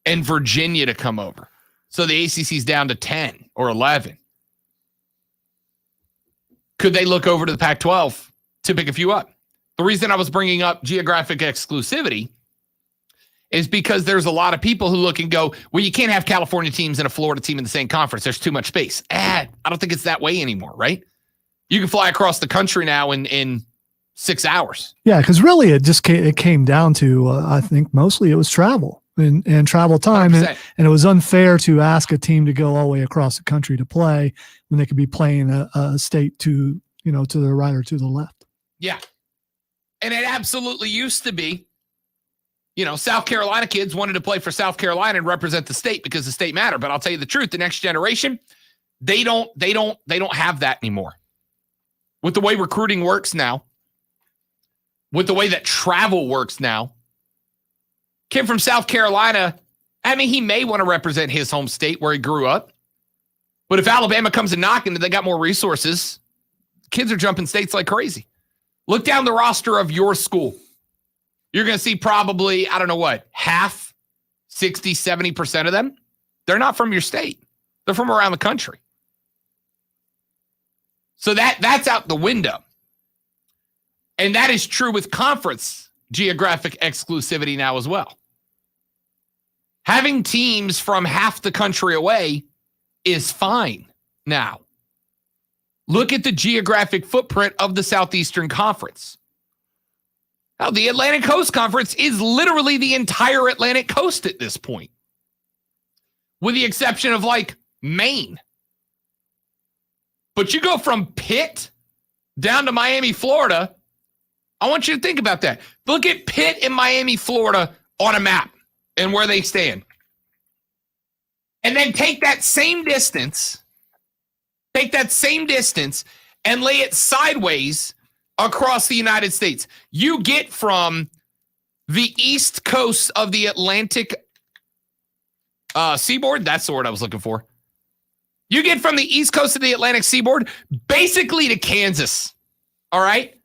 and Virginia to come over, so the ACC's down to 10 or 11, could they look over to the Pac-12 to pick a few up? The reason I was bringing up geographic exclusivity is because there's a lot of people who look and go, well, you can't have California teams and a Florida team in the same conference. There's too much space. I don't think it's that way anymore, right? You can fly across the country now in 6 hours. Yeah, because really it came down to, I think mostly it was travel and travel time. And it was unfair to ask a team to go all the way across the country to play when they could be playing a state to the right or to the left. Yeah. And it absolutely used to be, South Carolina kids wanted to play for South Carolina and represent the state because the state mattered. But I'll tell you the truth, the next generation, they don't have that anymore. With the way recruiting works now, with the way that travel works now, kid from South Carolina, he may want to represent his home state where he grew up. But if Alabama comes and knocking and they got more resources, kids are jumping states like crazy. Look down the roster of your school. You're going to see probably, half, 60, 70% of them, they're not from your state. They're from around the country. So that's out the window. And that is true with conference geographic exclusivity now as well. Having teams from half the country away is fine now. Look at the geographic footprint of the Southeastern Conference. Now, the Atlantic Coast Conference is literally the entire Atlantic Coast at this point, with the exception of Maine. But you go from Pitt down to Miami, Florida. I want you to think about that. Look at Pitt and Miami, Florida on a map and where they stand. And then take that same distance and lay it sideways across the United States. You get from the east coast of the Atlantic seaboard. That's the word I was looking for. You get from the east coast of the Atlantic seaboard basically to Kansas. All right?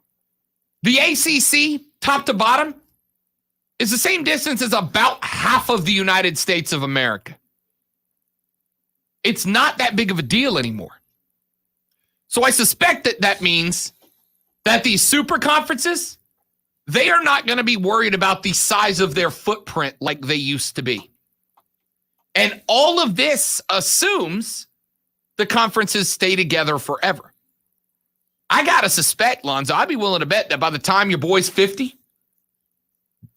The ACC, top to bottom, is the same distance as about half of the United States of America. It's not that big of a deal anymore. So I suspect that means that these super conferences, they are not going to be worried about the size of their footprint like they used to be. And all of this assumes the conferences stay together forever. I got to suspect, Lonzo, I'd be willing to bet that by the time your boy's 50,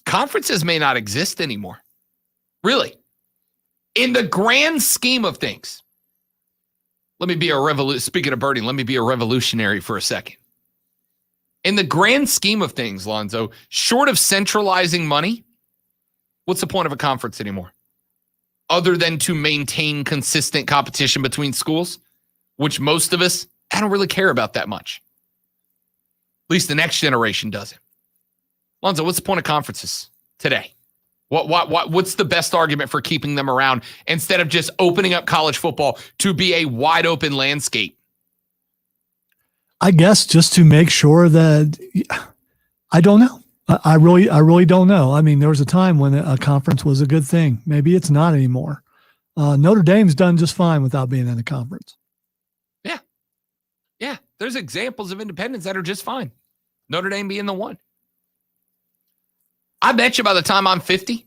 conferences may not exist anymore. Really. In the grand scheme of things, speaking of birding, let me be a revolutionary for a second. In the grand scheme of things, Lonzo, short of centralizing money, what's the point of a conference anymore? Other than to maintain consistent competition between schools, which most of us, I don't really care about that much. At least the next generation doesn't. Lonzo, what's the point of conferences today? What's the best argument for keeping them around instead of just opening up college football to be a wide open landscape? I guess just to make sure that I don't know. I really don't know. I mean, there was a time when a conference was a good thing. Maybe it's not anymore. Notre Dame's done just fine without being in a conference. Yeah. There's examples of independents that are just fine. Notre Dame being the one. I bet you by the time I'm 50,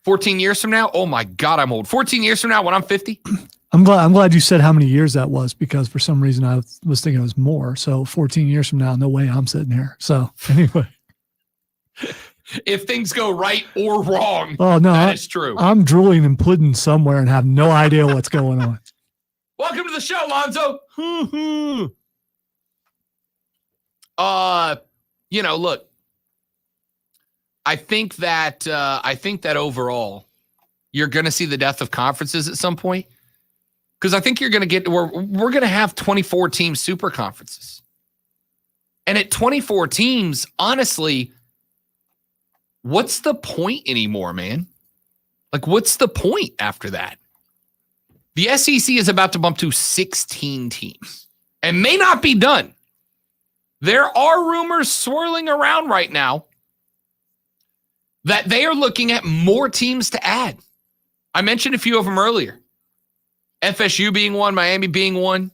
14 years from now, oh my God, I'm old. 14 years from now when I'm 50. I'm glad you said how many years that was, because for some reason I was thinking it was more. So 14 years from now, no way I'm sitting here. So anyway. If things go right or wrong, Oh no, that is true. I'm drooling and pudding somewhere and have no idea what's going on. Welcome to the show, Lonzo. Look, I think that overall, you're going to see the death of conferences at some point, because I think you're going to get we're going to have 24 team super conferences, and at 24 teams, honestly, what's the point anymore, man? Like, what's the point after that? The SEC is about to bump to 16 teams and may not be done. There are rumors swirling around right now that they are looking at more teams to add. I mentioned a few of them earlier. FSU being one, Miami being one.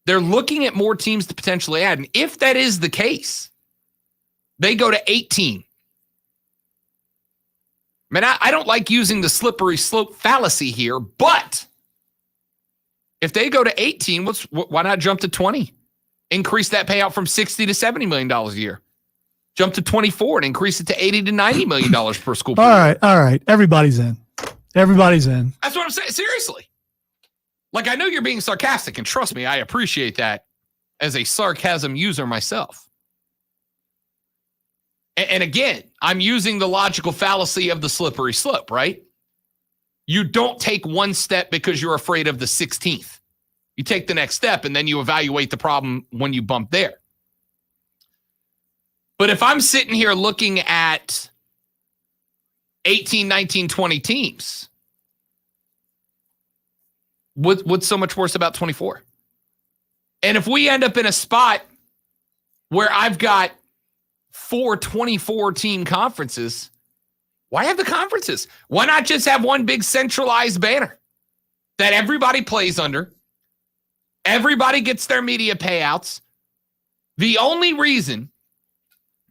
They're looking at more teams to potentially add. And if that is the case, they go to 18. Man, I don't like using the slippery slope fallacy here, but if they go to 18, why not jump to 20? Increase that payout from $60 to $70 million a year. Jump to 24 and increase it to $80 to $90 million per school. All right. Everybody's in. Everybody's in. That's what I'm saying. Seriously. Like, I know you're being sarcastic, and trust me, I appreciate that as a sarcasm user myself. And again, I'm using the logical fallacy of the slippery slope, right? You don't take one step because you're afraid of the 16th. You take the next step, and then you evaluate the problem when you bump there. But if I'm sitting here looking at 18, 19, 20 teams, what's so much worse about 24? And if we end up in a spot where I've got 4 24-team conferences, why have the conferences? Why not just have one big centralized banner that everybody plays under? Everybody gets their media payouts. The only reason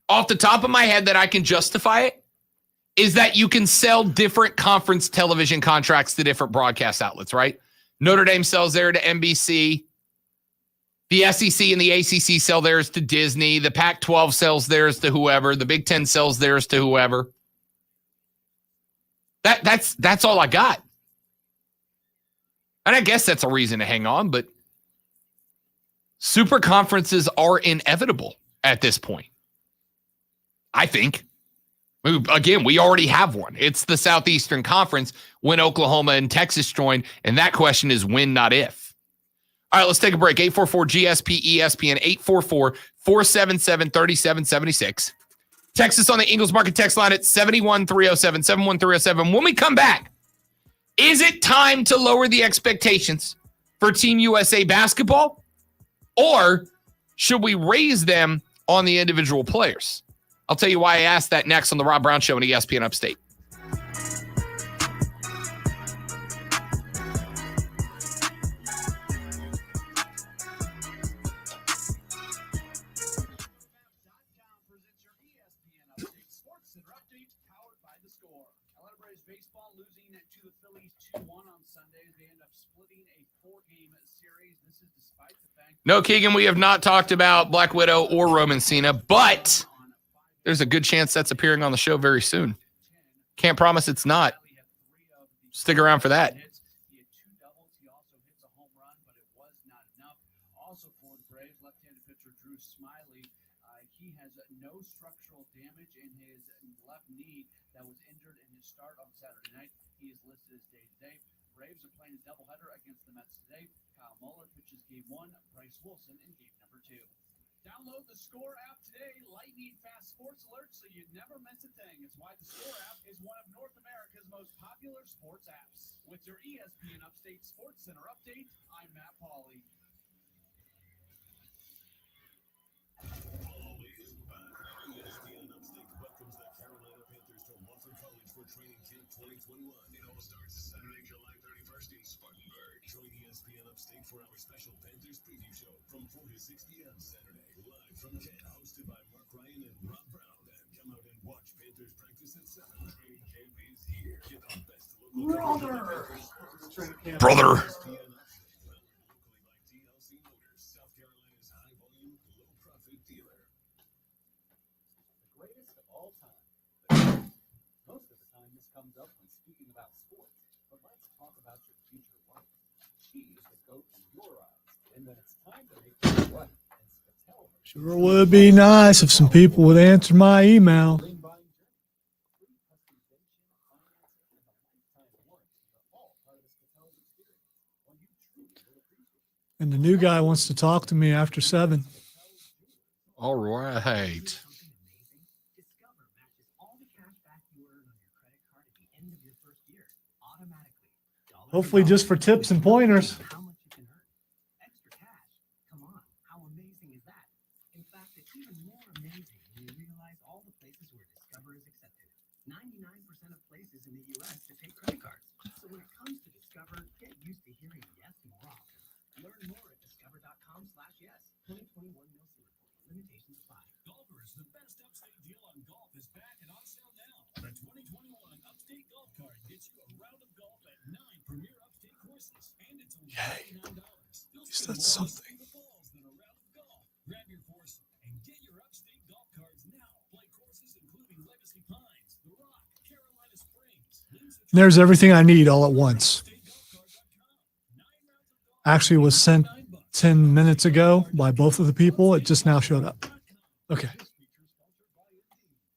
off the top of my head that I can justify it is that you can sell different conference television contracts to different broadcast outlets, right? Notre Dame sells there to NBC. The SEC and the ACC sell theirs to Disney. The Pac-12 sells theirs to whoever. The Big Ten sells theirs to whoever. That's all I got. And I guess that's a reason to hang on, but super conferences are inevitable at this point. I think. Again, we already have one. It's the Southeastern Conference when Oklahoma and Texas join, and that question is when, not if. All right, let's take a break. 844-GSP-ESPN, 844-477-3776. Text us on the Ingles Market text line at 71307, 71307. When we come back, is it time to lower the expectations for Team USA basketball, or should we raise them on the individual players? I'll tell you why I asked that next on the Rob Brown Show on ESPN Upstate. Baseball losing to the Phillies 2-1 on Sunday. They end up splitting a 4-game series. This is despite the fact. No, Keegan, we have not talked about Black Widow or Roman Cena, but there's a good chance that's appearing on the show very soon. Can't promise it's not. Stick around for that. He had 2 doubles. He also hits a home run, but it was not enough. Also for the Braves, left-handed pitcher Drew Smyly. He has no structural damage in his left knee that was injured in his start on Saturday night. He is listed as day-to-day. Braves are playing a doubleheader against the Mets today. Kyle Muller pitches game 1, Bryce Wilson in game number 2. Download the Score app today. Lightning fast sports alerts so you never miss a thing. It's why the Score app is one of North America's most popular sports apps. With your ESPN Upstate Sports Center update, I'm Matt Pauley. ESPN Upstate welcomes the Carolina Panthers to Wofford College for Training Camp 2021. It all starts Saturday, July 31st in Spartanburg. Join ESPN Upstate for our special Panthers preview show from 4 to 6 p.m. Saturday, live from camp, hosted by Mark Ryan and Rob Brown. And come out and watch Panthers practice at 7. Training camp is here. Get the best local Brother. ESPN Upstate, locally by TLC Motors, South Carolina's high-volume, low-profit dealer. The greatest of all time. Most of the time, this comes up when speaking about sports, but let's talk about your future wife. She's the goat in your eyes, and then it's time to make her right. And Spatel Sure would be nice if some people would answer my email. And the new guy wants to talk to me after 7. All right. Discover matches all the cash back you earn on your credit card at the end of your first year automatically. Hopefully just for tips and pointers. How much you can earn. Extra cash. Come on. How amazing is that? In fact, it's even more amazing when you realize all the places where Discover is accepted. 99% of places in the U.S. that take credit cards. So when it comes to Discover, get used to hearing yes more often. Learn more at discover.com/yes. 2021 Nielsen Report. Limitations apply. Golfers, the best Upstate deal on golf is back and on sale now. The 2021 Upstate Golf Card gets you a round of golf at 9 premier Upstate courses, and it's only $99. You'll spend That's more something. in the falls than a round of golf. Grab your foursome and get your Upstate Golf Cards now. Play courses including Legacy Pines, The Rock, Carolina Springs. There's everything I need all at once. Actually was sent 10 minutes ago by both of the people. It just now showed up. Okay.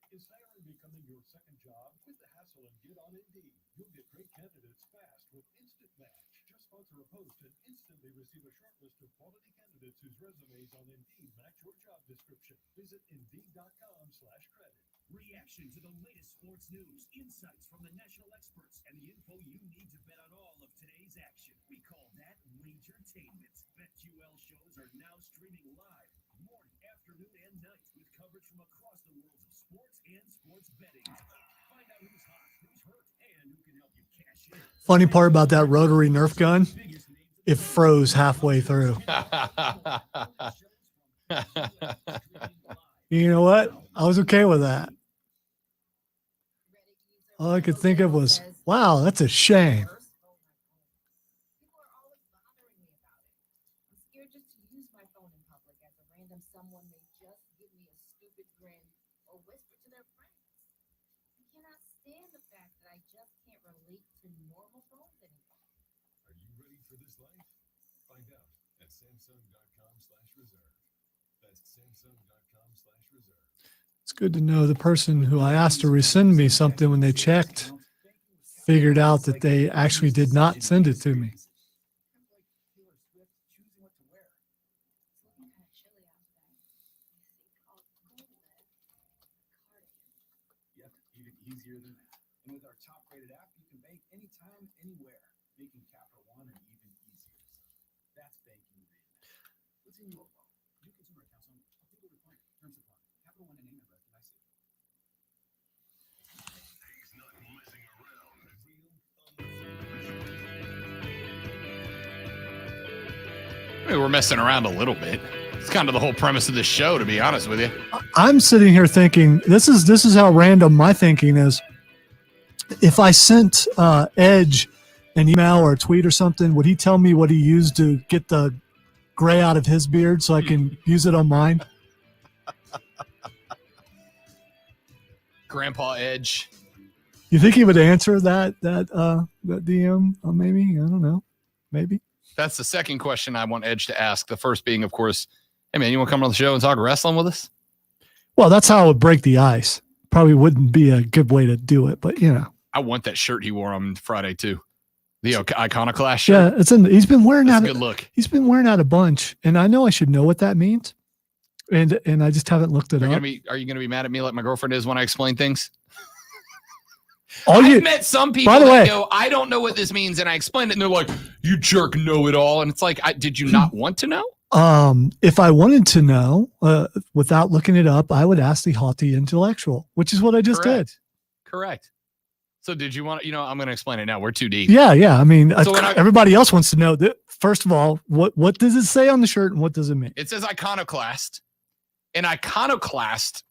Is hiring becoming your second job? Quit the hassle and get on Indeed. You'll get great candidates fast with Instant Match. Just sponsor a post and instantly receive a short list of quality candidates whose resumes on Indeed match your job description. Visit Indeed.com/credit. Reaction to the latest sports news, insights from the national experts, and the info you need to bet on all of today's action. We call that Wagertainment. BetQL shows are now streaming live, morning, afternoon, and night, with coverage from across the worlds of sports and sports betting. Find out who's hot, who's hurt, and who can help you cash in. Funny part about that rotary Nerf gun, it froze halfway through. You know what? I was okay with that. All I could think of was, wow, that's a shame. People are always bothering me about it. I'm scared just to use my phone in public as a random someone may just give me a stupid grin or whisper to their friends. I cannot stand the fact that I just can't relate to normal phones anymore. Are you ready for this life? Find out at Samsung.com/reserve. That's Samsung.com/reserve. It's good to know the person who I asked to resend me something when they checked figured out that they actually did not send it to me. Yep, even easier than that. And with our top-rated app, you can bank anytime, anywhere, making Capital One an even easier. That's banking reimagined. What's in your wallet? New consumer accounts on approval required. Terms apply. Capital One and name and recognize it. He's not messing around. I mean, we're messing around a little bit. It's kind of the whole premise of this show, to be honest with you. I'm sitting here thinking, this is how random my thinking is. If I sent Edge an email or a tweet or something, would he tell me what he used to get the gray out of his beard so I can use it on mine? Grandpa Edge. You think he would answer that DM? Maybe, I don't know. Maybe. That's the second question I want Edge to ask. The first being, of course, hey man, you want to come on the show and talk wrestling with us? Well, that's how I would break the ice. Probably wouldn't be a good way to do it, but you know. I want that shirt he wore on Friday too. The Iconoclast shirt. Yeah, he's been wearing That's that. a good look. He's been wearing that a bunch, and I know I should know what that means. and I just haven't looked it up. Are you going to be mad at me like my girlfriend is when I explain things? I've met some people that go, I don't know what this means, and I explain it, and they're like, you jerk know it all. And it's like, did you not want to know? If I wanted to know, without looking it up, I would ask the haughty intellectual, which is what I just did. Correct. So did you want to, I'm going to explain it now. We're too deep. Yeah. I mean, So everybody else wants to know that. First of all, what does it say on the shirt and what does it mean? It says iconoclast. An iconoclast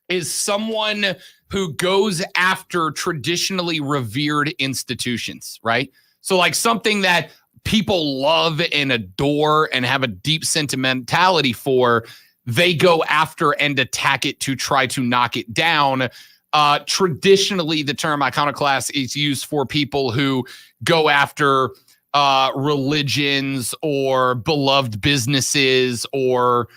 is someone who goes after traditionally revered institutions, right? So like something that people love and adore and have a deep sentimentality for, they go after and attack it to try to knock it down. Traditionally, the term iconoclast is used for people who go after religions or beloved businesses or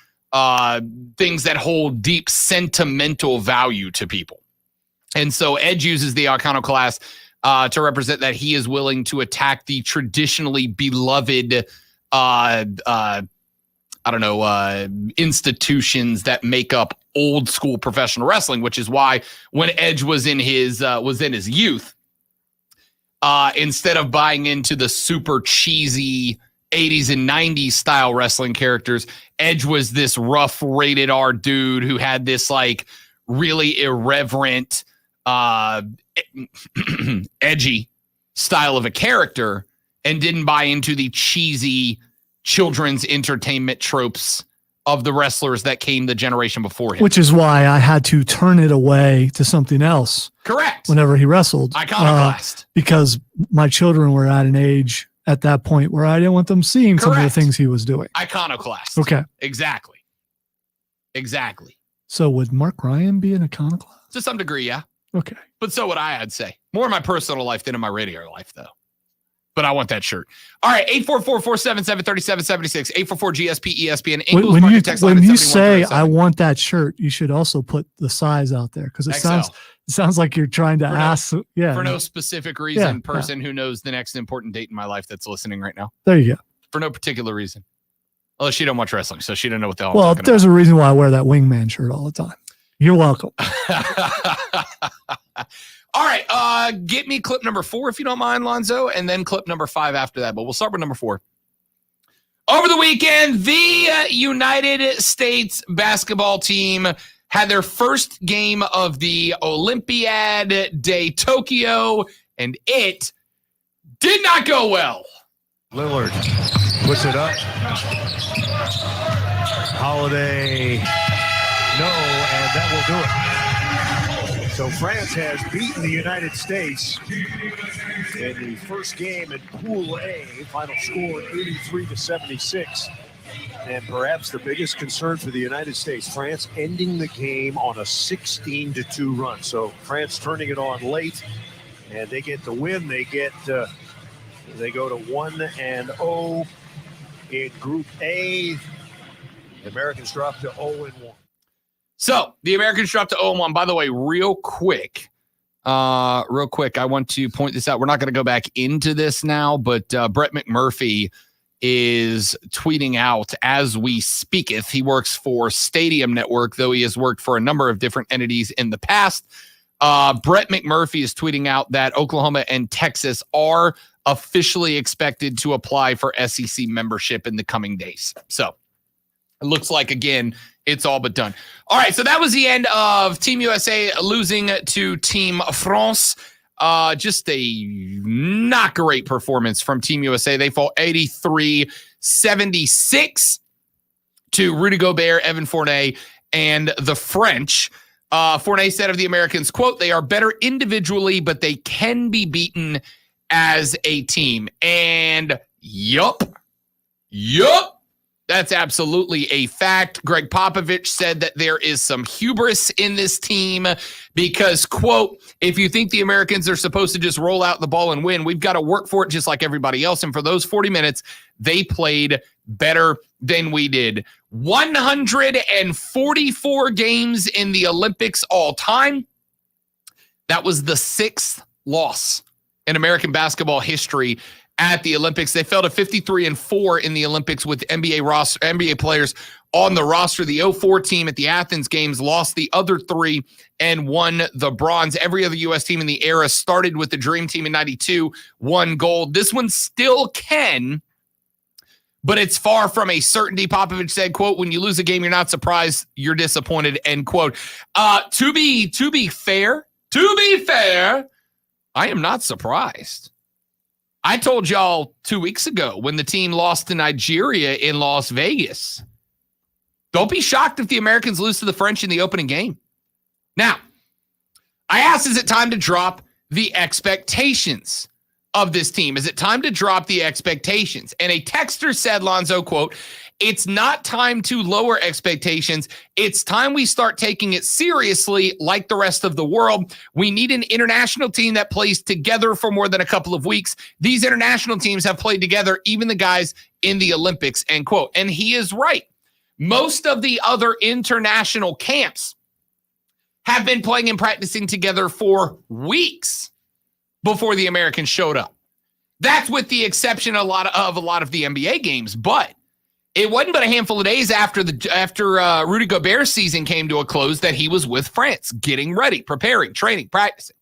things that hold deep sentimental value to people. And so Edge uses the iconoclast to represent that he is willing to attack the traditionally beloved institutions that make up old school professional wrestling, which is why when Edge was in his youth, instead of buying into the super cheesy 80s and 90s style wrestling characters, Edge was this rough rated R dude who had this like really irreverent, edgy style of a character and didn't buy into the cheesy children's entertainment tropes of the wrestlers that came the generation before him. Which is why I had to turn it away to something else. Correct. Whenever he wrestled. Iconoclast. Because my children were at an age at that point where I didn't want them seeing some of the things he was doing. Iconoclast. Okay. Exactly. So would Mark Ryan be an iconoclast? To some degree, yeah. Okay. But so would I'd say. More in my personal life than in my radio life, though. But I want that shirt. All right, 844-477-3776, 844-GSP-ESPN. When you say I want that shirt, you should also put the size out there because it sounds like you're trying to ask. For no specific reason, who knows the next important date in my life that's listening right now. There you go. For no particular reason. Although she don't watch wrestling, so she don't know what the hell Well, I'm talking there's a reason why I wear that wingman shirt all the time. You're welcome. All right, get me clip number 4, if you don't mind, Lonzo, and then clip number 5 after that. But we'll start with number 4. Over the weekend, the United States basketball team had their first game of the Olympiad de Tokyo, and it did not go well. Lillard puts it up. Holiday, no, and that will do it. So France has beaten the United States in the first game in Pool A. Final score 83-76. And perhaps the biggest concern for the United States, France ending the game on a 16-2 run. So France turning it on late, and they get the win. They go to 1-0 in Group A. The Americans drop to 0-1. So the Americans dropped to 0-1. By the way, real quick, I want to point this out. We're not going to go back into this now, but Brett McMurphy is tweeting out as we speaketh. He works for Stadium Network, though he has worked for a number of different entities in the past. Brett McMurphy is tweeting out that Oklahoma and Texas are officially expected to apply for SEC membership in the coming days. So it looks like, again, it's all but done. All right, so that was the end of Team USA losing to Team France. Just a not great performance from Team USA. They fall 83-76 to Rudy Gobert, Evan Fournier, and the French. Fournier said of the Americans, quote, "They are better individually, but they can be beaten as a team." And yup. That's absolutely a fact. Greg Popovich said that there is some hubris in this team because, quote, "If you think the Americans are supposed to just roll out the ball and win, we've got to work for it just like everybody else." And for those 40 minutes, they played better than we did. 144 games in the Olympics all time. That was the 6th loss in American basketball history at the Olympics. They fell to 53-4 in the Olympics with NBA players on the roster. The 04 team at the Athens Games lost the other 3 and won the bronze. Every other U.S. team in the era started with the Dream Team in 92, won gold. This one still can, but it's far from a certainty. Popovich said, quote, when you lose a game, you're not surprised, you're disappointed, end quote. To be fair, I am not surprised. I told y'all 2 weeks ago when the team lost to Nigeria in Las Vegas. Don't be shocked if the Americans lose to the French in the opening game. Now, I asked, is it time to drop the expectations of this team? Is it time to drop the expectations? And a texter said, Lonzo, quote, it's not time to lower expectations. It's time we start taking it seriously like the rest of the world. We need an international team that plays together for more than a couple of weeks. These international teams have played together, even the guys in the Olympics, end quote. And he is right. Most of the other international camps have been playing and practicing together for weeks before the Americans showed up. That's with the exception of a lot of the NBA games, but it wasn't but a handful of days after Rudy Gobert's season came to a close that he was with France, getting ready, preparing, training, practicing.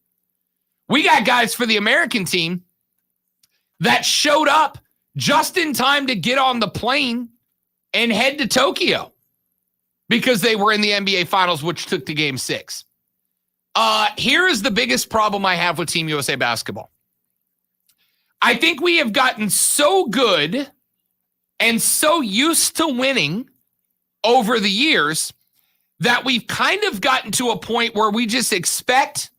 We got guys for the American team that showed up just in time to get on the plane and head to Tokyo because they were in the NBA Finals, which took to Game 6. Here is the biggest problem I have with Team USA basketball. I think we have gotten so good and so used to winning over the years that we've kind of gotten to a point where we just expect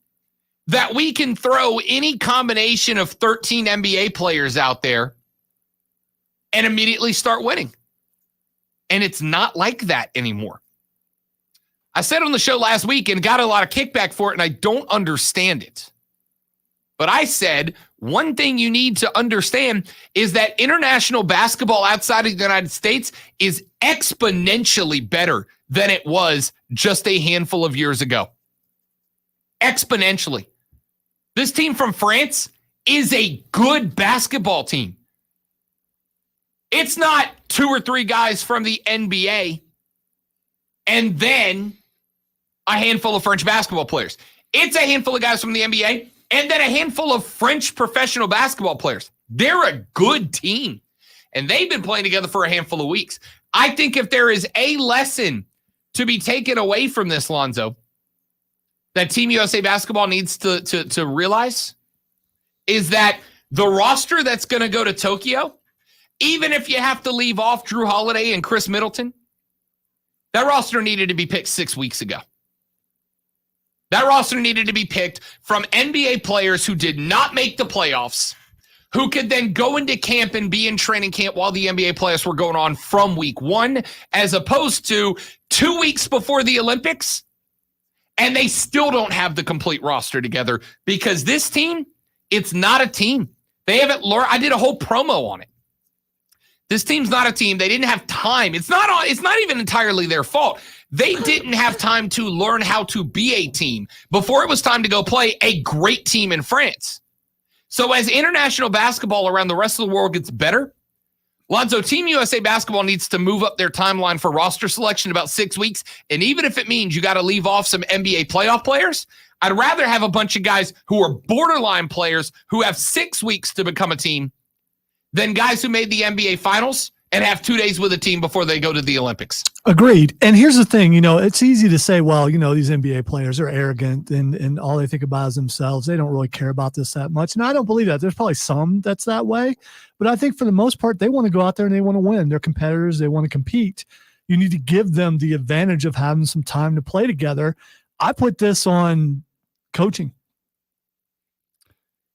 that we can throw any combination of 13 NBA players out there and immediately start winning. And it's not like that anymore. I said on the show last week and got a lot of kickback for it, and I don't understand it. But I said one thing you need to understand is that international basketball outside of the United States is exponentially better than it was just a handful of years ago. Exponentially. This team from France is a good basketball team. It's not 2 or 3 guys from the NBA and then a handful of French basketball players. It's a handful of guys from the NBA and then a handful of French professional basketball players. They're a good team, and they've been playing together for a handful of weeks. I think if there is a lesson to be taken away from this, Lonzo, that Team USA basketball needs to realize is that the roster that's going to go to Tokyo, even if you have to leave off Drew Holiday and Chris Middleton, that roster needed to be picked 6 weeks ago. That roster needed to be picked from NBA players who did not make the playoffs, who could then go into camp and be in training camp while the NBA playoffs were going on from week 1, as opposed to 2 weeks before the Olympics, and they still don't have the complete roster together because this team, it's not a team. They haven't learned. I did a whole promo on it. This team's not a team. They didn't have time. It's not even entirely their fault. They didn't have time to learn how to be a team before it was time to go play a great team in France. So as international basketball around the rest of the world gets better, Lonzo, Team USA basketball needs to move up their timeline for roster selection about 6 weeks. And even if it means you got to leave off some NBA playoff players, I'd rather have a bunch of guys who are borderline players who have 6 weeks to become a team than guys who made the NBA Finals and have 2 days with a team before they go to the Olympics. Agreed. And here's the thing, it's easy to say, well, these NBA players are arrogant and all they think about is themselves. They don't really care about this that much. And I don't believe that. There's probably some that's that way. But I think for the most part, they want to go out there and they want to win. They're competitors. They want to compete. You need to give them the advantage of having some time to play together. I put this on coaching.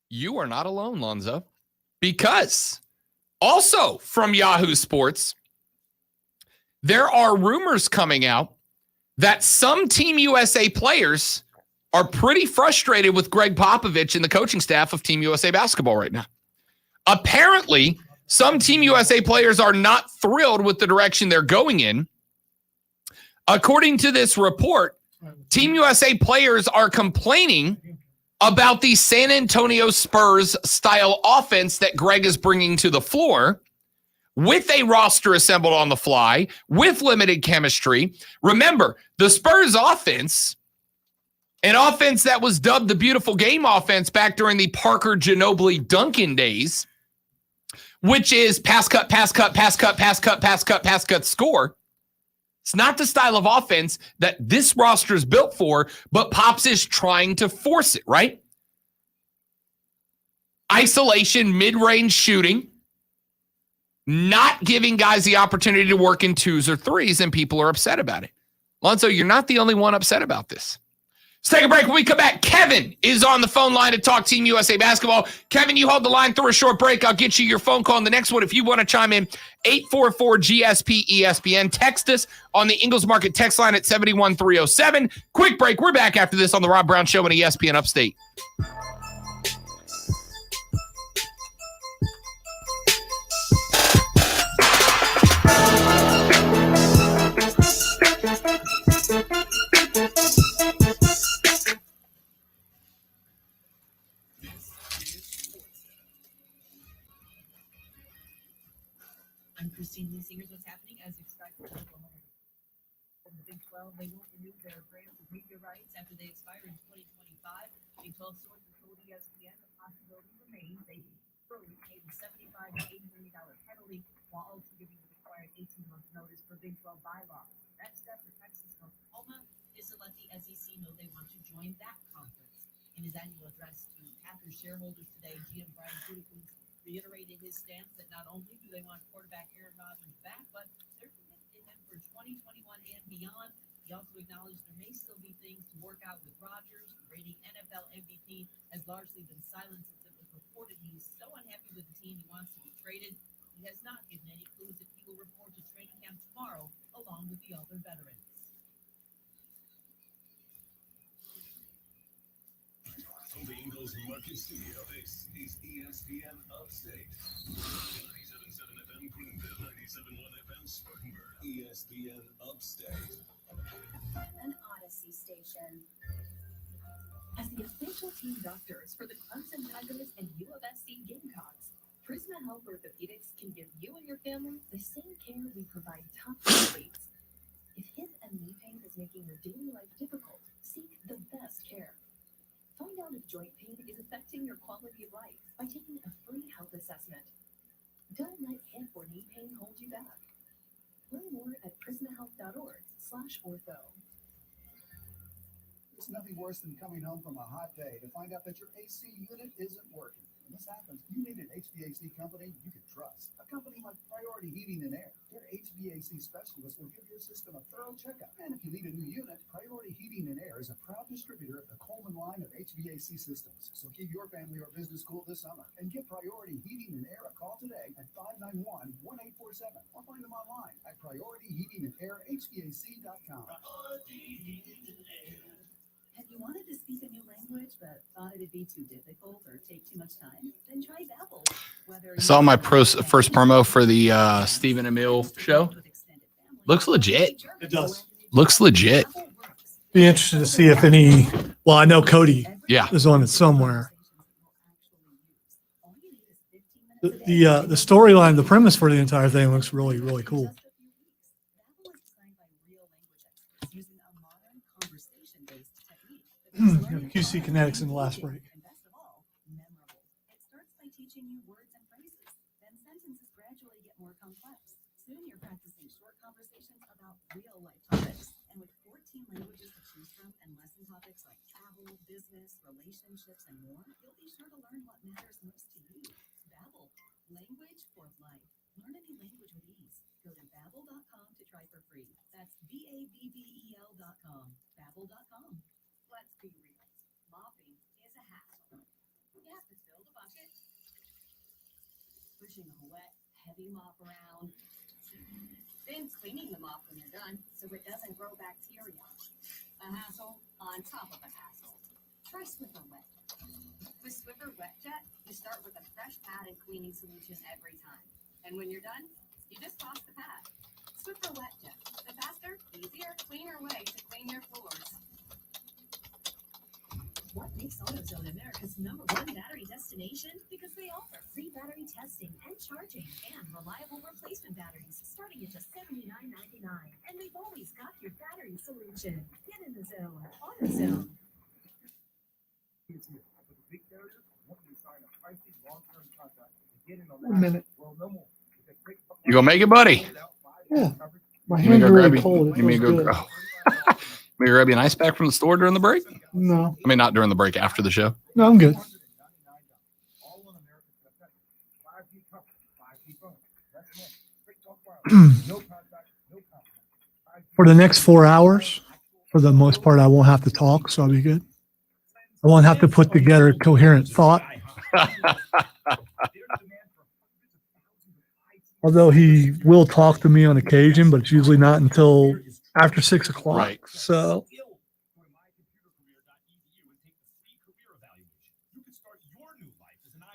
You are not alone, Lonzo, because also from Yahoo Sports, there are rumors coming out that some Team USA players are pretty frustrated with Greg Popovich and the coaching staff of Team USA basketball right now. Apparently, some Team USA players are not thrilled with the direction they're going in. According to this report, Team USA players are complaining about the San Antonio Spurs style offense that Greg is bringing to the floor with a roster assembled on the fly, with limited chemistry. Remember, the Spurs offense, an offense that was dubbed the beautiful game offense back during the Parker Ginobili Duncan days, which is pass cut, pass cut, pass cut, pass cut, pass cut, pass cut, score. It's not the style of offense that this roster is built for, but Pops is trying to force it, right? Isolation, mid-range shooting, not giving guys the opportunity to work in twos or threes, and people are upset about it. Lonzo, you're not the only one upset about this. Let's take a break. When we come back, Kevin is on the phone line to talk Team USA basketball. Kevin, you hold the line through a short break. I'll get you your phone call on the next one. If you want to chime in, 844-GSP-ESPN. Text us on the Ingles Market text line at 71307. Quick break. We're back after this on the Rob Brown Show on ESPN Upstate. I'm Christine Lee Singers. What's happening as expected? From the Big 12, they won't renew their grants of media rights after they expire in 2025. Big 12 sources told ESPN the possibility remains. They early paid a $75 to $80 million penalty while also giving the required 18-month notice for Big 12 bylaw. Next step for Texas and Oklahoma is to let the SEC know they want to join that conference. In his annual address to Packers shareholders today, GM Brian Gutekunst reiterated his stance that not only do they want quarterback Aaron Rodgers back, but they're committed to him for 2021 and beyond. He also acknowledged there may still be things to work out with Rodgers. The reigning NFL MVP has largely been silent since it was reported he's so unhappy with the team he wants to be traded. He has not given any clues if he will report to training camp tomorrow along with the other veterans. From the Ingles Market Studio, this is ESPN Upstate. 97.7 FM Greenville, 97.1 FM Spartanburg. ESPN Upstate. An Odyssey station. As the official team doctors for the Clemson Tigers and U of SC Gamecocks, Prisma Health Orthopedics can give you and your family the same care we provide top athletes. If hip and knee pain is making your daily life difficult, seek the best care. Find out if joint pain is affecting your quality of life by taking a free health assessment. Don't let hip or knee pain hold you back. Learn more at prismahealth.org/ortho. There's nothing worse than coming home from a hot day to find out that your AC unit isn't working. When this happens, you need an HVAC company you can trust. A company like Priority Heating and Air. Their HVAC specialist will give your system a thorough checkup. And if you need a new unit, Priority Heating and Air is a proud distributor of the Coleman line of HVAC systems. So keep your family or business cool this summer and give Priority Heating and Air a call today at 591-1847 or find them online at PriorityHeatingandAirHVAC.com. Have you wanted to speak a new language but thought it'd be too difficult or take too much time? Then try Babbel. I saw my first promo for the Stephen Emile show. Looks legit. It does. Looks legit. Be interested to see if any. Well, I know Cody. Yeah. Is on it somewhere. The storyline, the premise for the entire thing looks really, really cool. QC Kinetics in the last break. It starts by teaching you words and phrases. Then sentences gradually get more complex. Soon you're practicing short conversations about real life topics. And with 14 languages to choose from and lesson topics like travel, business, relationships, and more, you'll be sure to learn what matters most to you. Babbel, language for life. Learn any language with ease. Go to Babbel.com to try for free. That's BABBEL.com. Babbel.com. Let's be real. Mopping is a hassle. You have to fill the bucket, pushing a wet, heavy mop around, then cleaning the mop when you're done so it doesn't grow bacteria. A hassle on top of a hassle. Try Swiffer Wet. With Swiffer Wet Jet, you start with a fresh pad and cleaning solution every time. And when you're done, you just toss the pad. Swiffer Wet Jet, the faster, easier, cleaner way to clean your floors. What makes AutoZone America's #1 battery destination? Because they offer free battery testing and charging and reliable replacement batteries starting at just $79.99. And they've always got your battery solution. Get in the zone. AutoZone. One minute. You gonna make it, buddy? Yeah. My You may hands go are really grab cold. you. It You may feels go. good. Oh. May grab you an ice pack from the store during the break. No, I mean, not during the break. After the show. no, I'm good. For the next 4 hours, for the most part, I won't have to talk, so I'll be good. I won't have to put together a coherent thought. Although he will talk to me on occasion, but it's usually not until after 6 o'clock. Right. So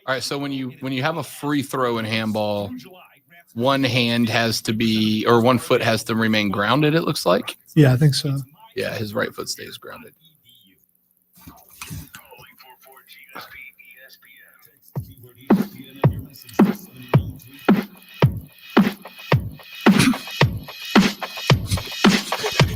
All right. So when you have a free throw in handball, one hand has to be, or one foot has to remain grounded. It looks like. yeah, I think so. Yeah, his right foot stays grounded.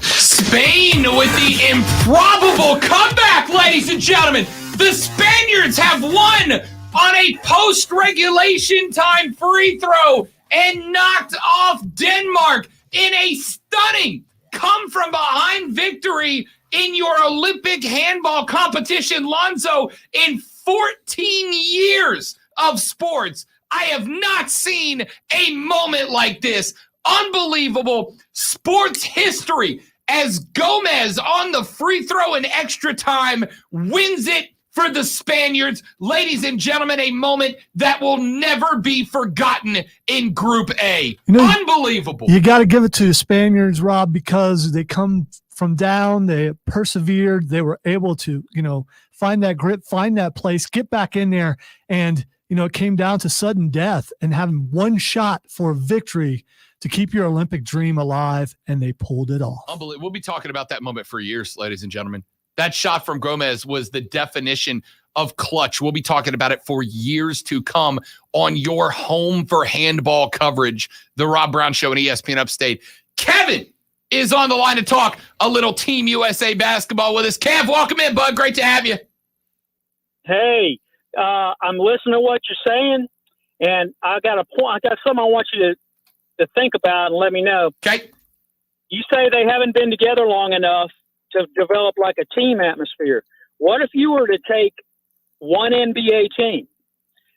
Spain with the improbable comeback, ladies and gentlemen. The Spaniards have won on a post-regulation time free throw and knocked off Denmark in a stunning come-from-behind victory in your Olympic handball competition. Lonzo, in 14 years of sports, I have not seen a moment like this. Unbelievable sports history as Gomez on the free throw in extra time wins it for the Spaniards. Ladies and gentlemen, a moment that will never be forgotten in Group A. Unbelievable. You got to give it to the Spaniards, Rob, because they come from down, they persevered, they were able to, find that grip, find that place, get back in there, and it came down to sudden death and having one shot for victory to keep your Olympic dream alive, and they pulled it off. Unbelievable. We'll be talking about that moment for years, ladies and gentlemen. That shot from Gomez was the definition of clutch. We'll be talking about it for years to come on your home for handball coverage, the Rob Brown Show and ESPN Upstate. Kevin is on the line to talk a little Team USA basketball with us. Kev, welcome in, bud. Great to have you. Hey, I'm listening to what you're saying, and I got a point. I got something I want you to think about and let me know. Okay. You say they haven't been together long enough to develop like a team atmosphere. What if you were to take one NBA team?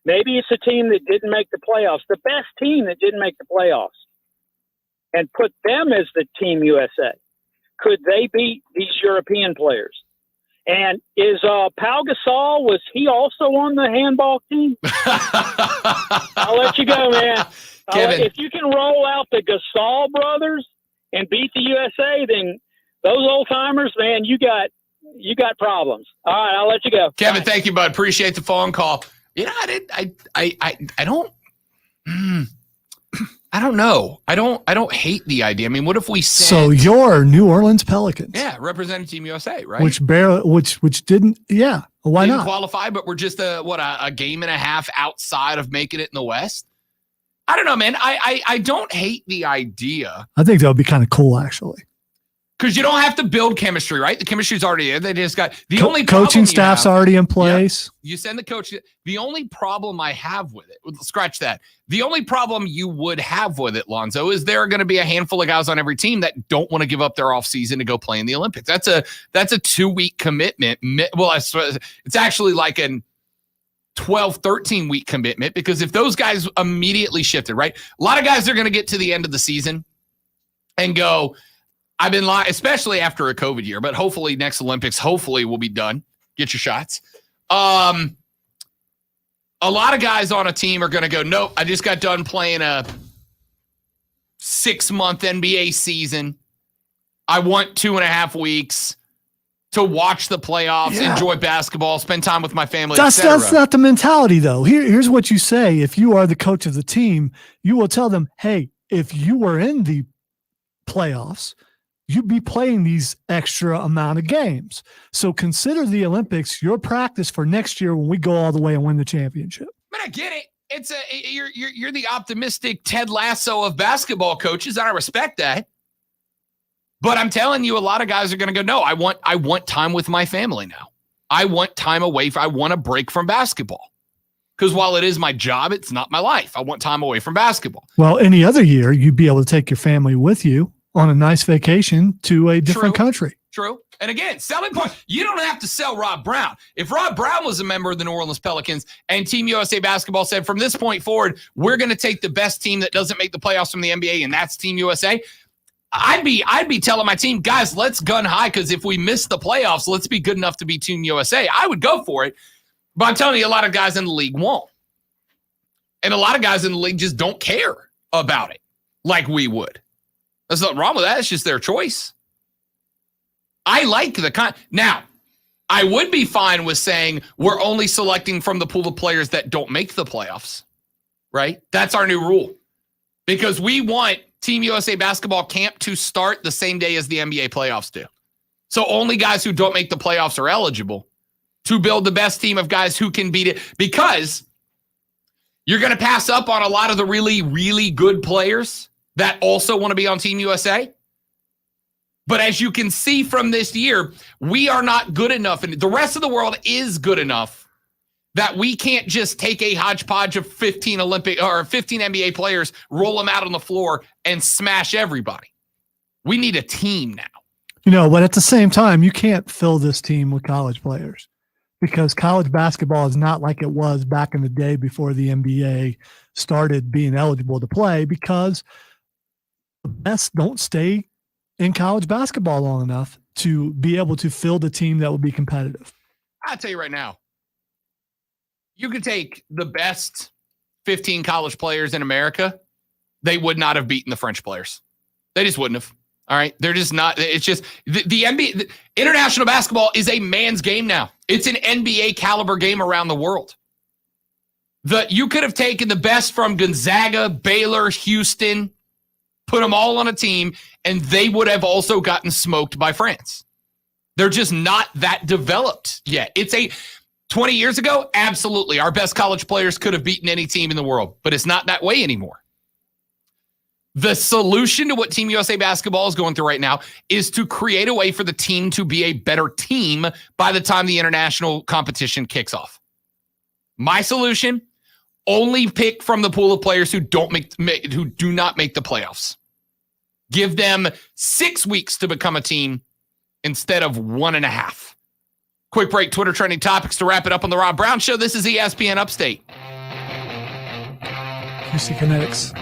Maybe it's a team that didn't make the playoffs, the best team that didn't make the playoffs, and put them as the Team USA. Could they beat these European players? And is Pau Gasol, was he also on the handball team? I'll let you go, man. Kevin. If you can roll out the Gasol brothers and beat the USA, then those old timers, man, you got problems. All right, I'll let you go. Kevin, thank you, bud. Appreciate the phone call. I don't know. I don't hate the idea. I mean, what if we said, So your New Orleans Pelicans, representing Team USA, right? which didn't, why Didn't not? qualify, but we're just a game and a half outside of making it in the West. I don't know, man. I don't hate the idea. I think that would be kind of cool, actually. Because you don't have to build chemistry, right? The chemistry's already there. They just got the only problem Coaching you staff's have- already in place. You send the coach. The only problem I have with it, scratch that. The only problem you would have with it, Lonzo, is there are going to be a handful of guys on every team that don't want to give up their offseason to go play in the Olympics. That's a 2-week commitment. Well, it's actually like an 12, 13-week commitment, because if those guys immediately shifted, right? A lot of guys are going to get to the end of the season and go, I've been lying, especially after a COVID year, but hopefully next Olympics, hopefully we'll be done. Get your shots. A lot of guys on a team are going to go, nope, I just got done playing a 6-month NBA season. I want 2.5 weeks to watch the playoffs, enjoy basketball, spend time with my family, That's etc. not the mentality, though. Here's what you say. If you are the coach of the team, you will tell them, hey, if you were in the playoffs, you'd be playing these extra amount of games. So consider the Olympics your practice for next year when we go all the way and win the championship. But I get it. You're the optimistic Ted Lasso of basketball coaches, and I respect that. But I'm telling you, a lot of guys are going to go, no, I want time with my family now. I want time away. I want a break from basketball. Because while it is my job, it's not my life. I want time away from basketball. Well, any other year, you'd be able to take your family with you on a nice vacation to a different country. True. And again, selling point. You don't have to sell Rob Brown. If Rob Brown was a member of the New Orleans Pelicans and Team USA Basketball said, from this point forward, we're going to take the best team that doesn't make the playoffs from the NBA, and that's Team USA, I'd be telling my team, guys, let's gun high, because if we miss the playoffs, let's be good enough to be Team USA. I would go for it. But I'm telling you, a lot of guys in the league won't. And a lot of guys in the league just don't care about it like we would. There's nothing wrong with that. It's just their choice. I like the now, I would be fine with saying we're only selecting from the pool of players that don't make the playoffs, right? That's our new rule. Because we want Team USA Basketball camp to start the same day as the NBA playoffs do. So only guys who don't make the playoffs are eligible to build the best team of guys who can beat it, because you're going to pass up on a lot of the really, really good players that also want to be on Team USA. But as you can see from this year, we are not good enough, and the rest of the world is good enough that we can't just take a hodgepodge of 15 Olympic or 15 NBA players, roll them out on the floor, and smash everybody. We need a team now. But at the same time, you can't fill this team with college players, because college basketball is not like it was back in the day before the NBA started being eligible to play, because the best don't stay in college basketball long enough to be able to fill the team that will be competitive. I'll tell you right now, you could take the best 15 college players in America. They would not have beaten the French players. They just wouldn't have. All right. They're just not. It's just the NBA. International basketball is a man's game now. It's an NBA caliber game around the world. You could have taken the best from Gonzaga, Baylor, Houston, put them all on a team, and they would have also gotten smoked by France. They're just not that developed yet. 20 years ago, absolutely. Our best college players could have beaten any team in the world, but it's not that way anymore. The solution to what Team USA Basketball is going through right now is to create a way for the team to be a better team by the time the international competition kicks off. My solution, only pick from the pool of players who do not make the playoffs. Give them 6 weeks to become a team instead of 1.5. Quick break, Twitter trending topics to wrap it up on the Rob Brown Show. This is ESPN Upstate. QC Kinetics.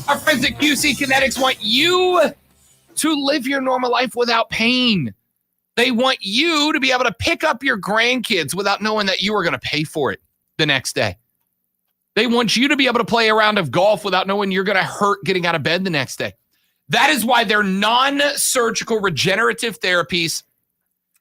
Our friends at QC Kinetics want you to live your normal life without pain. They want you to be able to pick up your grandkids without knowing that you are going to pay for it the next day. They want you to be able to play a round of golf without knowing you're going to hurt getting out of bed the next day. That is why their non-surgical regenerative therapies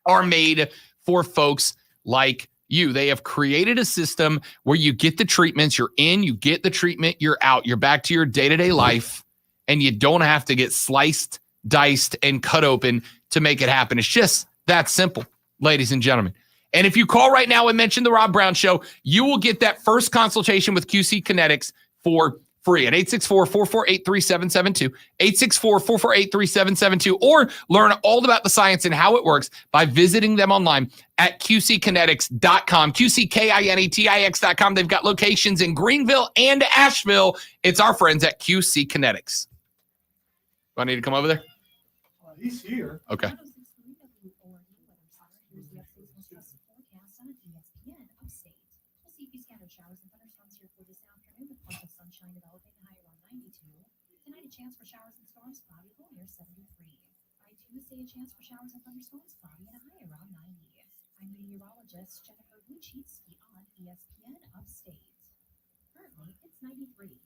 are made for folks like you. They have created a system where you get the treatments, you're in, you get the treatment, you're out, you're back to your day-to-day life, and you don't have to get sliced, diced, and cut open to make it happen. It's just that simple, ladies and gentlemen. And if you call right now and mention the Rob Brown Show, you will get that first consultation with QC Kinetics for free at 864-448-3772, 864-448-3772, or learn all about the science and how it works by visiting them online at qckinetics.com, QCKINETIX.com. They've got locations in Greenville and Asheville. It's our friends at QC Kinetics. Do I need to come over there? He's here. Okay. Tonight, a chance for showers and storms, cloudy, low near 73. By Tuesday, a chance for showers and thunderstorms, cloudy, and a high around 90. I'm meteorologist Jennifer Buchitsky on ESPN Upstate. Currently, it's 93.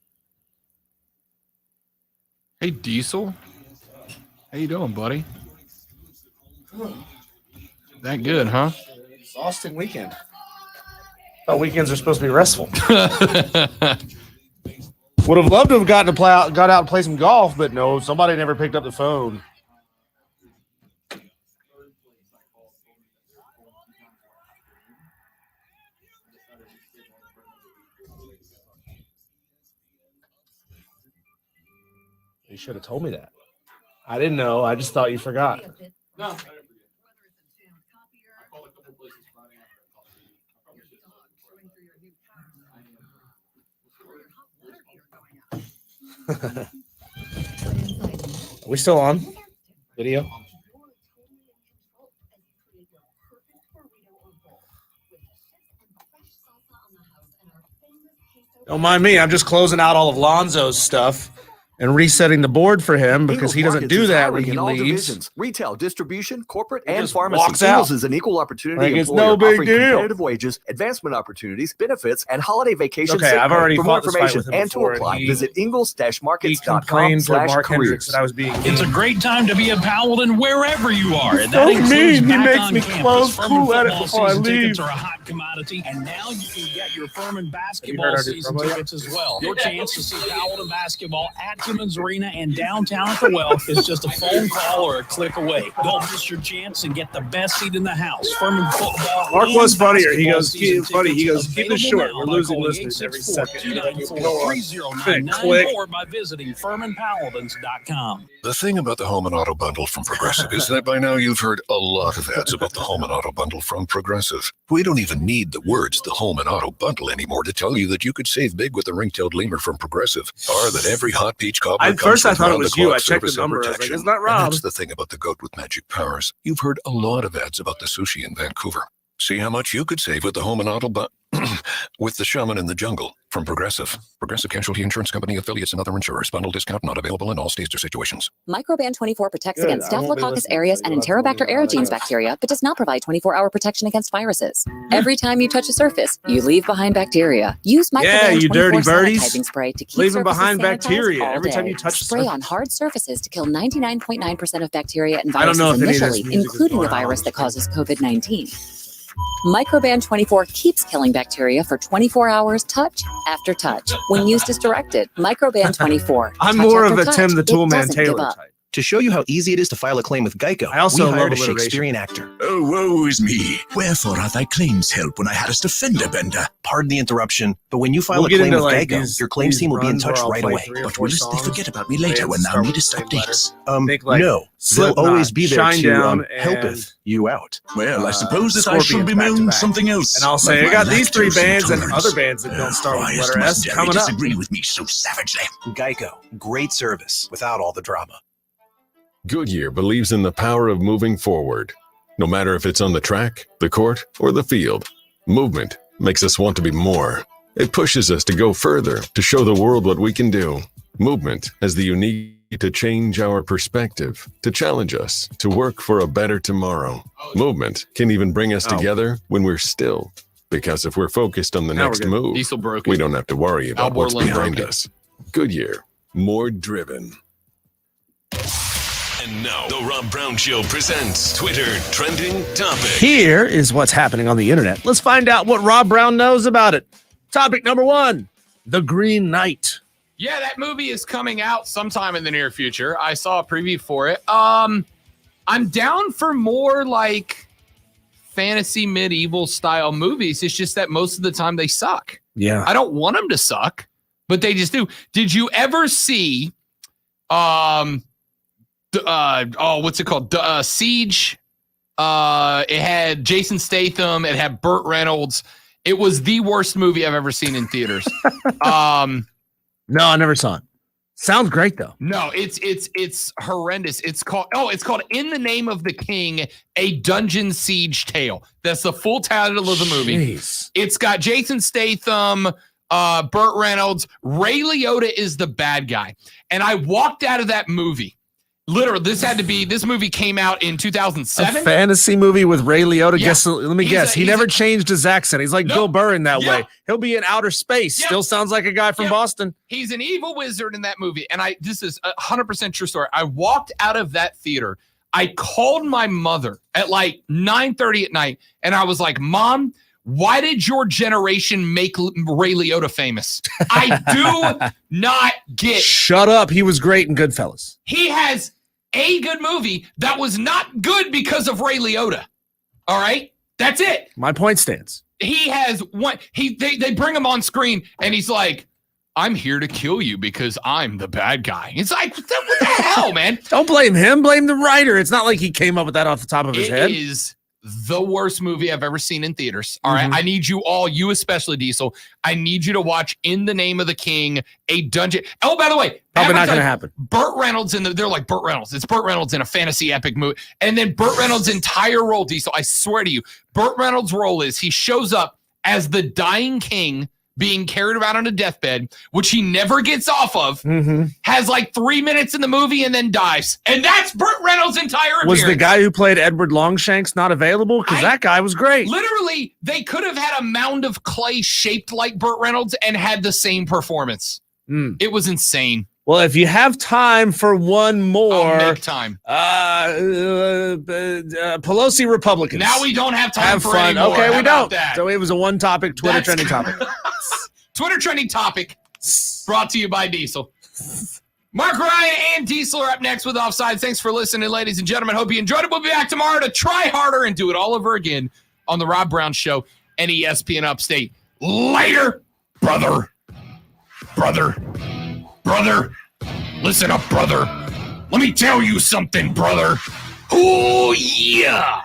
Hey, Diesel. How you doing, buddy? That good, huh? Exhausting weekend. Oh, weekends are supposed to be restful. Would have loved to have got out and play some golf, but no, somebody never picked up the phone. You should have told me that. I didn't know. I just thought you forgot. No. Are we still on video? Don't mind me. I'm just closing out all of Lonzo's stuff and resetting the board for him because he doesn't do that when he leaves. Retail, distribution, corporate, He and just pharmacy. walks out. Ingalls is an equal opportunity Like it's employer no big offering deal. competitive wages, advancement opportunities, benefits, and holiday vacation. Okay, sick I've pay. already For more fought this fight information with him and to before, and apply, he- visit He complained ingalls-markets.com to Mark Hendricks /careers. that I was being It's a great time to be a Paladin wherever you are. And So that includes mean. He back makes on me campus. close Furman cool at it football before I season tickets leave. are a hot commodity, and now you can get your Furman heard basketball our new season promo yet? tickets as well. Your chance to see Paladin basketball at Timmons Arena and downtown at the Well is just a phone call or a click away. Don't miss your chance and get the best seat in the house. Furman football. Mark and was funnier. He basketball goes, season funny. He tickets goes, keep this available short. now We're by losing calling listeners every second. Go on. 864-294-3094 or by visiting FurmanPaladins.com. The thing about the Home and Auto Bundle from Progressive is that by now you've heard a lot of ads about the Home and Auto Bundle from Progressive. We don't even need the words the Home and Auto Bundle anymore to tell you that you could save big with the ring-tailed lemur from Progressive, or that every hot peach cobbler At first I comes with thought it was you. I round-the-clock checked the service and number. I was like, protection. it's not And Rob. that's the thing about the goat with magic powers. You've heard a lot of ads about the sushi in Vancouver. See how much you could save with the Home and Auto with the Shaman in the Jungle from Progressive. Progressive Casualty Insurance Company affiliates and other insurers. Bundle discount not available in all states or situations. Microban 24 protects Good, against I won't be Staphylococcus listening aureus to and you. That's what Enterobacter we're gonna aerogenes do. bacteria, but does not provide 24-hour protection against viruses. Every time you touch a surface, you leave behind bacteria. Use Microban Yeah, you 24 dirty birdies. sanitizing spray to keep Leaving surfaces behind sanitized bacteria all every time day. you touch the Spray on surface. hard surfaces to kill 99.9% of bacteria and I don't viruses know if any of this initially, music is including the going on. virus that causes COVID-19. Microban 24 keeps killing bacteria for 24 hours, touch after touch. When used as directed, Microban 24. I'm touch more after of a touch, Tim the it Toolman doesn't give Taylor up. type. To show you how easy it is to file a claim with Geico, I also we hired love a alliteration. Shakespearean actor. Oh, woe is me. Wherefore are thy claims help when I hadst a fender bender? Pardon the interruption, but when you file We'll a get claim into, with like, Geico, these- your claims these team will be in runs where touch I'll right play away. 3 or But 4 will they songs. forget about me later Bands when thou start with needest the same updates? Think like No, they'll Slipknot, always be there to Shinedown, helpeth you out. Well, I suppose that I shall Scorpions bemoan back to back. something else. And I'll say, like I got my these 3 lactose bands and intolerance. other bands that don't start with the Why letter must S Derry coming up. disagree with me so savagely? Geico, great service without all the drama. Goodyear believes in the power of moving forward. No matter if it's on the track, the court, or the field, movement makes us want to be more. It pushes us to go further, to show the world what we can do. Movement has the unique to change our perspective, to challenge us, to work for a better tomorrow. Movement can even bring us together when we're still. Because if we're focused on the Now we're next good. move, Diesel broke we it. don't have to worry about Al what's Borland behind broke it. us. Goodyear, more driven. And now, the Rob Brown Show presents Twitter Trending Topic. Here is what's happening on the internet. Let's find out what Rob Brown knows about it. Topic number 1, The Green Knight. Yeah, that movie is coming out sometime in the near future. I saw a preview for it. I'm down for more like fantasy medieval style movies. It's just that most of the time they suck. Yeah. I don't want them to suck, but they just do. Did you ever see what's it called? Siege. It had Jason Statham, it had Burt Reynolds. It was the worst movie I've ever seen in theaters. No, I never saw it. Sounds great though. No, it's horrendous. It's called In the Name of the King, a Dungeon Siege Tale. That's the full title of the movie. Jeez. It's got Jason Statham, Burt Reynolds. Ray Liotta is the bad guy. And I walked out of that movie. Literally, this movie came out in 2007. A fantasy movie with Ray Liotta. Yeah. Let me guess. He never changed his accent. He's like Bill Burr in that Yeah. way. He'll be in outer space. Yeah. Still sounds like a guy from Yeah. Boston. He's an evil wizard in that movie. And this is a 100% true story. I walked out of that theater. I called my mother at like 9:30 at night. And I was like, Mom, Why did your generation make Ray Liotta famous? I do not get. Shut up. He was great in Goodfellas. He has a good movie that was not good because of Ray Liotta. All right? That's it. My point stands. He has one. They bring him on screen and he's like, I'm here to kill you because I'm the bad guy. It's like, what the hell, man? Don't blame him. Blame the writer. It's not like he came up with that off the top of his head. It is the worst movie I've ever seen in theaters. All right. I need you all, you especially, Diesel. I need you to watch In the Name of the King, a dungeon. Oh, by the way, probably not going to happen. Burt Reynolds they're like Burt Reynolds. It's Burt Reynolds in a fantasy epic movie. And then Burt Reynolds' entire role, Diesel, I swear to you, Burt Reynolds' role is he shows up as the dying king being carried around on a deathbed, which he never gets off of, has like 3 minutes in the movie and then dies. And that's Burt Reynolds' entire appearance. Was the guy who played Edward Longshanks not available? Because that guy was great. Literally, they could have had a mound of clay shaped like Burt Reynolds and had the same performance. It was insane. Well, if you have time for one more, I'll make time. Pelosi Republicans. Now we don't have time for fun. anymore. Okay, How we about don't. that? So it was a one topic Twitter trending topic. Twitter trending topic brought to you by Diesel. Mark Ryan and Diesel are up next with Offside. Thanks for listening, ladies and gentlemen. Hope you enjoyed it. We'll be back tomorrow to try harder and do it all over again on the Rob Brown Show and ESPN Upstate. Later, brother. Listen up, brother. Let me tell you something, brother. Oh, yeah.